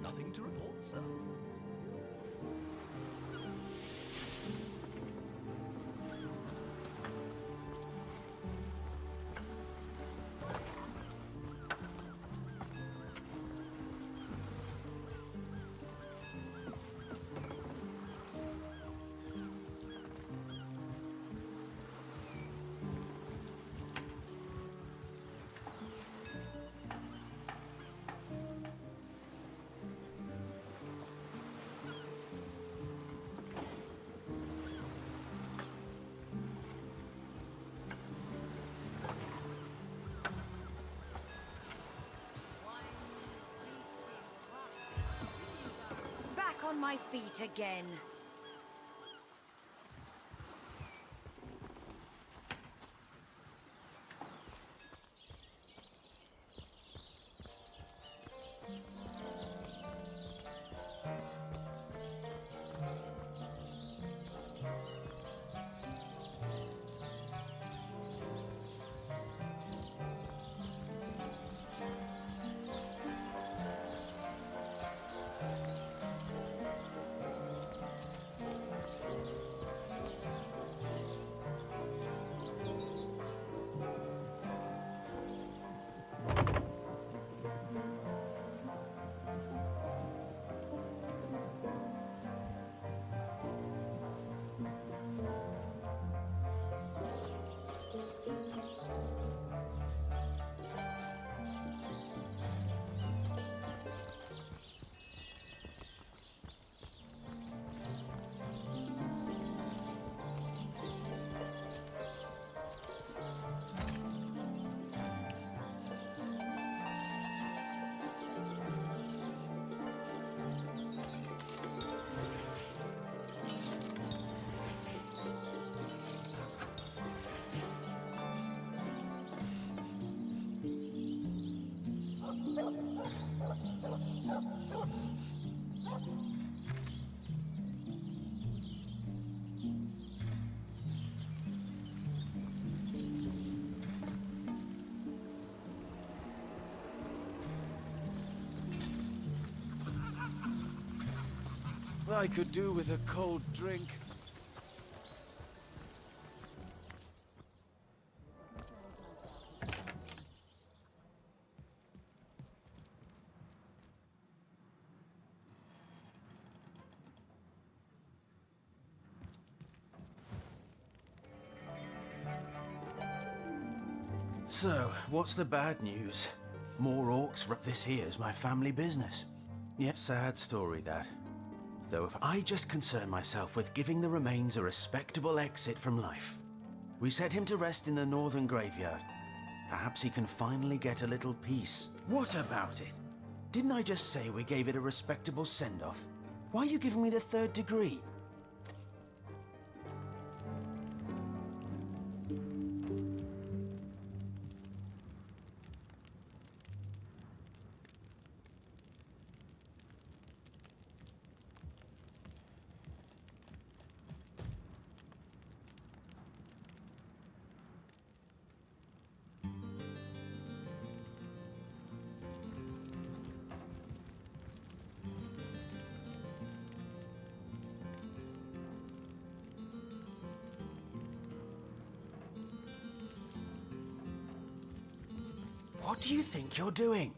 Nothing to report, sir.
Back on my feet again.
I could do with a cold drink.
So, what's the bad news? More orcs? This here's my family business. Yeah, sad story that. Though if I just concern myself with giving the remains a respectable exit from life. We set him to rest in the northern graveyard. Perhaps he can finally get a little peace. What about it? Didn't I just say we gave it a respectable send-off? Why are you giving me the 3rd degree? What do you think you're doing?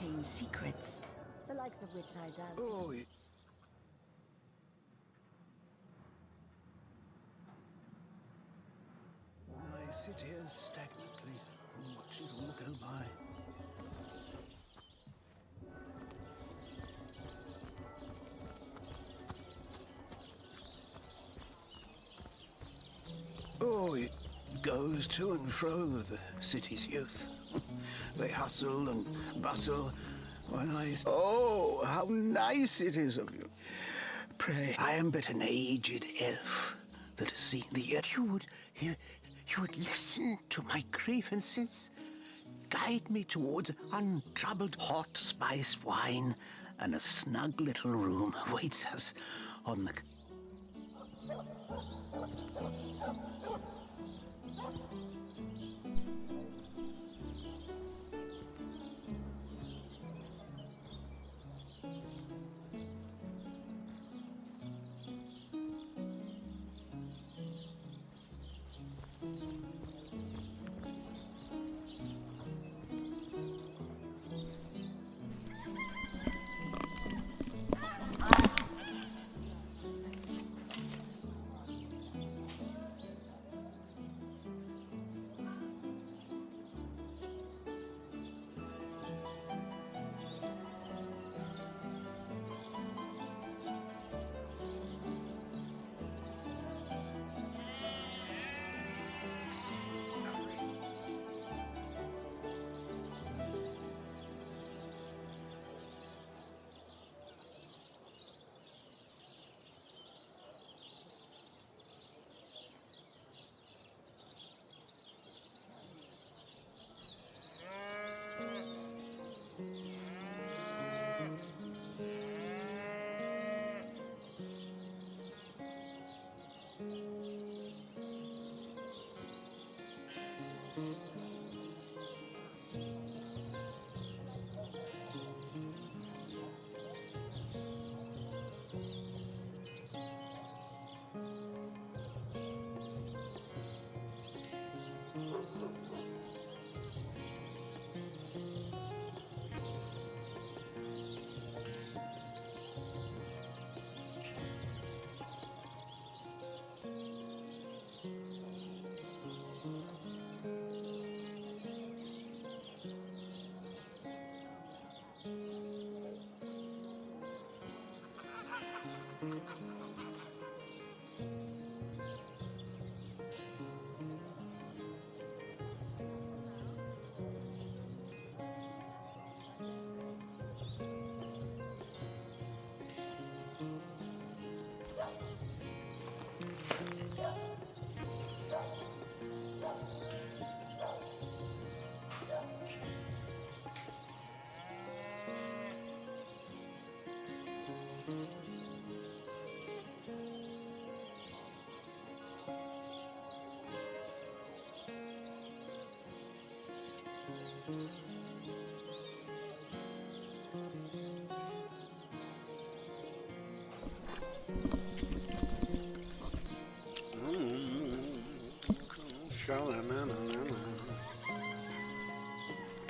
Arcane secrets, the likes of which I doubt.
Oh, I sit here stagnantly and watch it all go by. Oh, it goes to and fro, the city's youth. They hustle and bustle when I... Oh, how nice it is of you. Pray, I am but an aged elf that has seen the earth. You would listen to my grievances, guide me towards untroubled hot spiced wine, and a snug little room awaits us on the...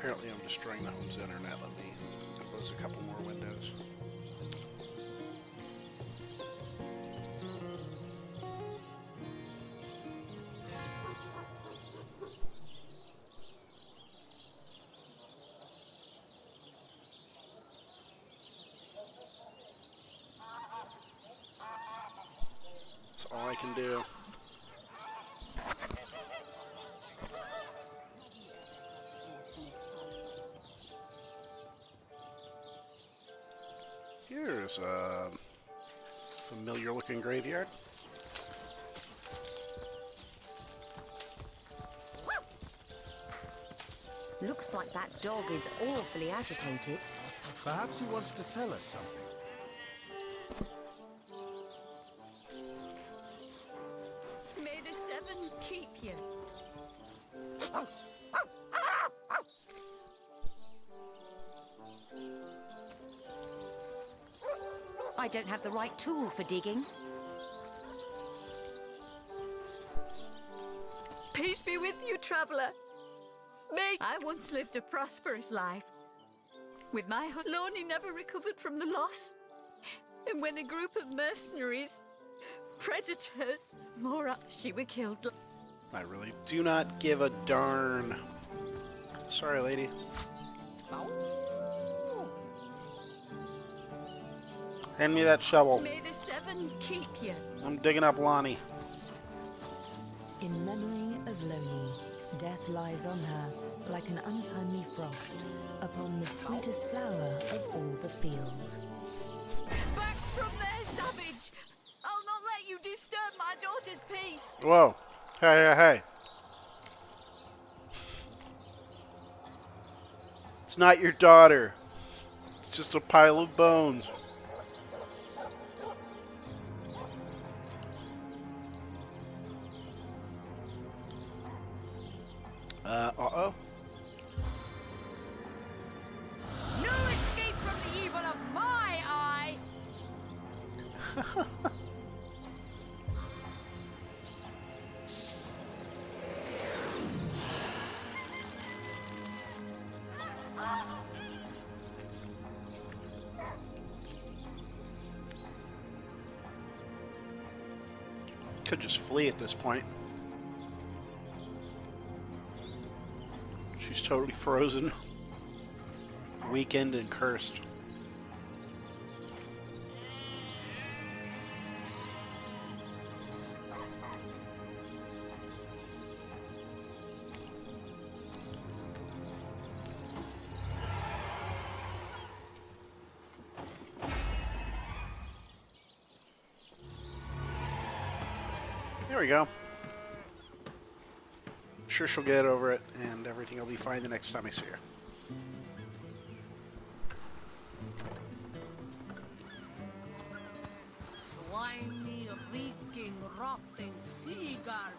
Apparently I'm destroying the home's internet. Let me close a couple more windows. That's all I can do. Here's a familiar-looking graveyard.
Looks like that dog is awfully agitated.
Perhaps he wants to tell us something.
May the seven keep you.
I don't have the right tool for digging.
Peace be with you, traveller. I once lived a prosperous life. With my Loni never recovered from the loss. And when a group of mercenaries, predators, she were killed.
I really do not give a darn. Sorry, lady. Hand me that shovel.
May the seven keep you.
I'm digging up Lonnie.
In memory of Loni, death lies on her like an untimely frost upon the sweetest flower of all the field.
Back from there, savage! I'll not let you disturb my daughter's peace.
Whoa. Hey. It's not your daughter. It's just a pile of bones. Uh-oh.
No escape from the evil of my eye!
Could just flee at this point. She's totally frozen, weakened, and cursed. There we go. I'm sure she'll get over it, and everything will be fine the next time I see her.
Slimy, reeking, rotting sea garbage.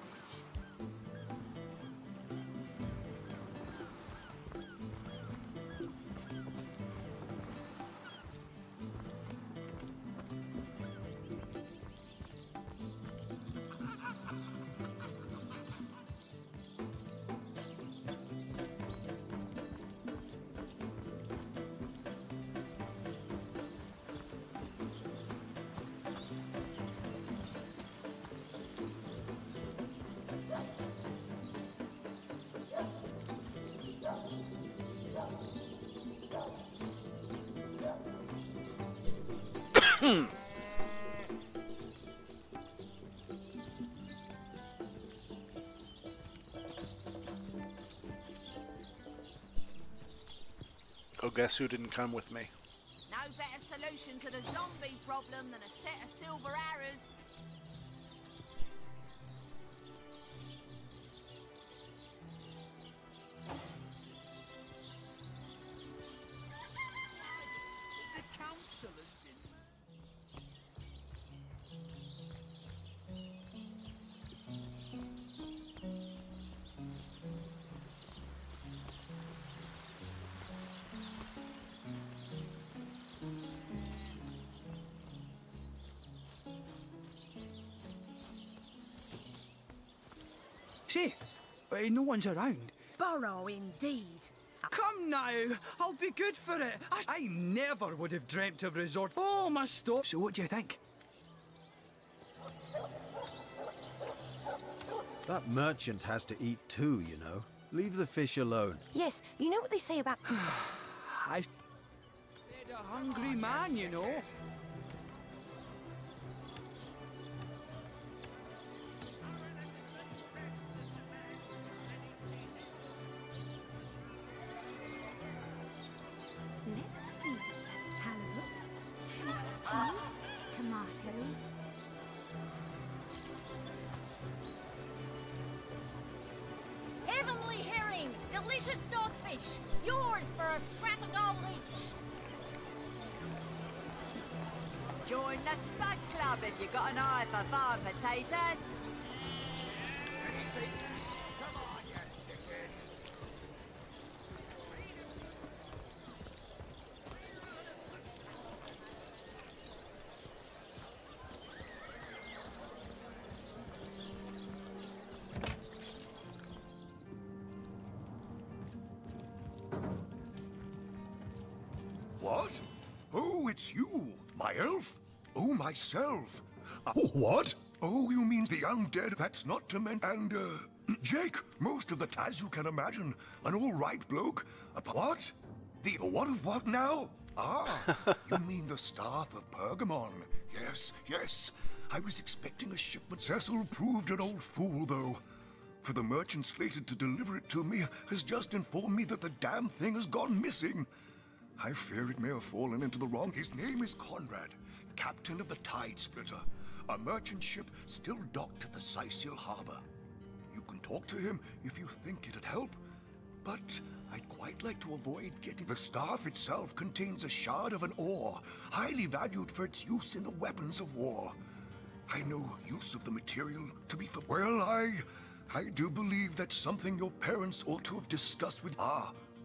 Oh, guess who didn't come with me?
No better solution to the zombie problem than a set of silver arrows.
The council has been...
Say, no one's around.
Burrow indeed.
Come now, I'll be good for it. I never would have dreamt of resort. Oh, my store. So what do you think?
That merchant has to eat too, you know. Leave the fish alone.
Yes, you know what they say about...
I... Fed a hungry man, you know.
Let's see. Halibut, sheep's cheese, tomatoes.
Heavenly herring, delicious dogfish, yours for a scrap of gold each.
Join the Spud Club if you got an eye for farm potatoes.
What? Oh, it's you, my elf? Oh, myself. Oh, what? Oh, you mean the undead? That's not to mention. And, Jake, most of the as you can imagine. An all right bloke. What? The what of what now? Ah, you mean the staff of Pergamon. Yes, yes. I was expecting a shipment. Cecil proved an old fool, though. For the merchant slated to deliver it to me has just informed me that the damn thing has gone missing. I fear it may have fallen into the wrong. His name is Conrad, captain of the Tide Splitter, a merchant ship still docked at the Sicil harbor. You can talk to him if you think it'd help, but I'd quite like to avoid getting... The staff itself contains a shard of an ore, highly valued for its use in the weapons of war. I know use of the material to be for... Well, I do believe that's something your parents ought to have discussed with...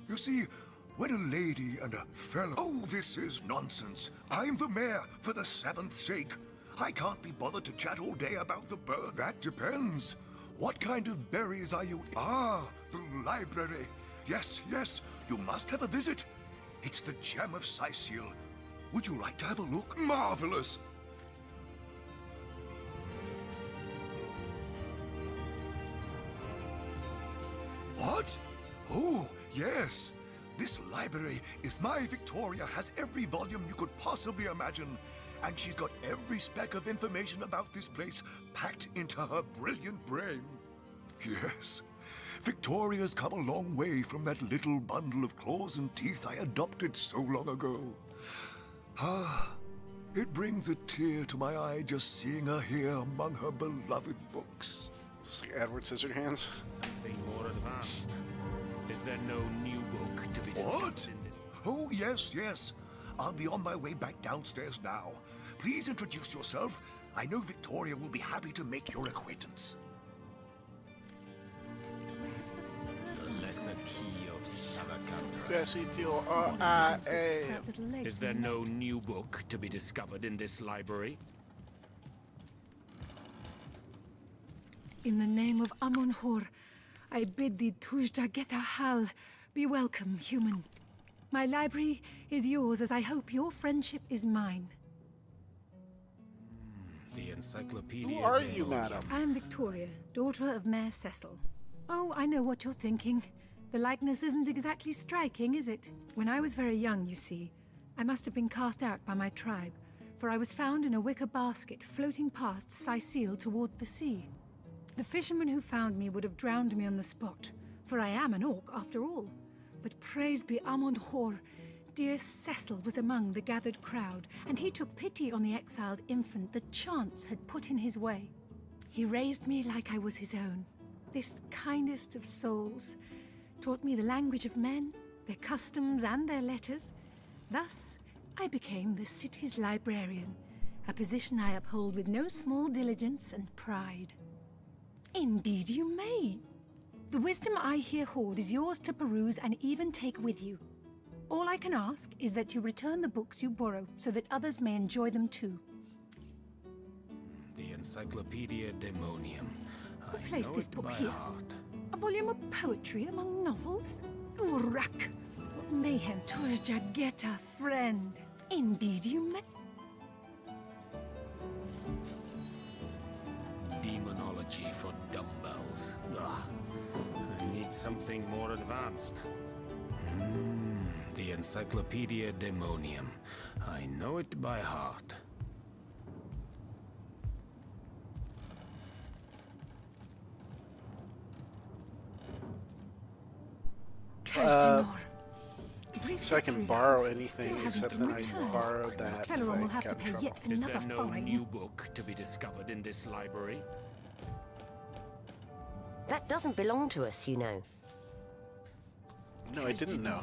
You see... When a lady and a fellow... Oh, this is nonsense. I'm the mayor for the 7th sake. I can't be bothered to chat all day about the bird. That depends. What kind of berries are you... the library. Yes, yes, you must have a visit. It's the gem of Sicil. Would you like to have a look? Marvelous. What? Oh, yes. This library is my Victoria has every volume you could possibly imagine. And she's got every speck of information about this place packed into her brilliant brain. Yes, Victoria's come a long way from that little bundle of claws and teeth I adopted so long ago. It brings a tear to my eye just seeing her here among her beloved books.
It's like Edward Scissorhands.
Something more advanced. Is there no new book to be discovered
What?
in this?
Oh, yes, yes. I'll be on my way back downstairs now. Please introduce yourself. I know Victoria will be happy to make your acquaintance.
The lesser key of Samarkand.
S-E-T-O-R-I-A.
Is there no new book to be discovered in this library?
In the name of Amon-Hor, I bid thee Tujda Geta Hal. Be welcome, human. My library is yours, as I hope your friendship is mine.
The encyclopedia.
Who are you, madam?
I am Victoria, daughter of Mayor Cecil. Oh, I know what you're thinking. The likeness isn't exactly striking, is it? When I was very young, you see, I must have been cast out by my tribe, for I was found in a wicker basket floating past Sicil toward the sea. The fisherman who found me would have drowned me on the spot, for I am an orc after all. But praise be Amon-Hor, dear Cecil was among the gathered crowd, and he took pity on the exiled infant that chance had put in his way. He raised me like I was his own, this kindest of souls, taught me the language of men, their customs and their letters. Thus, I became the city's librarian, a position I uphold with no small diligence and pride. Indeed you may. The wisdom I here hoard is yours to peruse and even take with you. All I can ask is that you return the books you borrow so that others may enjoy them too.
The Encyclopedia Daemonium.
Who placed this book here? A volume of poetry among novels? Urak! Mayhem tours Jagetta, friend. Indeed you may.
Demonology for dumbbells. Ugh. I need something more advanced. The Encyclopedia Demonium. I know it by heart.
So I can borrow anything except that I borrowed that.
Kelleron will have to pay yet
Is
another
there no
fine.
new book to be discovered in this library?
That doesn't belong to us, you know.
No, I didn't know.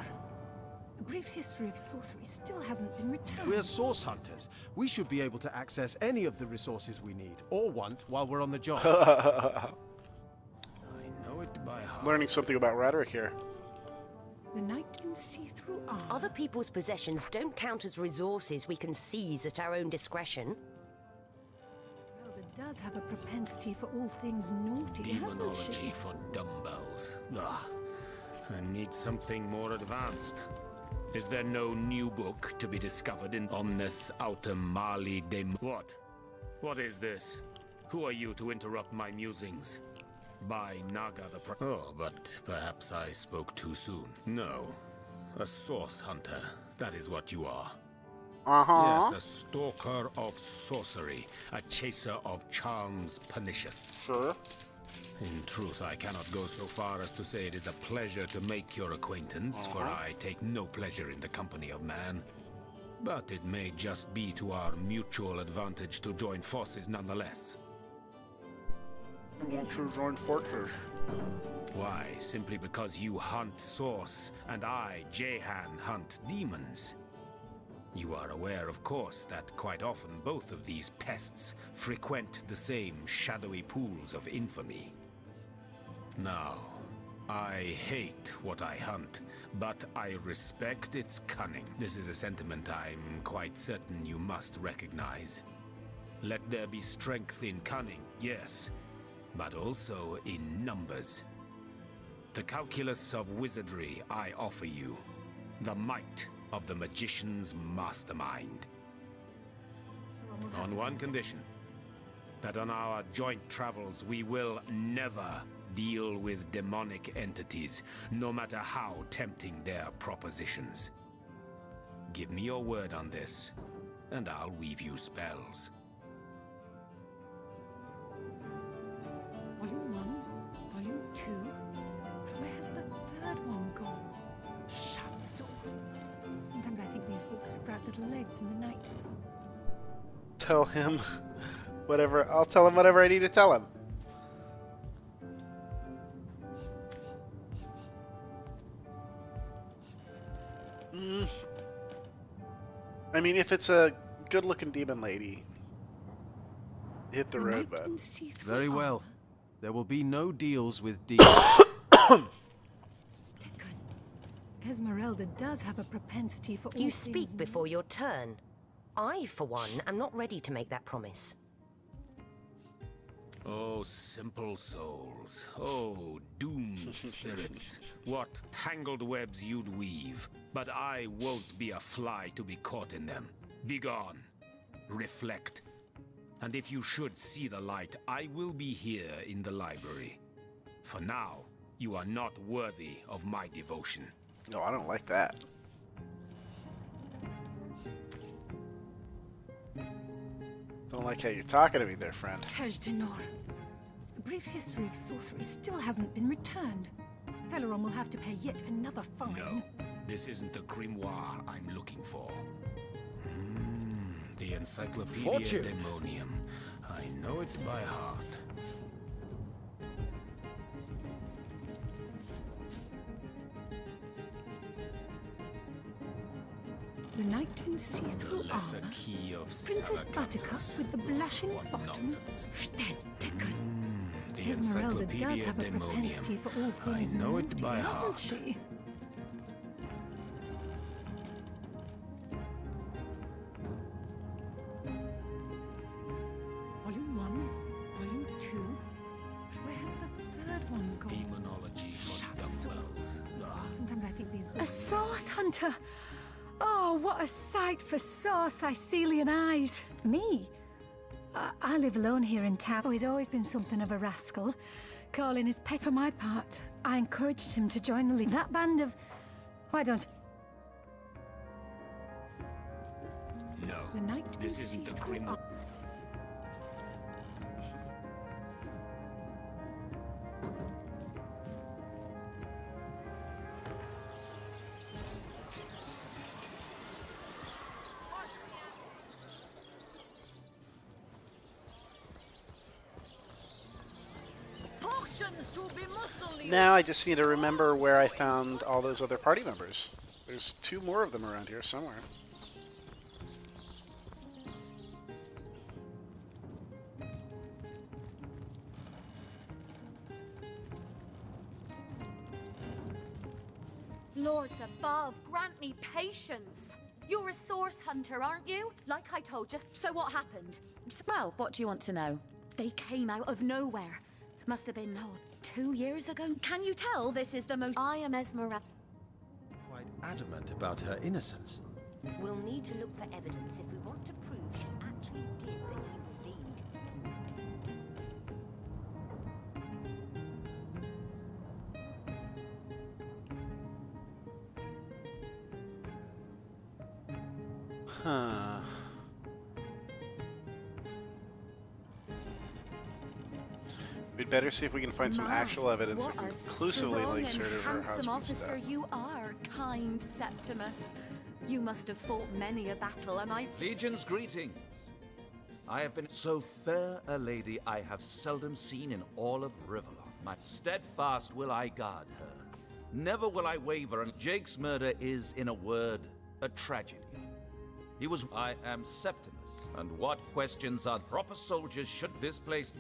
A brief history of sorcery still hasn't been returned.
We're source hunters. We should be able to access any of the resources we need or want while we're on the job.
I know it by heart.
Learning something about rhetoric here.
The night can see through armor.
Other people's possessions don't count as resources we can seize at our own discretion.
Zelda does have a propensity for all things naughty, hasn't
Demonology
she?
for dumbbells. Ugh. I need something more advanced. Is there no new book to be discovered in Omnes Autem Mali Dem... What? What is this? Who are you to interrupt my musings? By Naga the Oh, but perhaps I spoke too soon. No. A source hunter. That is what you are.
Uh-huh.
Yes, a stalker of sorcery. A chaser of charms pernicious.
Sure.
In truth, I cannot go so far as to say it is a pleasure to make your acquaintance, for I take no pleasure in the company of man. But it may just be to our mutual advantage to join forces nonetheless.
Won't you join forces?
Why, simply because you hunt source, and I, Jehan, hunt demons. You are aware, of course, that quite often both of these pests frequent the same shadowy pools of infamy. Now, I hate what I hunt, but I respect its cunning. This is a sentiment I'm quite certain you must recognize. Let there be strength in cunning, yes, but also in numbers. The calculus of wizardry I offer you, the might of the magician's mastermind. On one condition, that on our joint travels we will never deal with demonic entities, no matter how tempting their propositions. Give me your word on this, and I'll weave you spells.
Volume 1, Volume 2. But where's the third one gone? Shamsu. Sometimes I think these books sprout little legs in the night.
Tell him whatever. I'll tell him whatever I need to tell him. I mean, if it's a good-looking demon lady, hit the road, bud.
Very well. There will be no deals with demons.
Esmeralda does have a propensity for all
You
things
speak before your turn. I, for one, am not ready to make that promise.
Oh, simple souls. Oh, doomed spirits. What tangled webs you'd weave. But I won't be a fly to be caught in them. Begone. Reflect. And if you should see the light, I will be here in the library. For now, you are not worthy of my devotion.
No, I don't like that. Don't like how you're talking to me there, friend.
Kaj'Dinor. A brief history of sorcery still hasn't been returned. Celeron will have to pay yet another fine.
No, this isn't the grimoire I'm looking for. The Encyclopedia
Fortune.
Demonium. I know it by heart.
The knight in see-through
The lesser
armor.
key of
Princess Buttercup with the blushing bottom.
nonsense.
Stead-taken.
The
Esmeralda does
Encyclopedia
have a propensity
Demonium.
for all things
I know it
naughty,
by
doesn't
heart.
she? Volume 1, Volume 2. But where's the third one gone?
Demonology for
Shut
dumbbells. Ugh.
Sometimes I source hunter! Oh, what a sight for sore Sicilian eyes! Me? I live alone here in town. Oh, he's always been something of a rascal. Calling his pet. For my part, I encouraged him to join the league. That band of... Why don't...
No,
The night
this isn't the grim...
Now I just need to remember where I found all those other party members. There's 2 more of them around here somewhere.
Lords above, grant me patience. You're a source hunter, aren't you? Like I told you. So what happened?
Well, what do you want to know?
They came out of nowhere. Must have been, 2 years ago. Can you tell this is the most... I am Esmeralda.
Quite adamant about her innocence.
We'll need to look for evidence if we want to prove she actually did the evil deed.
Huh. We'd better see if we can find some actual evidence that conclusively links her to her husband's
officer
death.
you are, kind Septimus. You must have fought many a battle, and I...
Legion's greetings. I have been so fair a lady I have seldom seen in all of Riverlon. My steadfast will I guard her. Never will I waver, and Jake's murder is, in a word, a tragedy. He was... I am Septimus, and what questions are proper soldiers should this place...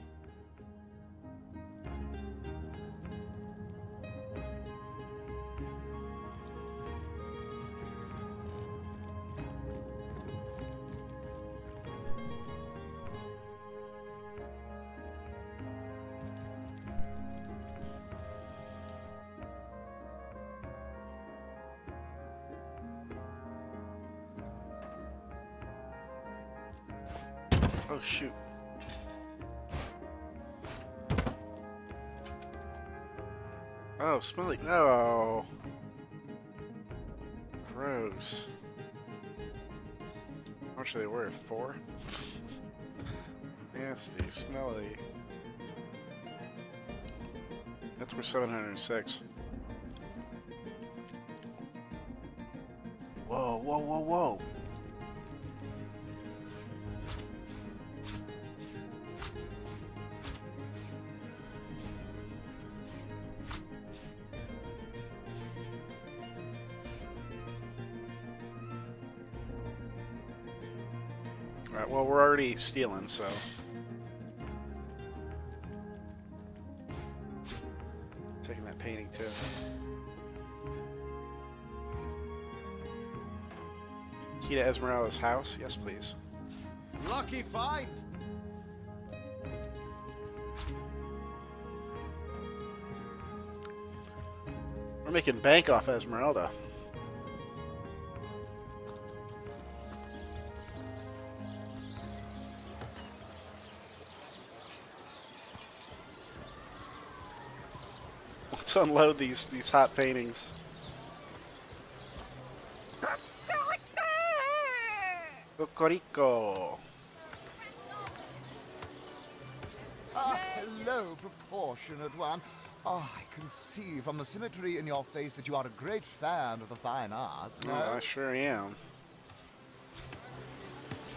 Oh, shoot. Oh, smelly. Oh. Gross. How much are they worth? 4? Nasty, smelly. That's worth 706. Whoa, whoa, whoa, whoa. Alright, well, we're already stealing, so... Taking that painting, too. Key to Esmeralda's house? Yes, please.
Lucky find!
We're making bank off Esmeralda. Let's unload these hot paintings. Cocorico.
Ah, hello, proportionate one. Oh, I can see from the symmetry in your face that you are a great fan of the fine arts.
Oh, I sure am.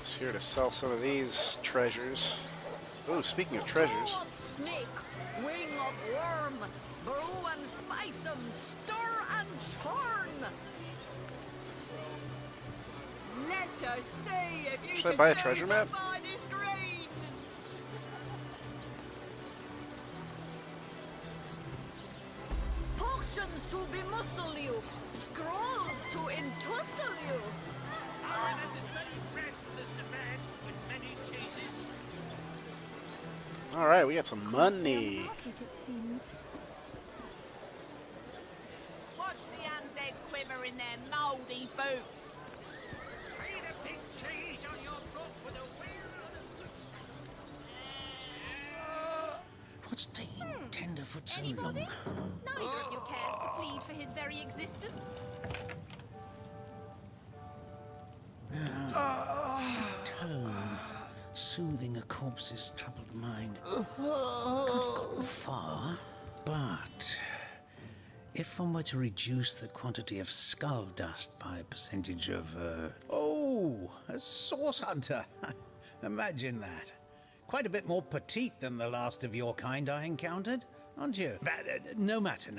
Just here to sell some of these treasures. Oh, speaking of treasures.
Snake, wing of worm, brew and spice 'em, stir and churn. Let us see if you
Should I buy a treasure map?
Potions to bemuscle you, scrolls to entussle you.
Alright, we got some money.
Pocket, it seems.
Watch the undead quiver in their mouldy boots.
Spray the big cheese on your book with a
What's taking Tenderfoot so
Anybody?
long?
Neither of you cares to plead for his very existence.
Tone, soothing a corpse's troubled mind. Can't have gotten far, but if one were to reduce the quantity of skull dust by a percentage of,
Oh, a source hunter. Imagine that. Quite a bit more petite than the last of your kind I encountered, aren't you? But, no matter.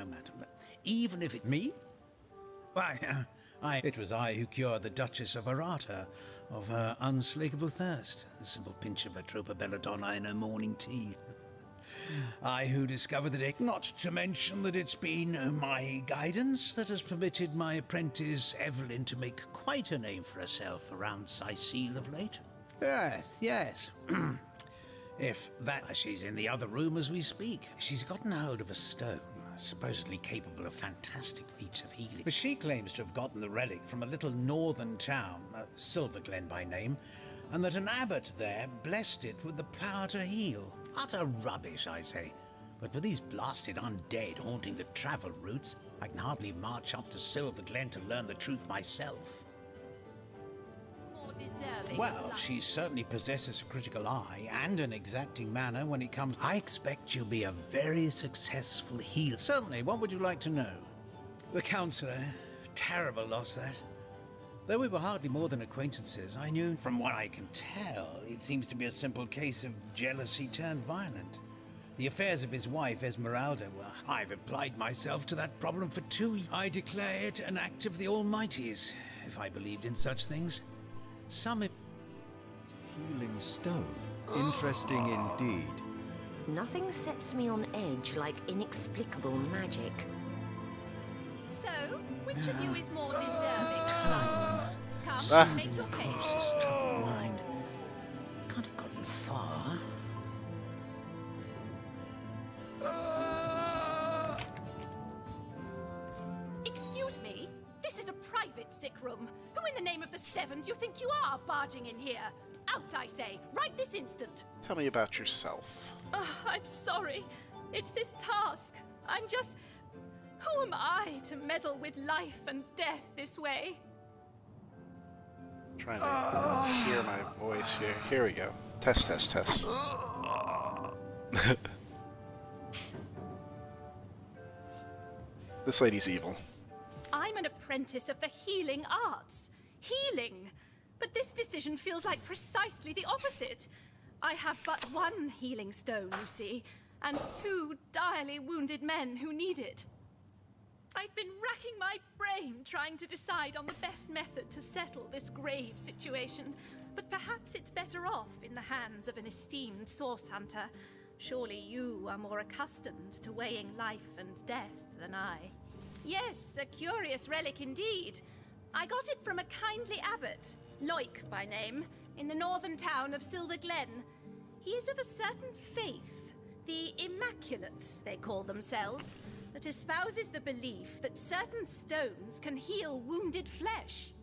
Even if it me? Why, it was I who cured the Duchess of Arata of her unslakable thirst. A simple pinch of Atropa belladonna in her morning tea. I who discovered the day, not to mention that it's been my guidance that has permitted my apprentice Evelyn to make quite a name for herself around Sicile of late. Yes. If that, she's in the other room as we speak. She's gotten hold of a stone, supposedly capable of fantastic feats of healing. But she claims to have gotten the relic from a little northern town, Silverglen by name, and that an abbot there blessed it with the power to heal. Utter rubbish, I say. But with these blasted undead haunting the travel routes, I can hardly march up to Silverglen to learn the truth myself.
More deserving.
Well, she certainly possesses a critical eye and an exacting manner when it comes. I expect she'll be a very successful healer. Certainly, what would you like to know? The counselor. Terrible loss, that. Though we were hardly more than acquaintances, I knew, from what I can tell, it seems to be a simple case of jealousy turned violent. The affairs of his wife, Esmeralda, well, I've applied myself to that problem for 2 years. I declare it an act of the Almighty's, if I believed in such things. Some...
Healing stone. Interesting indeed.
Nothing sets me on edge like inexplicable magic.
So, which of you is more deserving? Come, make your case.
troubled mind. Can't have gotten far.
Excuse me? This is a private sick room. Who in the name of the Seven do you think you are barging in here? Out, I say, right this instant.
Tell me about yourself.
I'm sorry. It's this task. I'm just... Who am I to meddle with life and death this way?
Trying to hear my voice here. Here we go. Test. This lady's evil.
I'm an apprentice of the healing arts. Healing! But this decision feels like precisely the opposite. I have but one healing stone, you see, and 2 direly wounded men who need it. I've been racking my brain trying to decide on the best method to settle this grave situation, but perhaps it's better off in the hands of an esteemed source hunter. Surely you are more accustomed to weighing life and death than I. Yes, a curious relic indeed. I got it from a kindly abbot, Loic by name, in the northern town of Silverglen. He is of a certain faith, the Immaculates they call themselves, that espouses the belief that certain stones can heal wounded flesh.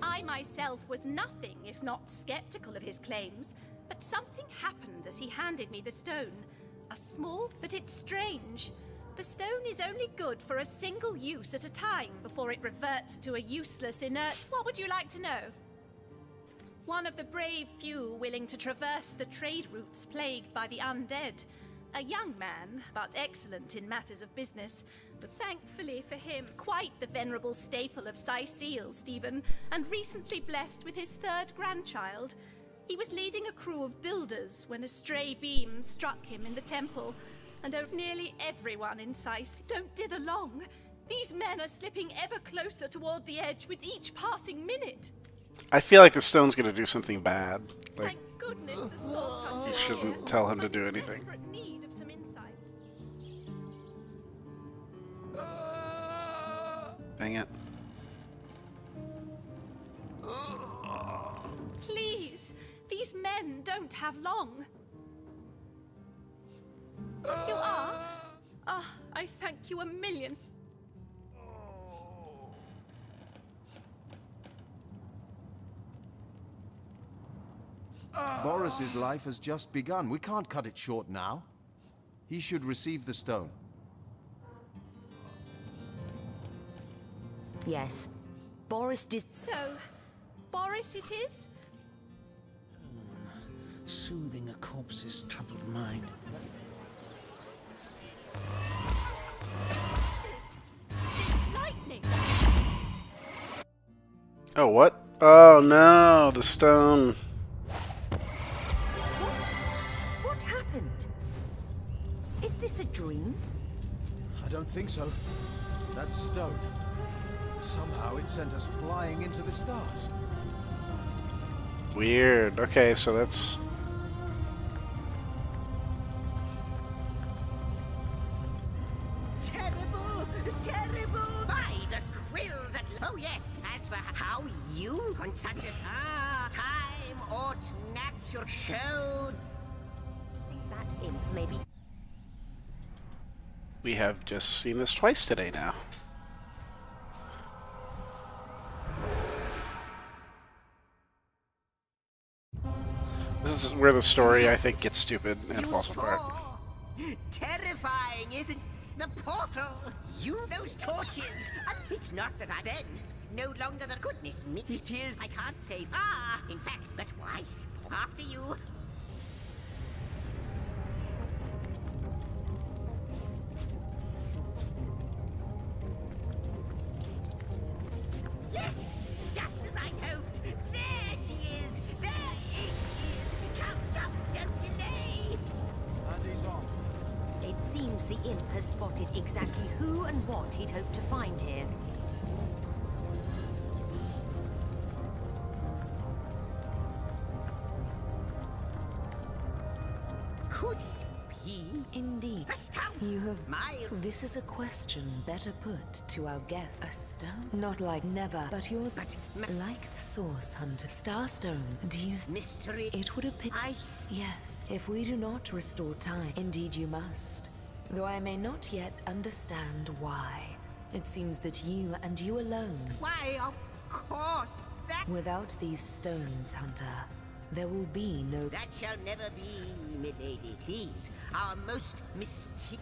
I myself was nothing if not skeptical of his claims, but something happened as he handed me the stone. A small, but it's strange. The stone is only good for a single use at a time before it reverts to a useless inert... What would you like to know? One of the brave few willing to traverse the trade routes plagued by the undead. A young man, but excellent in matters of business. But thankfully for him, quite the venerable staple of Sicile, Stephen, and recently blessed with his 3rd grandchild. He was leading a crew of builders when a stray beam struck him in the temple, and nearly everyone in Sicile. Don't dither long. These men are slipping ever closer toward the edge with each passing minute.
I feel like the stone's gonna do something bad. Like,
Thank goodness the source hunter
you
is
shouldn't
here.
tell him to
I'm
do
in
anything.
desperate need of some insight.
Dang it.
Please, these men don't have long. You are? Ah, I thank you a million.
Boris's life has just begun. We can't cut it short now. He should receive the stone.
Yes. Boris
So, Boris it is?
Soothing a corpse's troubled mind.
Lightning!
Oh, what? Oh no, the stone.
What happened? Is this a dream?
I don't think so. That stone. Somehow it sent us flying into the stars.
Weird. Okay, so that's...
Terrible, terrible. By the quill that... Oh, yes. As for how you, on such a time, ought nature showed...
That imp may be...
We have just seen this twice today now. This is where the story, I think, gets stupid and falls apart.
Terrifying, isn't the portal? You, those torches. It's not that I then no longer the goodness me. It is. I can't say. In fact, but why? After you. Yes, just as I hoped. There she is. There it is. Come, don't delay.
And he's off.
It seems the imp has spotted exactly who and what he'd hoped to find here.
Could it be?
Indeed.
A stone?
You have...
My...
This is a question better put to our guest. A stone? Not like never, but yours.
But...
Like the Source Hunter. Starstone. Do you...
Mystery...
It would appear...
Ice...
Yes. If we do not restore time, indeed you must. Though I may not yet understand why. It seems that you, and you alone...
Why, of course, that...
Without these stones, Hunter, there will be no...
That shall never be, milady. Please, our most mystic...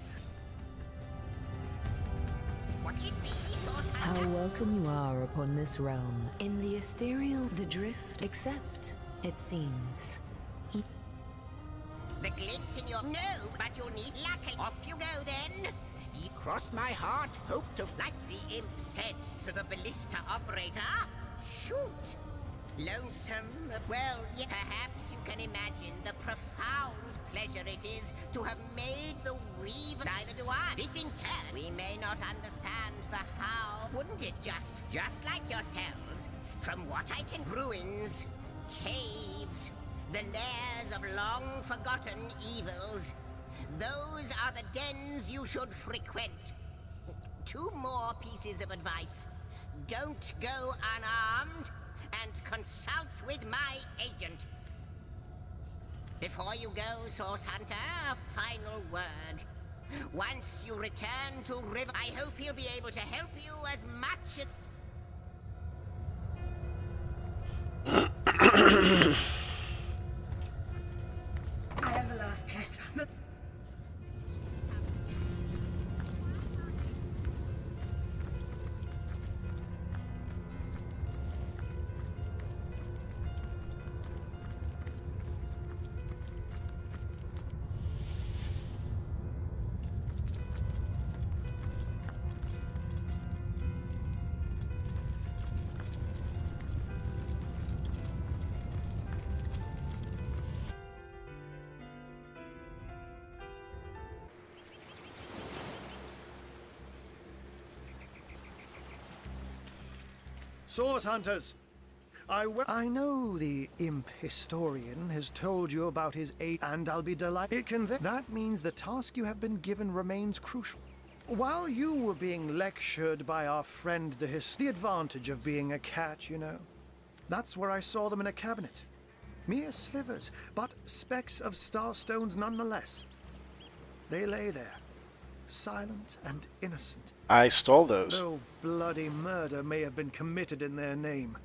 What it be, Source
How
Hunter?
welcome you are upon this realm. In the ethereal, the drift, except, it seems.
The glint in your... No, but you'll need luck. Off you go, then. You cross my heart, hope to... Like the imp said to the ballista operator, shoot. Lonesome? Well, yeah, perhaps you can imagine the profound pleasure it is to have made the weave. Neither do I. This in turn, we may not understand the how. Wouldn't it just like yourselves, from what I can... Ruins, caves, the lairs of long-forgotten evils. Those are the dens you should frequent. 2 more pieces of advice. Don't go unarmed, and consult with my agent. Before you go, Source Hunter, a final word. Once you return to River, I hope he'll be able to help you as much as...
I have the last test.
Source Hunters, I know the imp historian has told you about his aid, and I'll be delighted. That means the task you have been given remains crucial. While you were being lectured by our friend the advantage of being a cat, you know. That's where I saw them in a cabinet. Mere slivers, but specks of starstones nonetheless. They lay there, silent and innocent.
I stole those.
Though bloody murder may have been committed in their name.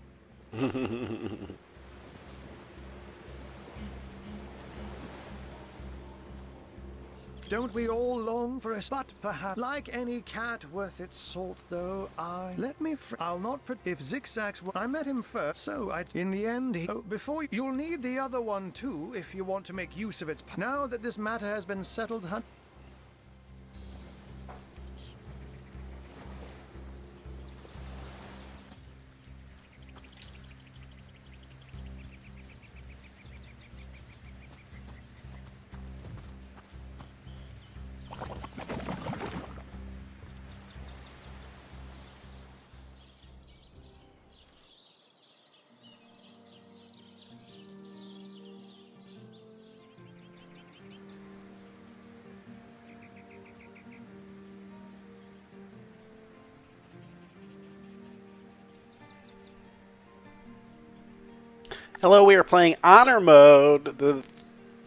Don't we all long for a but perhaps like any cat worth its salt, though I'll not if zigzags. I met him first, so in the end before you'll need the other one too if you want to make use of its. Now that this matter has been settled,
Hello, we are playing Honor Mode, the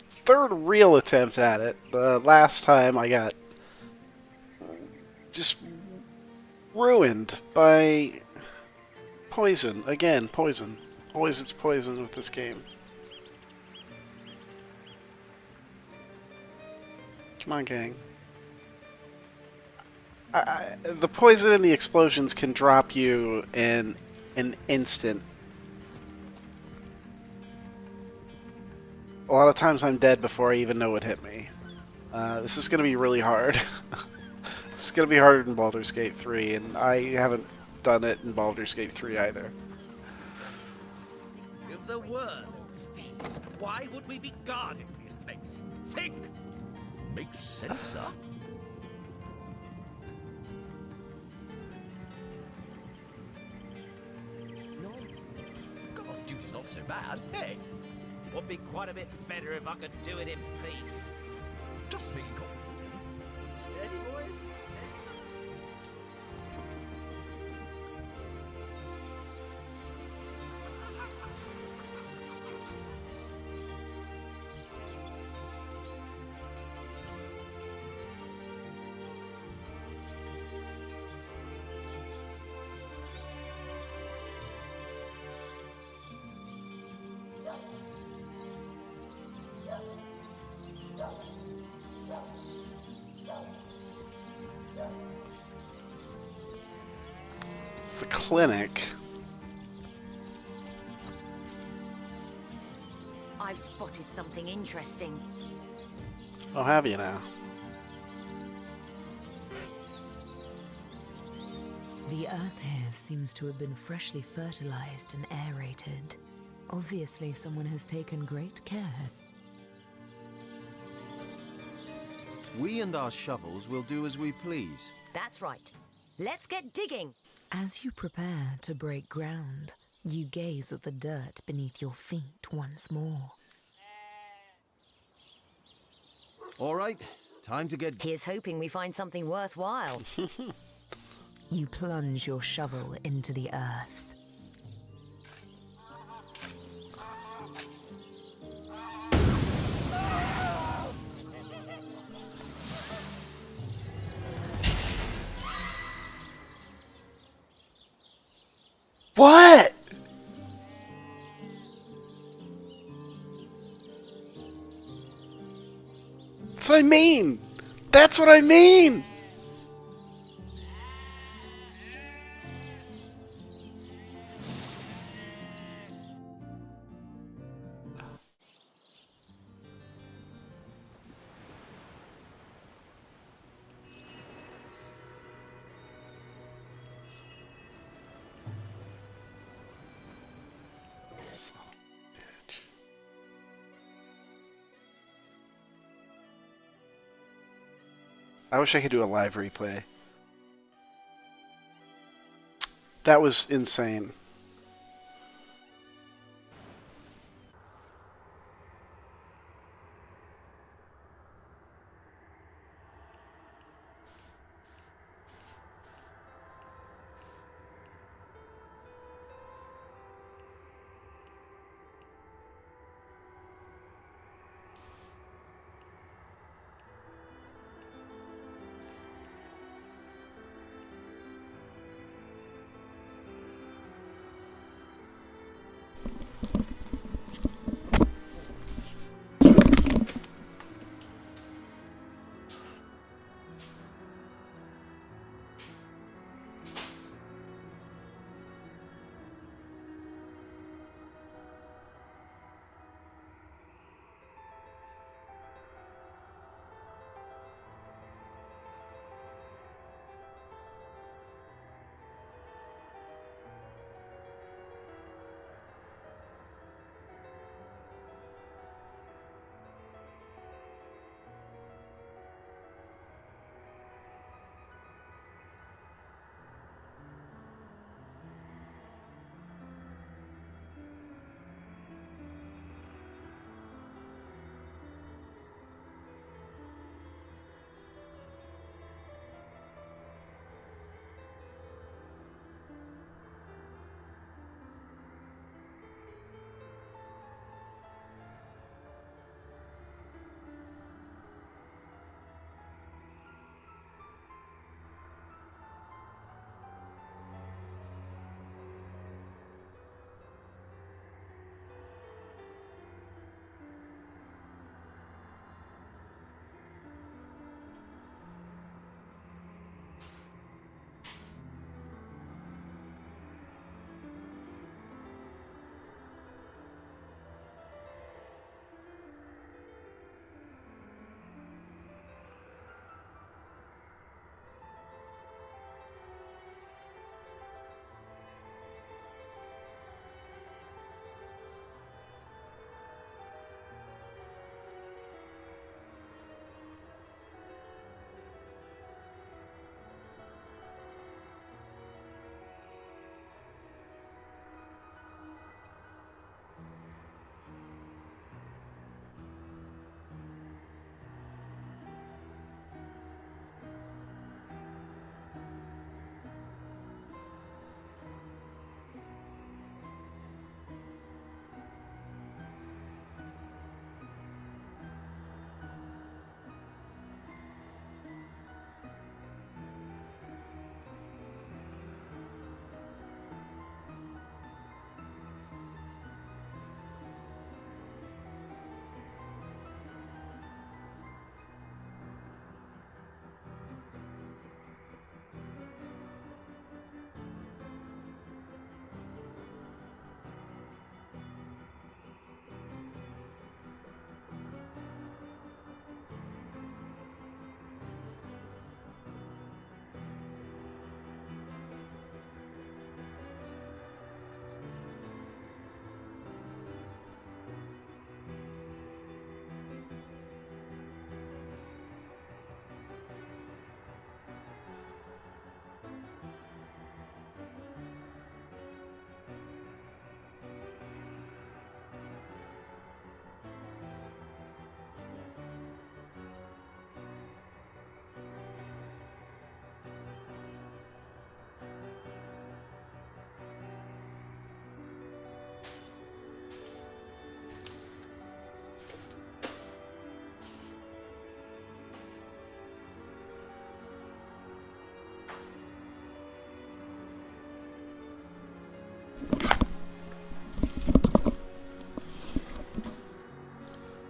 third real attempt at it. The last time I got just ruined by poison. Again, poison. Always it's poison with this game. Come on, gang. The poison and the explosions can drop you in an instant. A lot of times I'm dead before I even know what hit me. This is going to be really hard. This is going to be harder than Baldur's Gate 3, and I haven't done it in Baldur's Gate 3 either.
If the world steams, why would we be guarding this place? Think! Makes sense, sir. No. God, duty's not so bad. Hey! Would be quite a bit better if I could do it in peace. Just me. Steady, boys.
It's the clinic.
I've spotted something interesting.
Oh, have you now?
The earth here seems to have been freshly fertilized and aerated. Obviously, someone has taken great care.
We and our shovels will do as we please.
That's right. Let's get digging.
As you prepare to break ground, you gaze at the dirt beneath your feet once more.
All right, time to get...
Here's hoping we find something worthwhile.
You plunge your shovel into the earth.
What? That's what I mean. That's what I mean. I wish I could do a live replay. That was insane.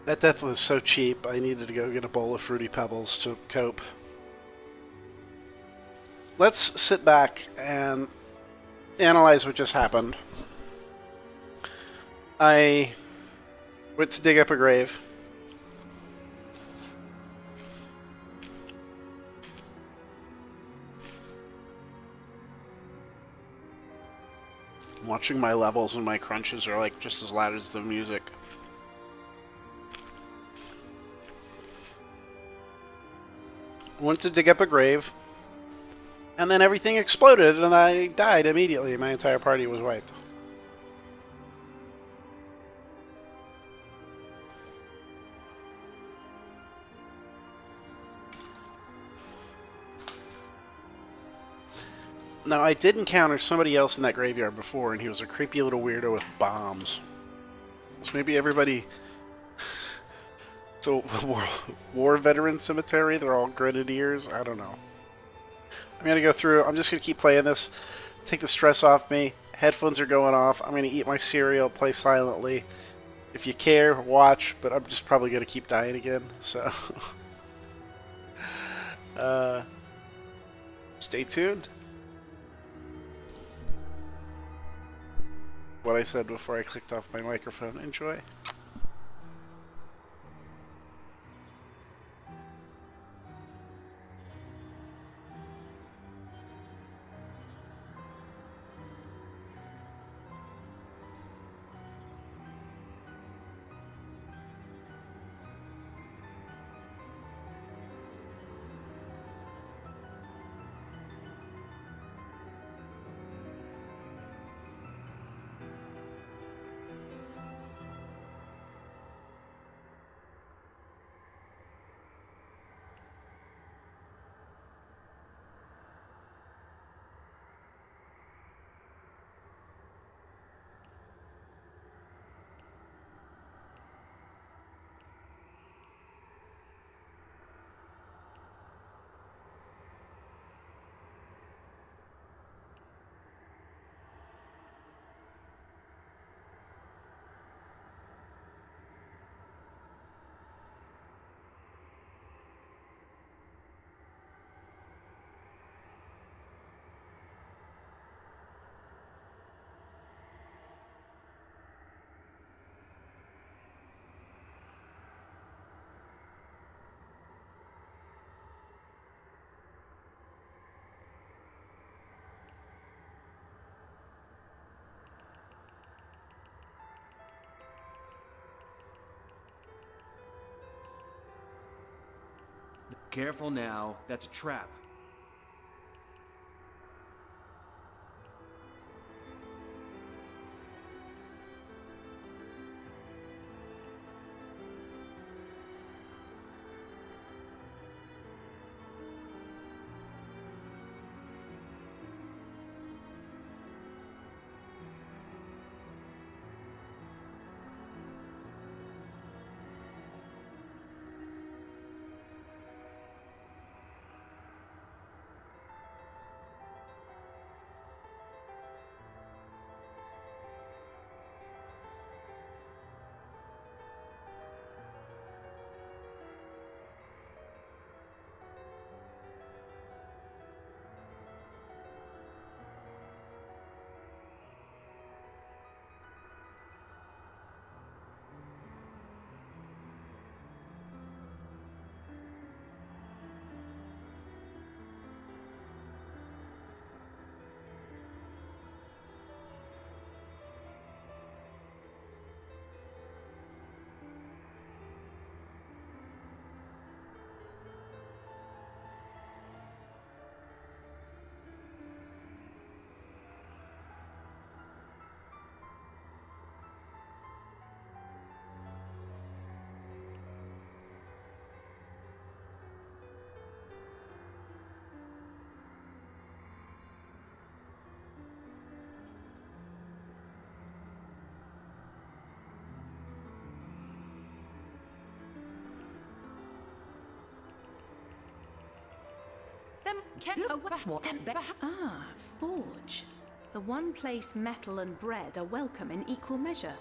That death was so cheap, I needed to go get a bowl of Fruity Pebbles to cope. Let's sit back and analyze what just happened. I went to dig up a grave. I'm watching my levels and my crunches are like just as loud as the music. Went to dig up a grave, and then everything exploded and I died immediately. My entire party was wiped. Now, I did encounter somebody else in that graveyard before, and he was a creepy little weirdo with bombs. So maybe everybody... It's a war veteran cemetery. They're all grenadiers. I don't know. I'm going to go through. I'm just going to keep playing this. Take the stress off me. Headphones are going off. I'm going to eat my cereal, play silently. If you care, watch, but I'm just probably going to keep dying again. So... stay tuned. What I said before I clicked off my microphone. Enjoy.
Careful now, that's a trap.
Ah, forge. The one place metal and bread are welcome in equal measure.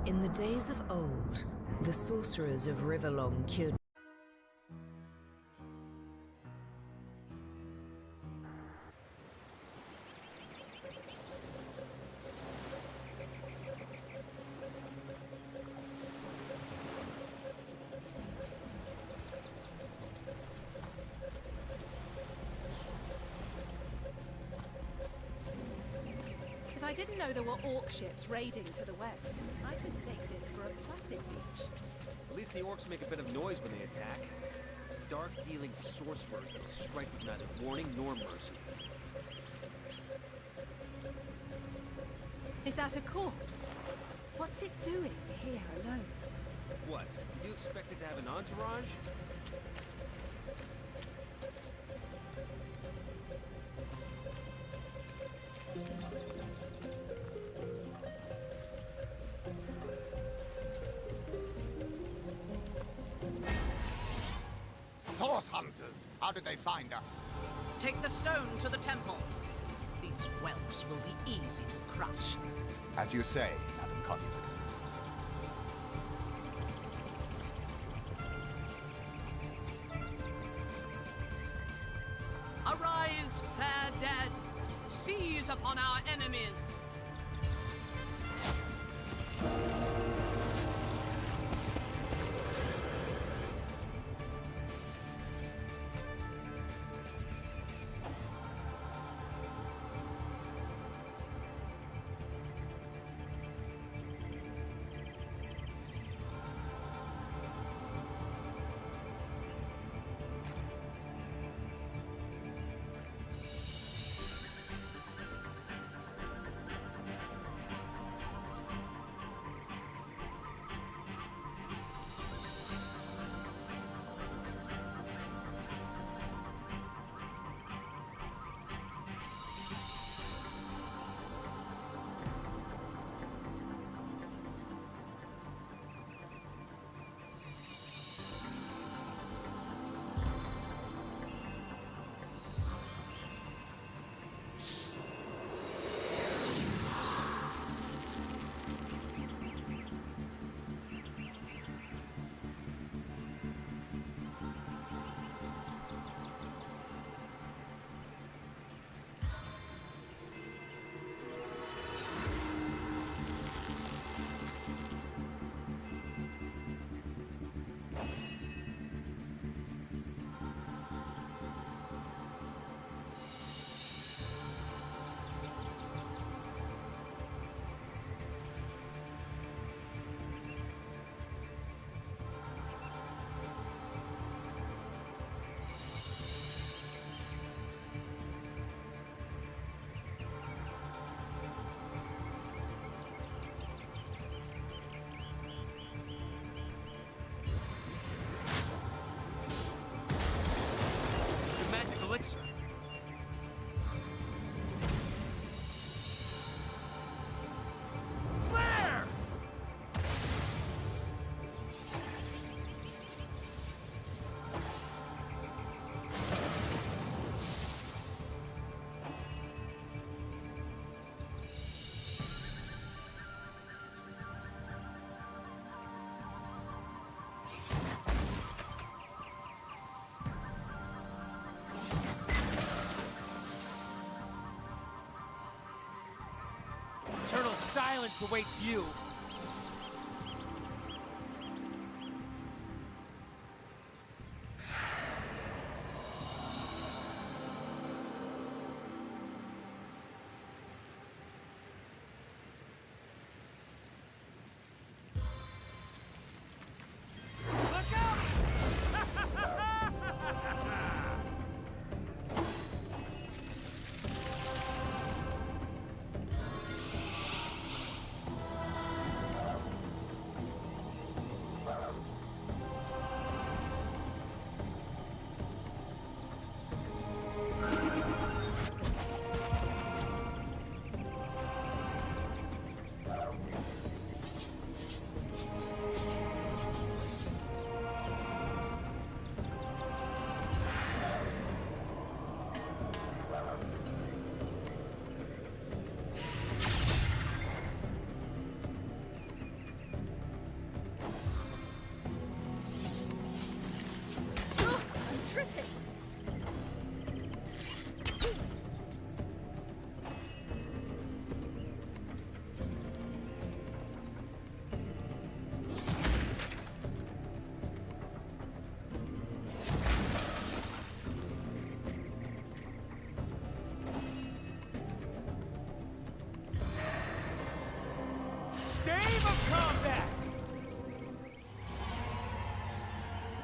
In the days of old, the sorcerers of Riverlong cured.
If I didn't know there were orc ships raiding to the west, I'd mistake this for a placid beach.
At least the orcs make a bit of noise when they attack. It's dark-dealing sorcerers that'll strike with neither warning nor mercy.
Is that a corpse? What's it doing here alone?
What? Did you expect it to have an entourage?
Source hunters! How did they find us?
Take the stone to the temple. These whelps will be easy to crush.
As you say, Madam Conduit.
Arise, fair dead. Seize upon our enemies.
Elixir.
There!
Eternal silence awaits you.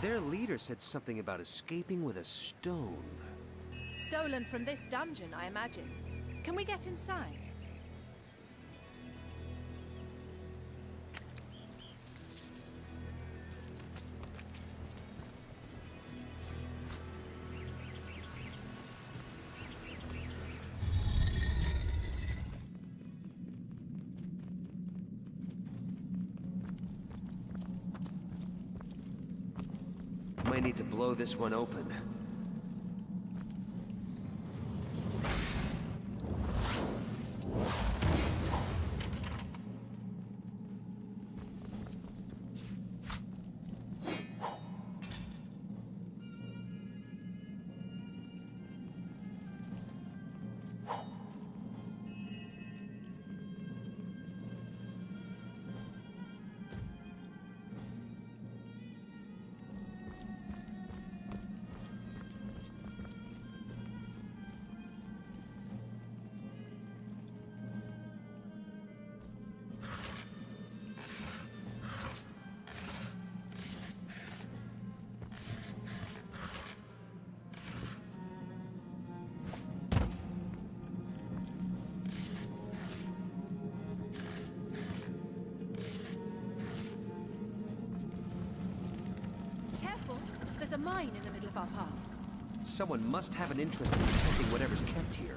Their leader said something about escaping with a stone.
Stolen from this dungeon, I imagine. Can we get inside?
Might need to blow this one open.
There's a mine in the middle of our path.
Someone must have an interest in protecting whatever's kept here.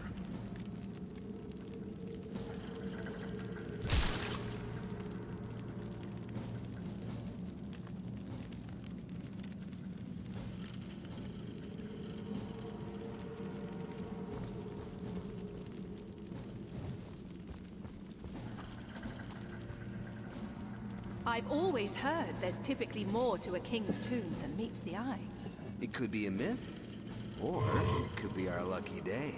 I've always heard there's typically more to a king's tomb than meets the eye.
It could be a myth, or it could be our lucky day.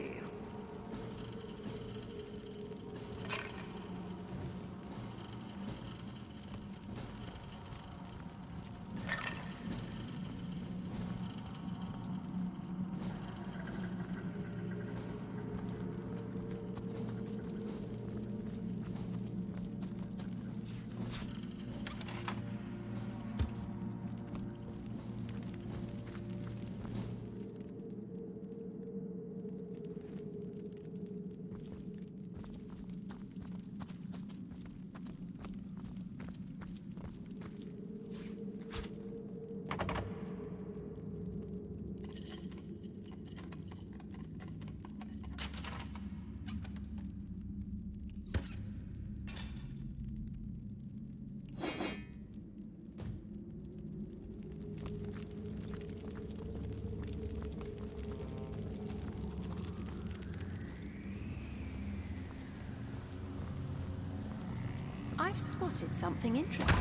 I've spotted something interesting.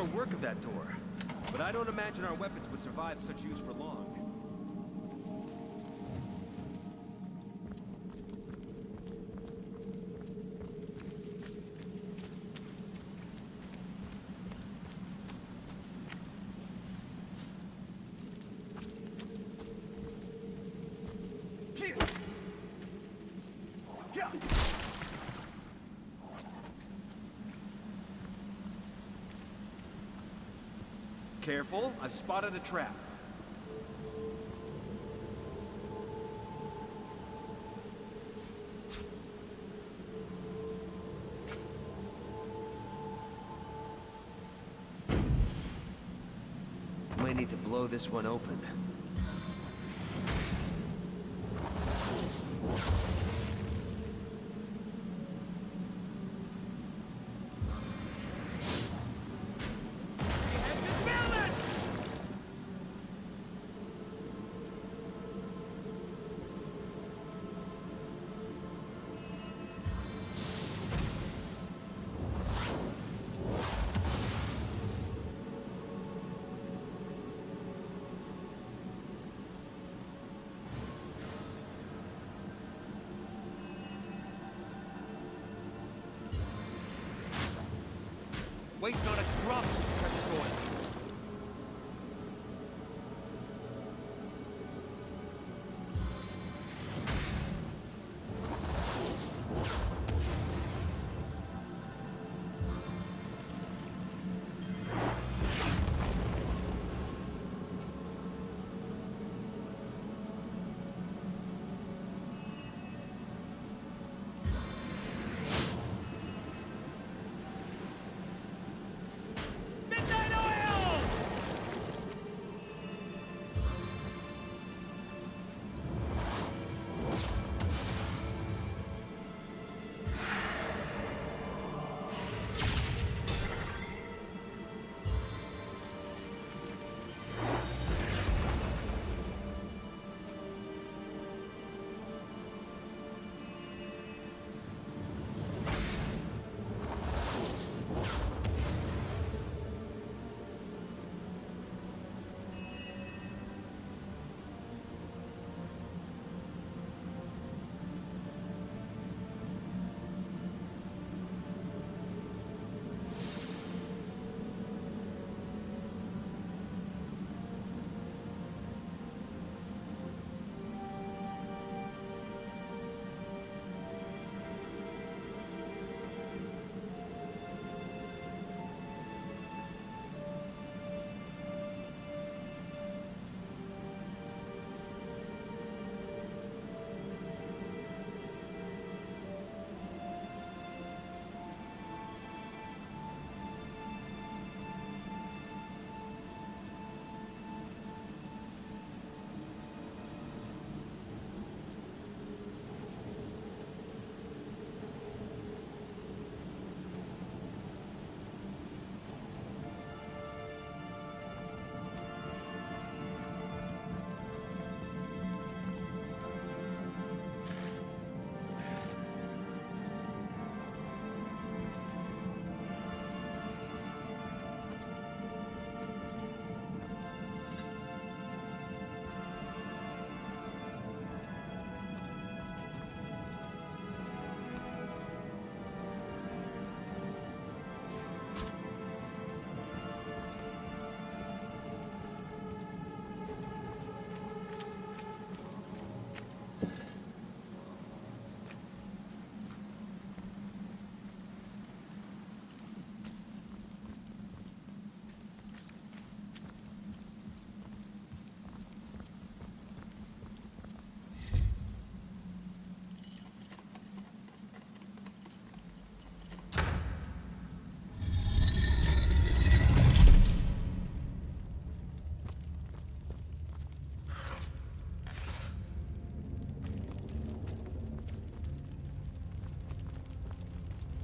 more work of that door. But I don't imagine our weapons would survive such use for long. Careful, I've spotted a trap. Might need to blow this one open. Waste not a drop of this precious oil.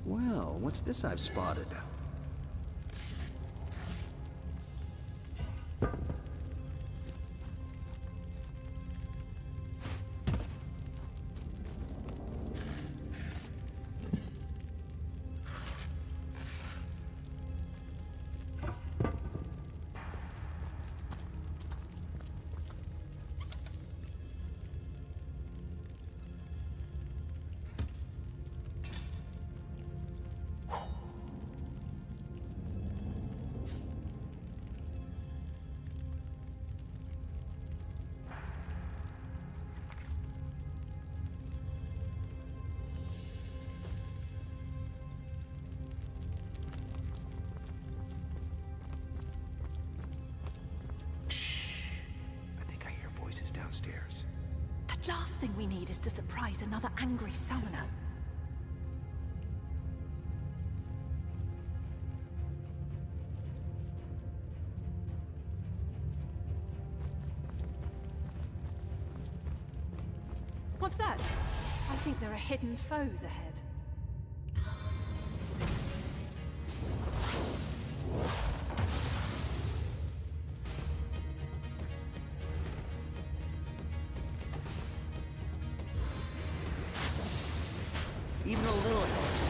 Well, what's this I've spotted?
last thing we need is to surprise another angry summoner. What's that? I think there are hidden foes ahead.
Even a little helps.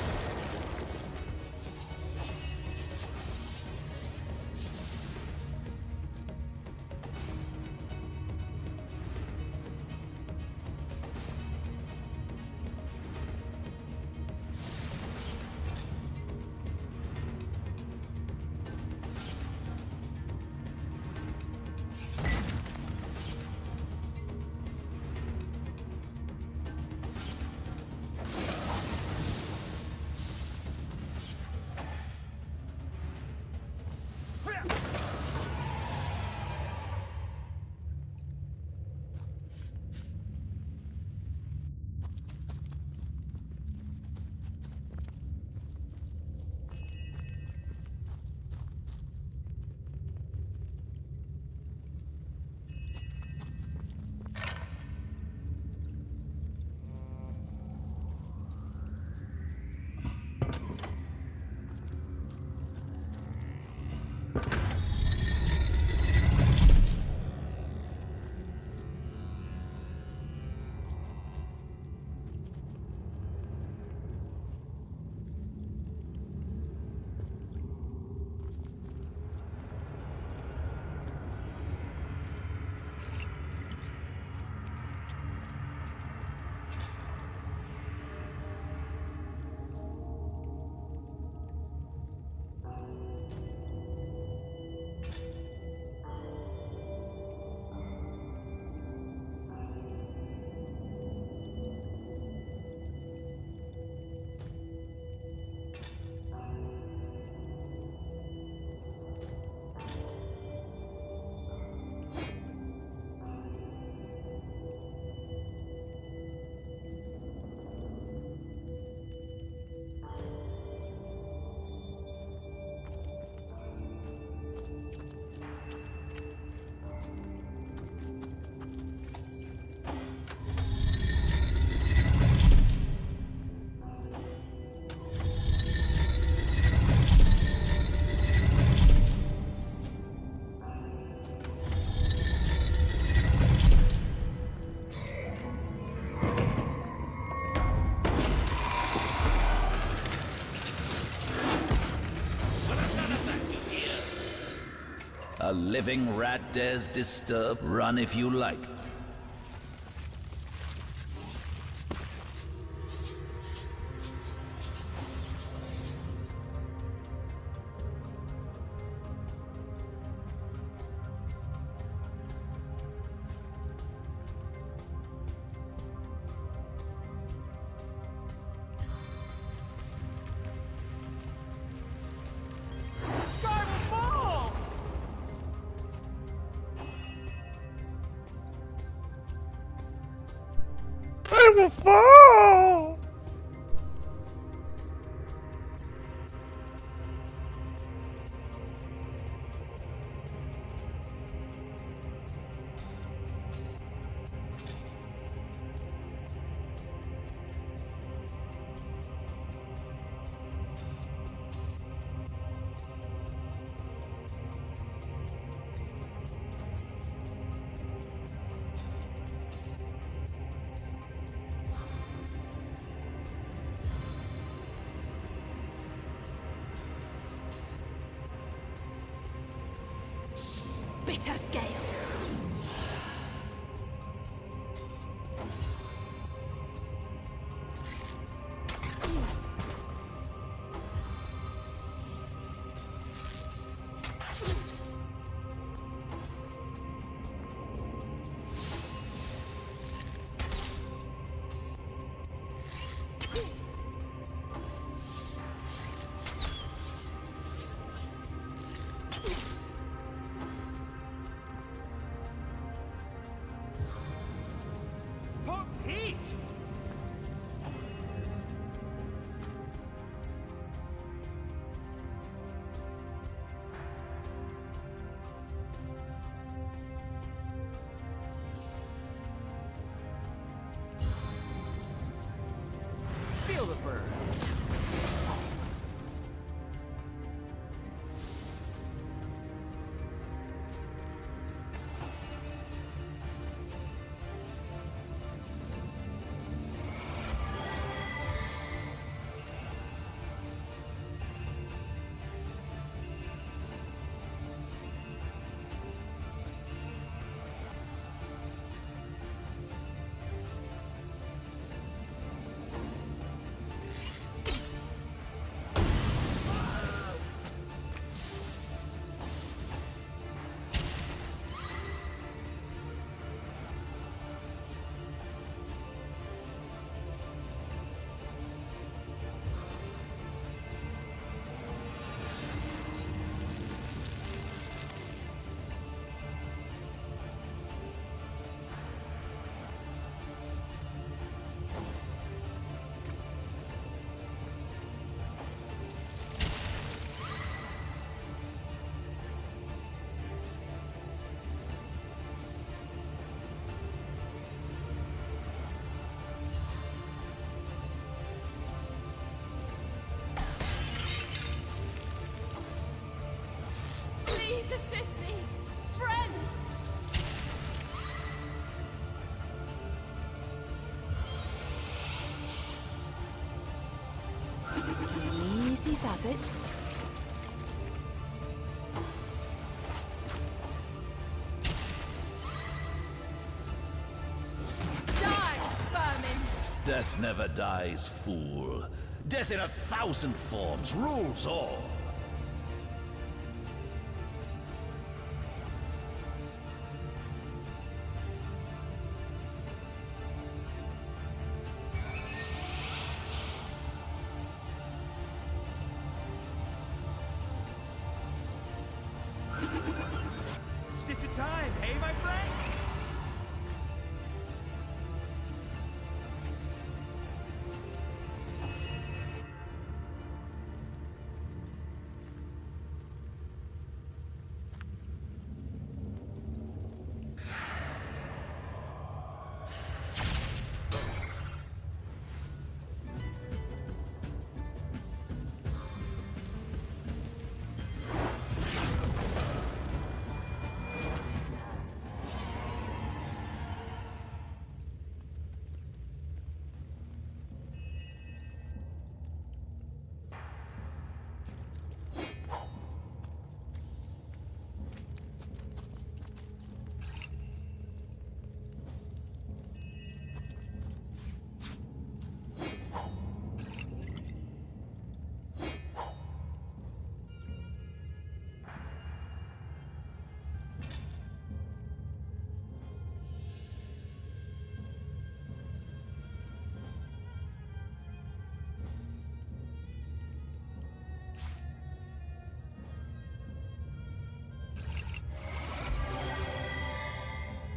A living rat dares disturb, run if you like.
I will fall!
Bitter gale.
has it.
Die, vermin!
Death never dies, fool. Death in 1,000 forms rules all.
Stitch of time, hey, my friends?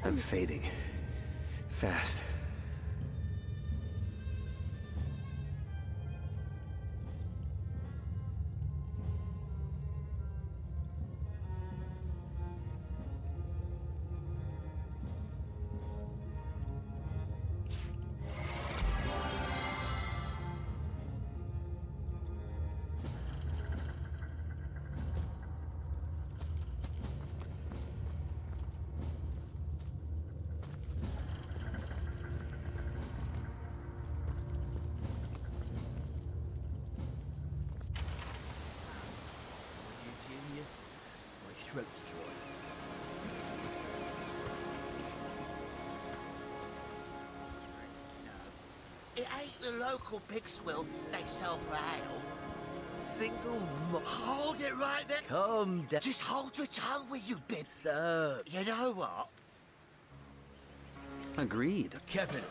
I'm fading. Fast.
My throat's dry.
It ain't the local pig swill they sell for ale. Hold it right there.
Calm down.
Just hold your tongue with you, bib. Sir. You know what?
Agreed.
Captain.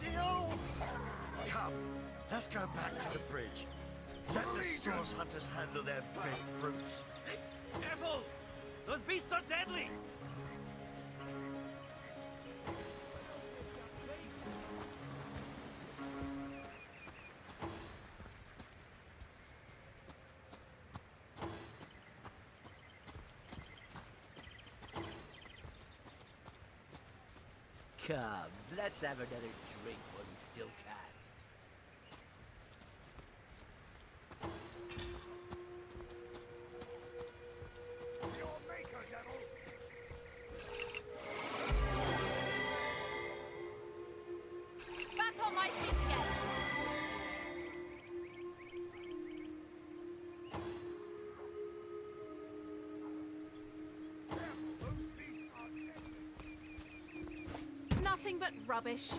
bloody oath! Come, let's go back to the bridge. Let the source hunters handle their big brutes.
Careful! Those beasts are deadly!
Come, let's have another drink while we still can.
Back on my feet again. Nothing but rubbish.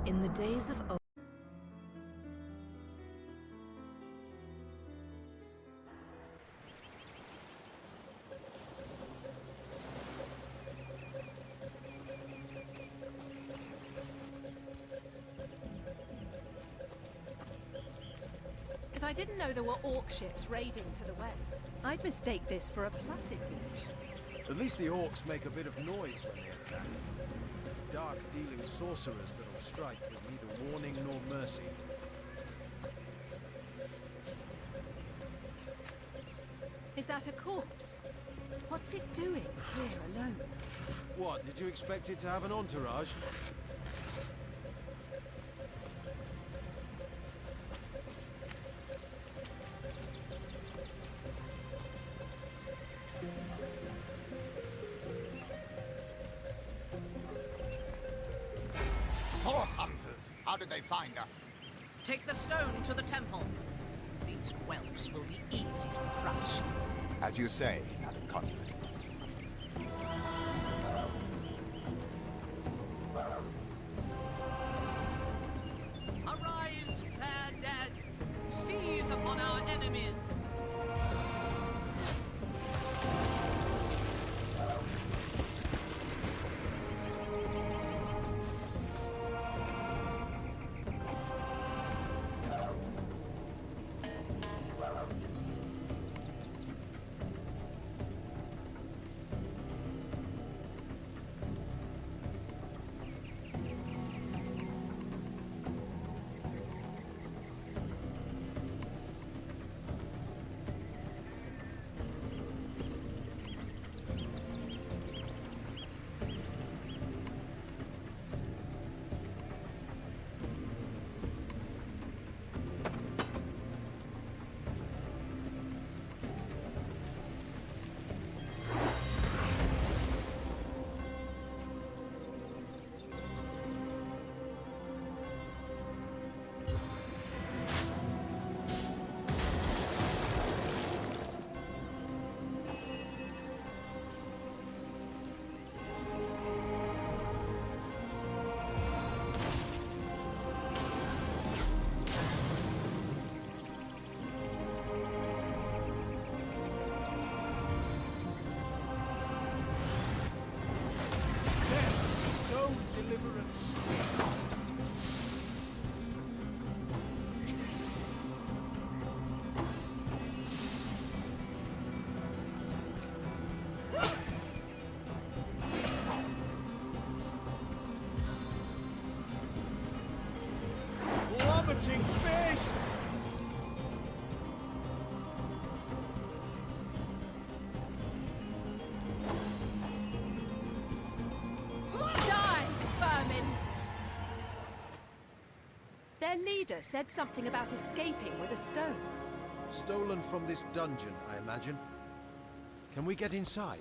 In the days of old.
If I didn't know there were orc ships raiding to the west, I'd mistake this for a placid beach.
At least the orcs make a bit of noise when they attack. It's dark-dealing sorcerers that'll strike with neither warning nor mercy.
Is that a corpse? What's it doing here alone?
What, did you expect it to have an entourage?
Horse hunters! How did they find us?
Take the stone to the temple. These whelps will be easy to crush.
As you say, Madam Conduit.
Arise, fair dead! Seize upon our enemies!
Deliverance. Plummeting fist!
Die, vermin! Their leader said something about escaping with a stone.
Stolen from this dungeon, I imagine. Can we get inside?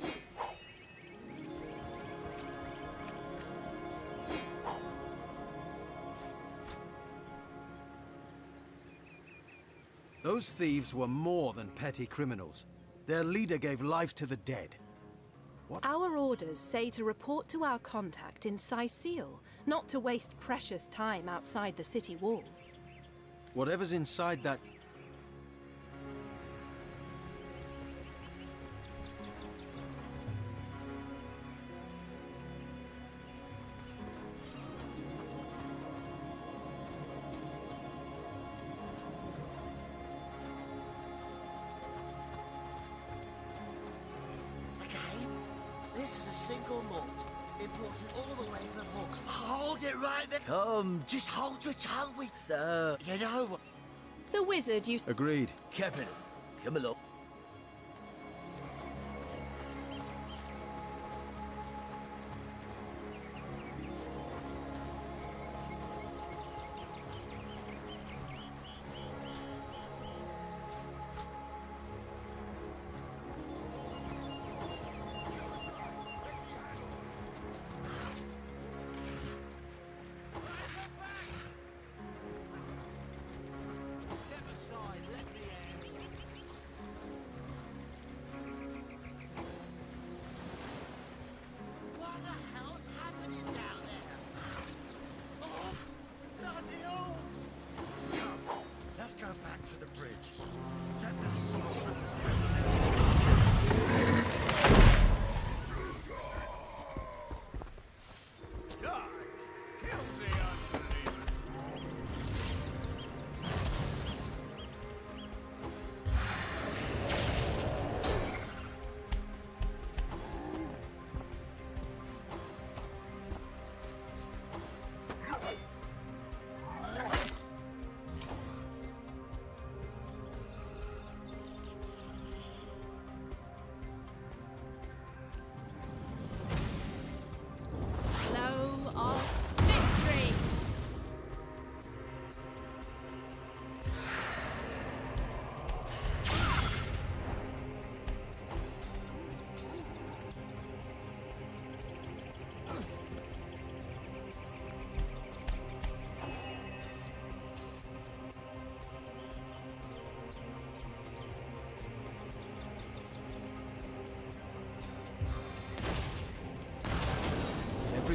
Those thieves were more than petty criminals. Their leader gave life to the dead.
Our orders say to report to our contact in Seal, not to waste precious time outside the city walls.
Whatever's inside that...
This is a single malt, imported all the way from Hawks. Hold it right there. Come, just hold your tongue, sir. You know.
The wizard you...
Agreed.
Captain, come along.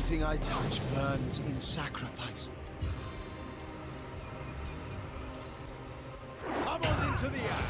Everything I touch burns in sacrifice. Come on into the air!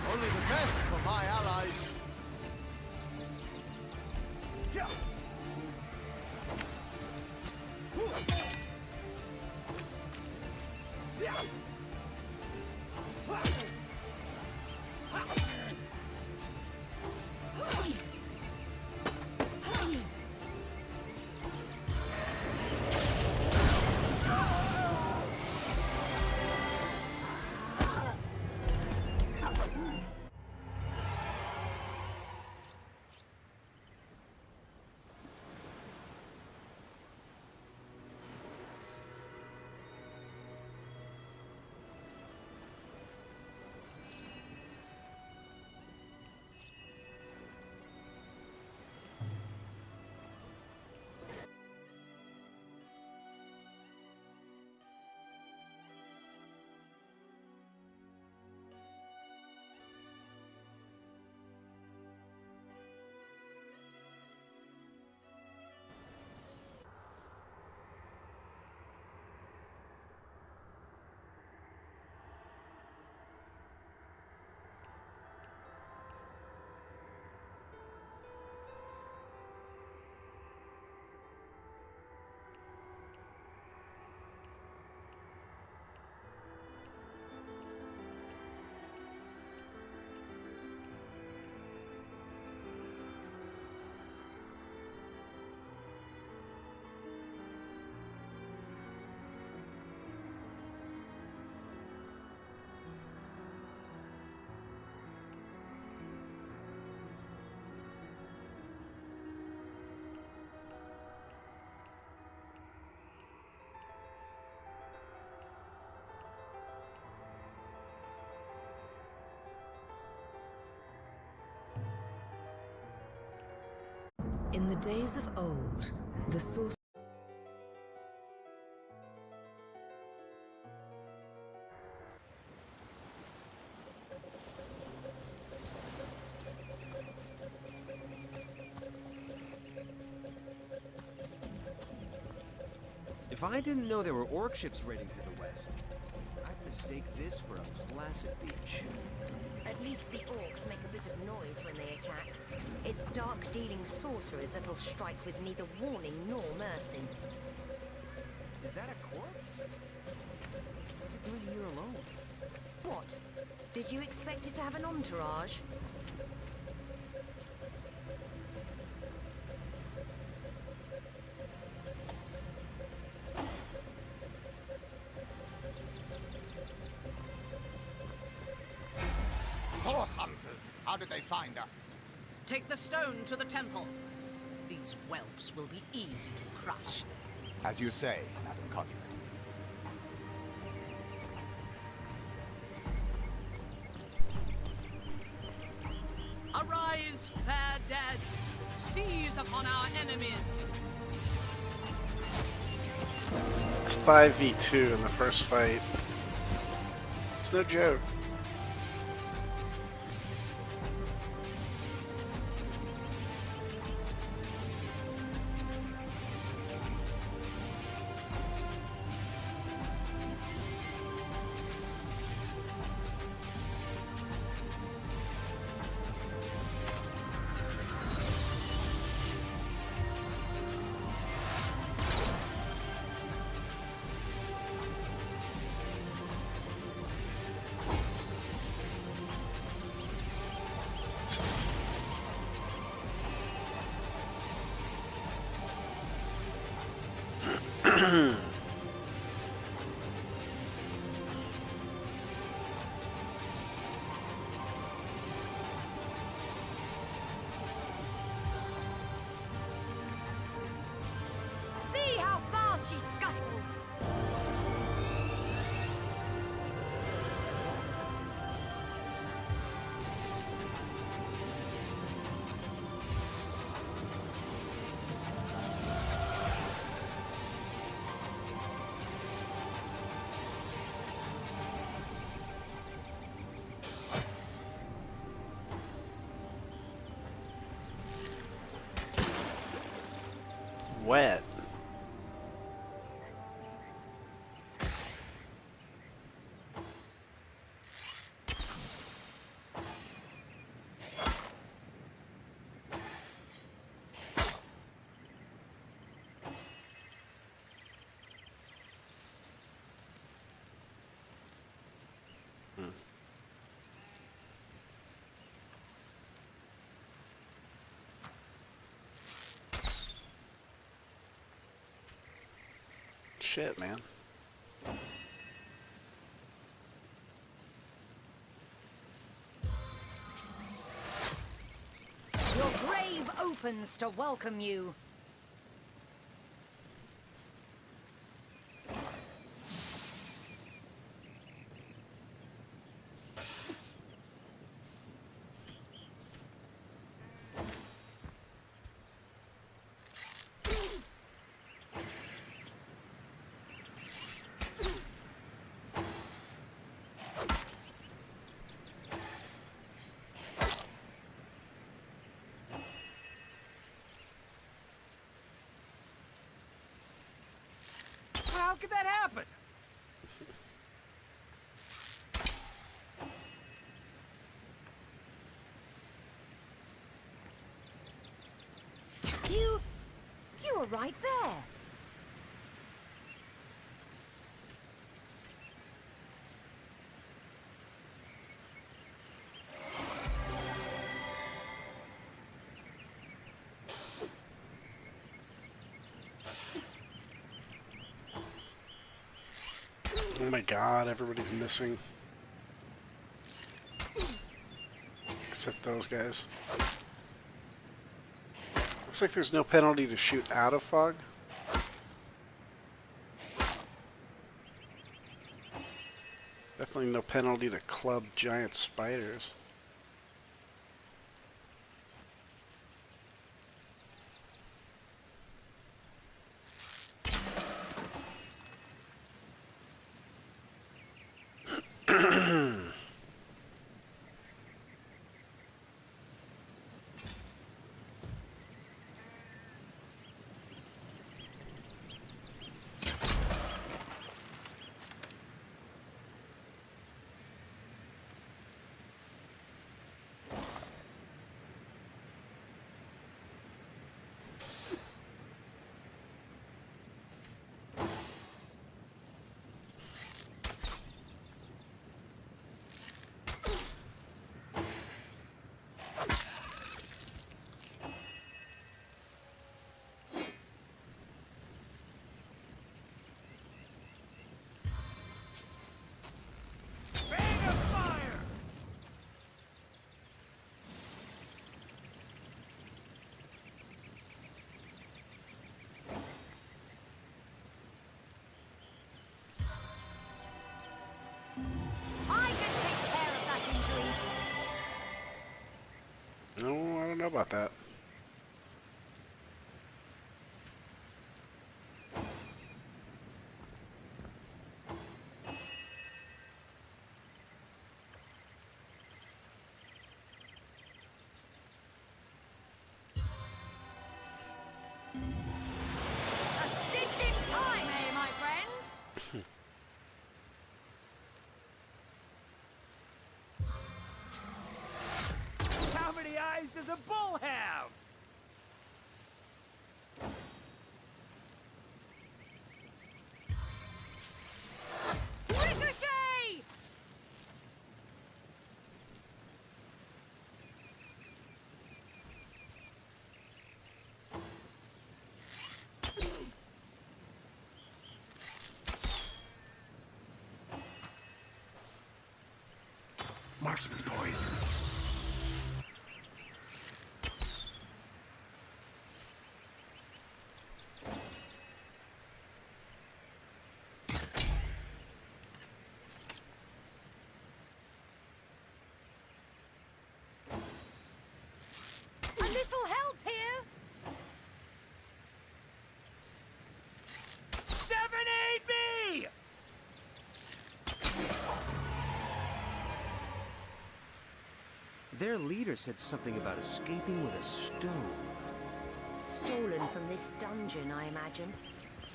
Only the best for my allies.
In the days of old, the source.
If I didn't know there were orc ships raiding to the west, I'd mistake this for a placid beach.
At least the orcs make a bit of noise when they attack. It's dark-dealing sorcerers that'll strike with neither warning nor mercy.
Is that a corpse? What's it doing here alone?
What? Did you expect it to have an entourage?
Source hunters! How did they find us?
Take the stone to the temple. These whelps will be easy to crush.
As you say, Madam Conduit.
Arise, fair dead! Seize upon our enemies!
It's 5v2 in the first fight. It's no joke.
See how fast she scuttles!
Wet. Shit, man.
Your grave opens to welcome you.
How could that happen?
You were right there.
Oh my god, everybody's missing. Except those guys. Looks like there's no penalty to shoot out of fog. Definitely no penalty to club giant spiders.
I can take care of that injury.
No, I don't know about that.
A stitch in time, eh, my friends?
How many eyes does a bull have?
Ricochet!
marksman's poise.
A little help here!
7-8 me!
Their leader said something about escaping with a stone.
Stolen from this dungeon, I imagine.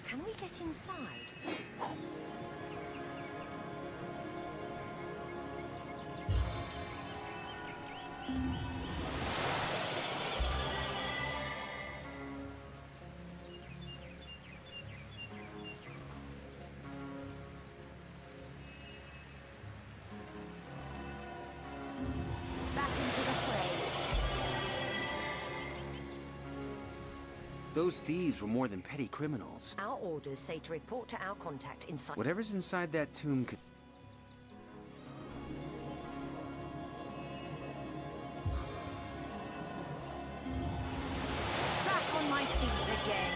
Can we get inside? Back into the fray.
Those thieves were more than petty criminals.
Our orders say to report to our contact inside.
Whatever's inside that tomb could...
Back on my feet again.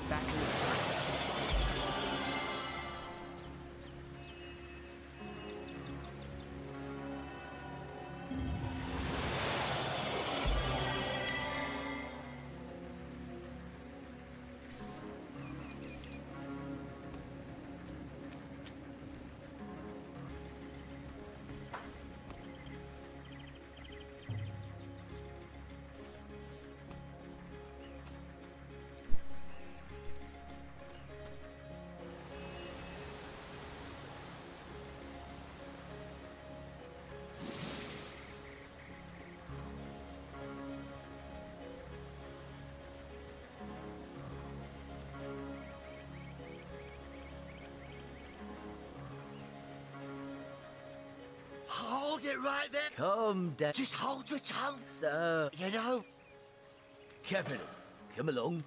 Back in the fray.
Hold it right there.
Calm down.
Just hold your tongue.
Sir.
You know?
Captain, come along.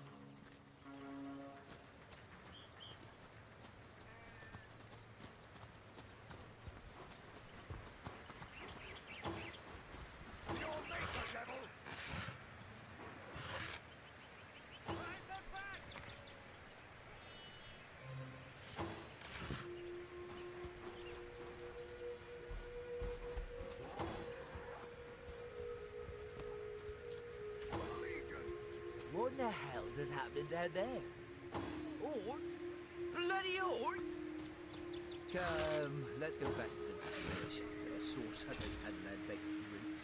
What in the hell is happening down there? Orcs? Bloody orcs? Come, let's go back to the village. Source hunters hadn't had big roots.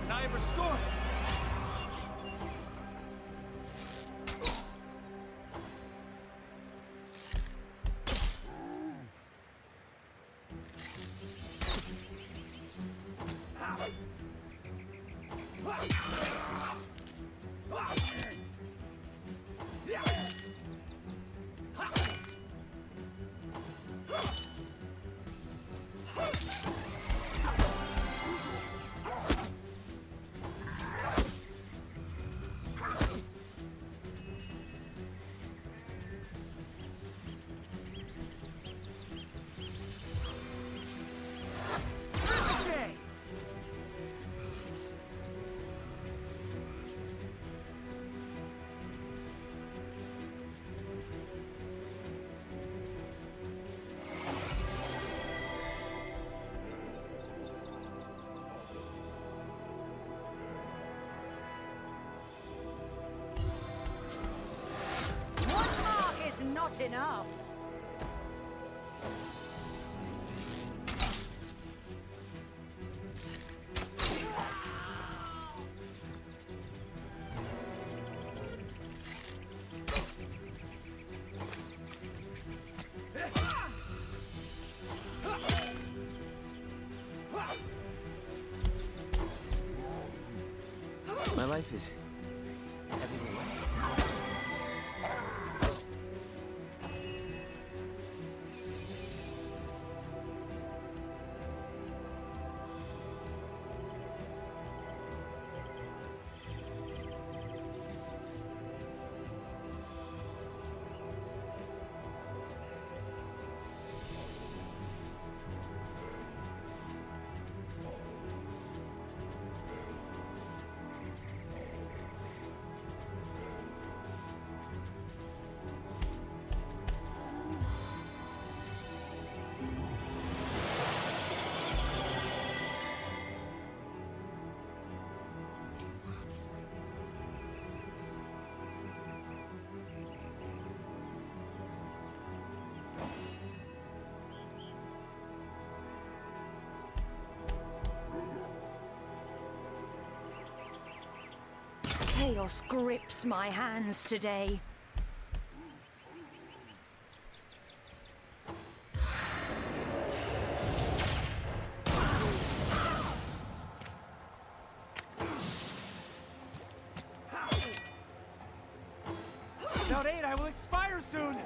and I am restored.
Not enough.
My life is ebbing away.
Chaos grips my hands today.
Without aid, I will expire soon!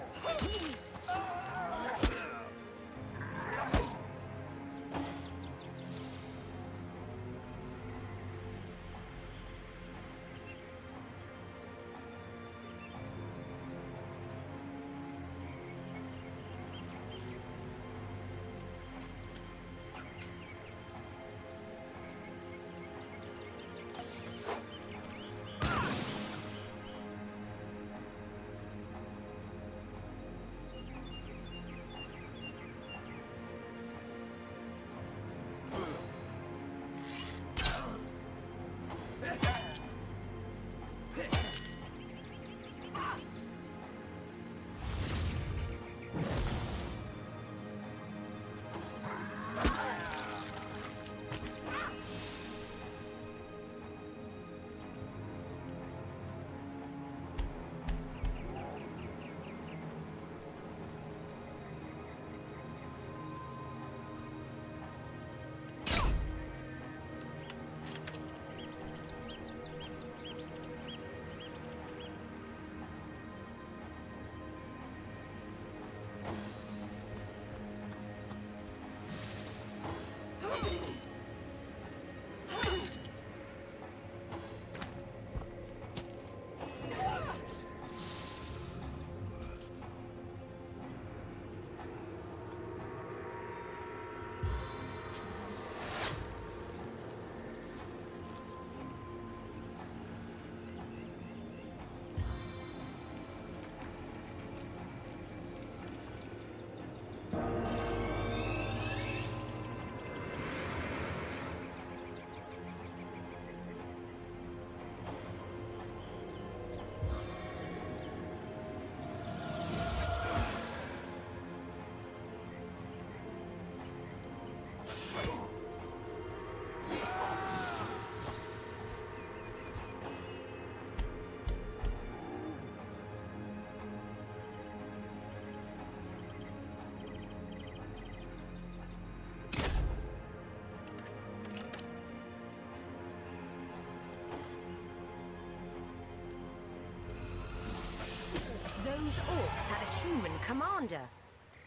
Those orcs had a human commander.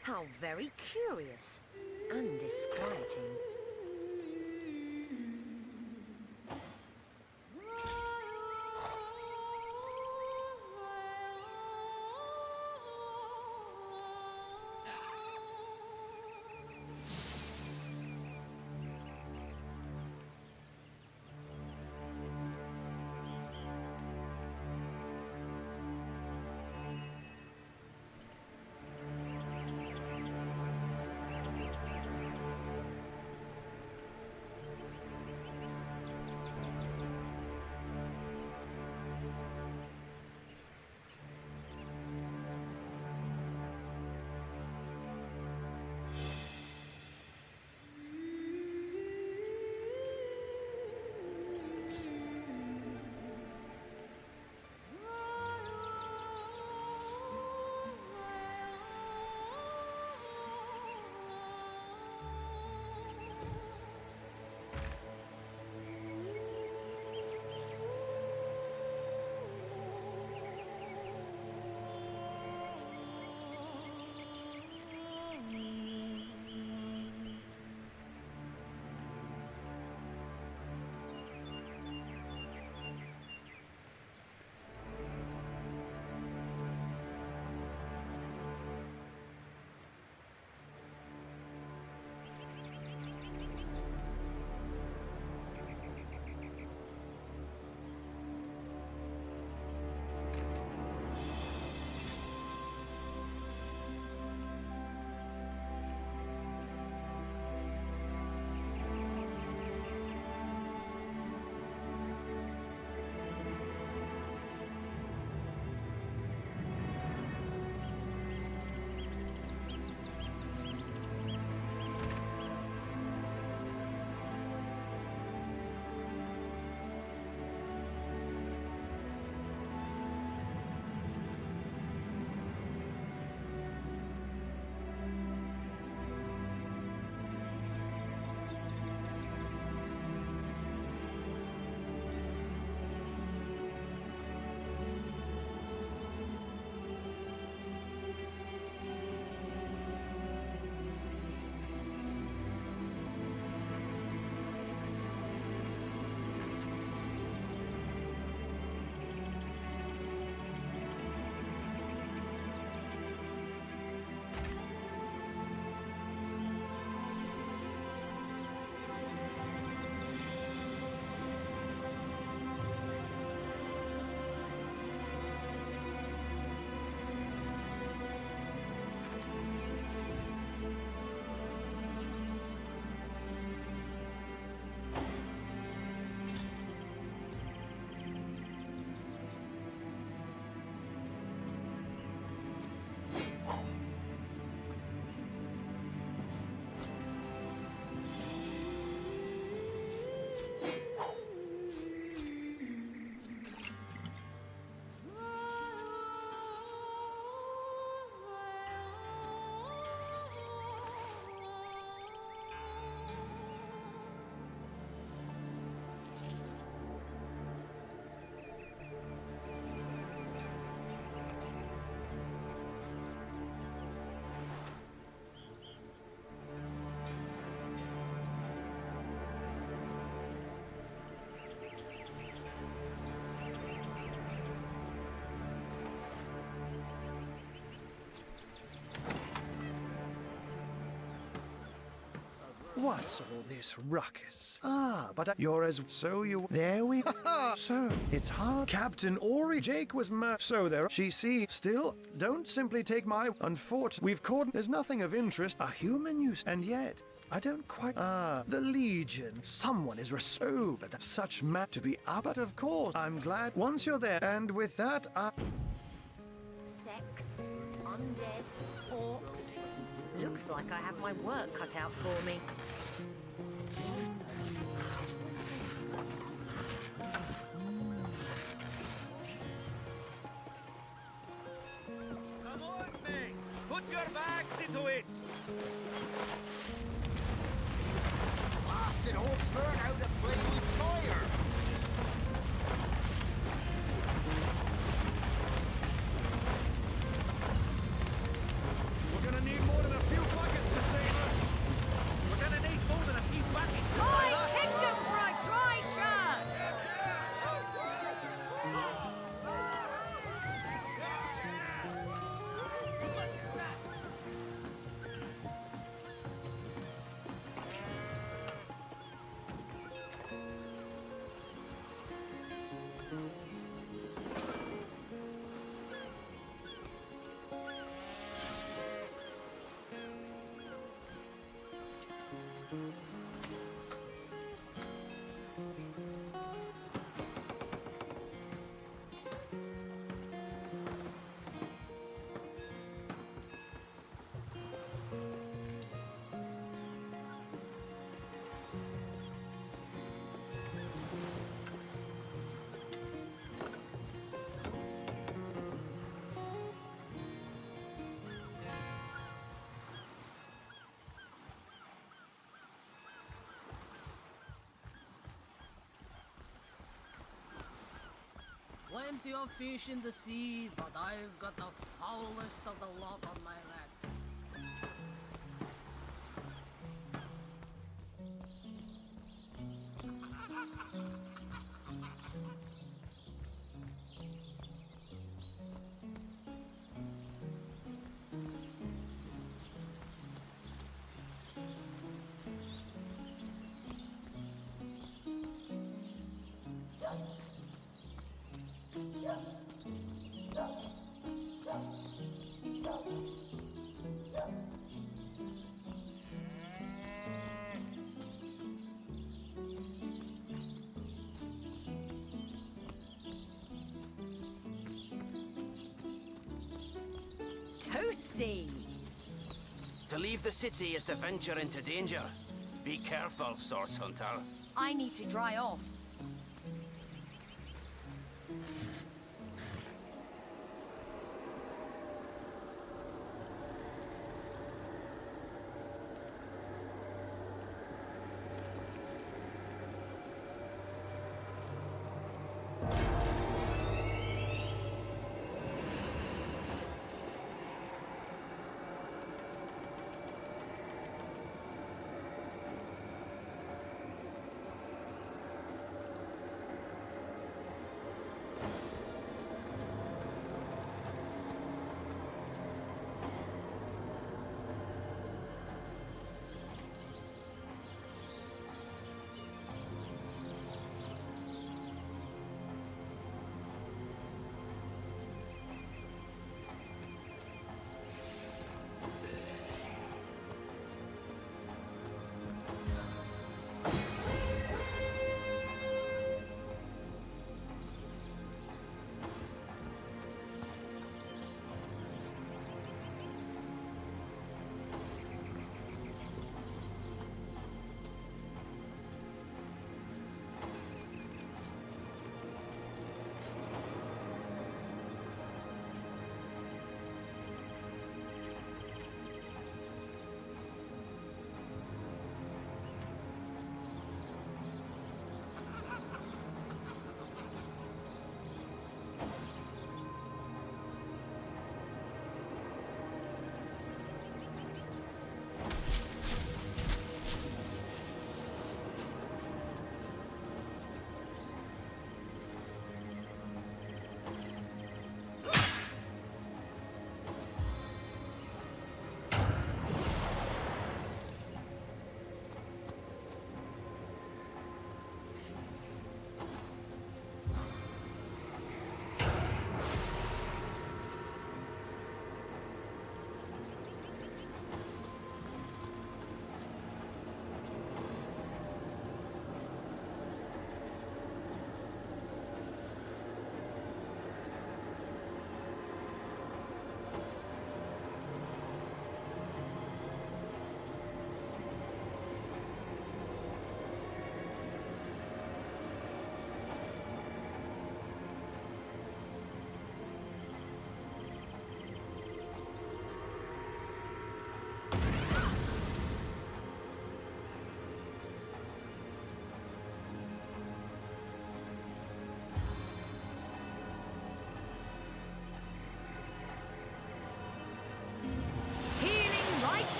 How very curious and disquieting.
What's all this ruckus? Ah, but you're as... So you... There we... So, it's hard. Captain Ori Jake was so there... She see... Still, don't simply take my... Unfortunate... We've caught... There's nothing of interest. A human use... And yet... I don't quite... the Legion. Someone is so... But such to be up. But of course, I'm glad... Once you're there... And with that,
Sex, undead, orcs. Looks like I have my work cut out for me.
Come on, men! Put your backs into it!
Blasted orcs learn how to play with fire!
plenty of fish in the sea, but I've got the foulest of the lot on my rats.
Toasty!
To leave the city is to venture into danger. Be careful, Source Hunter.
I need to dry off.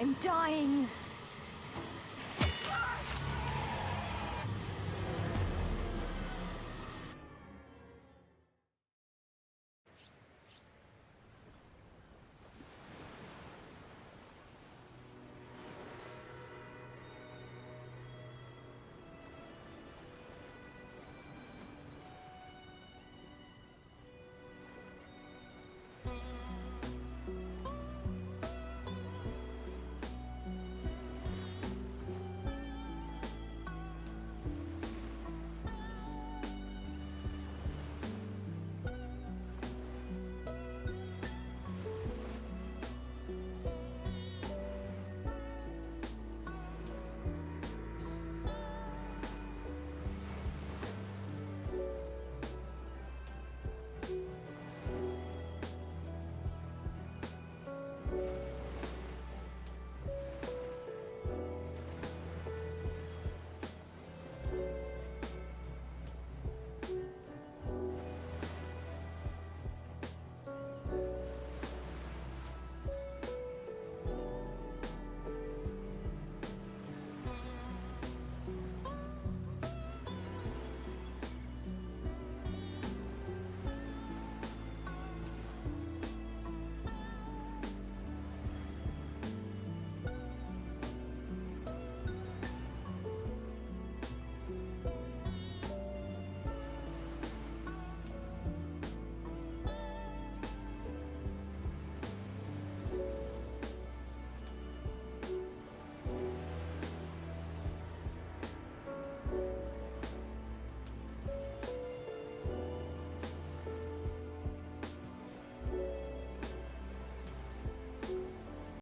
I'm dying.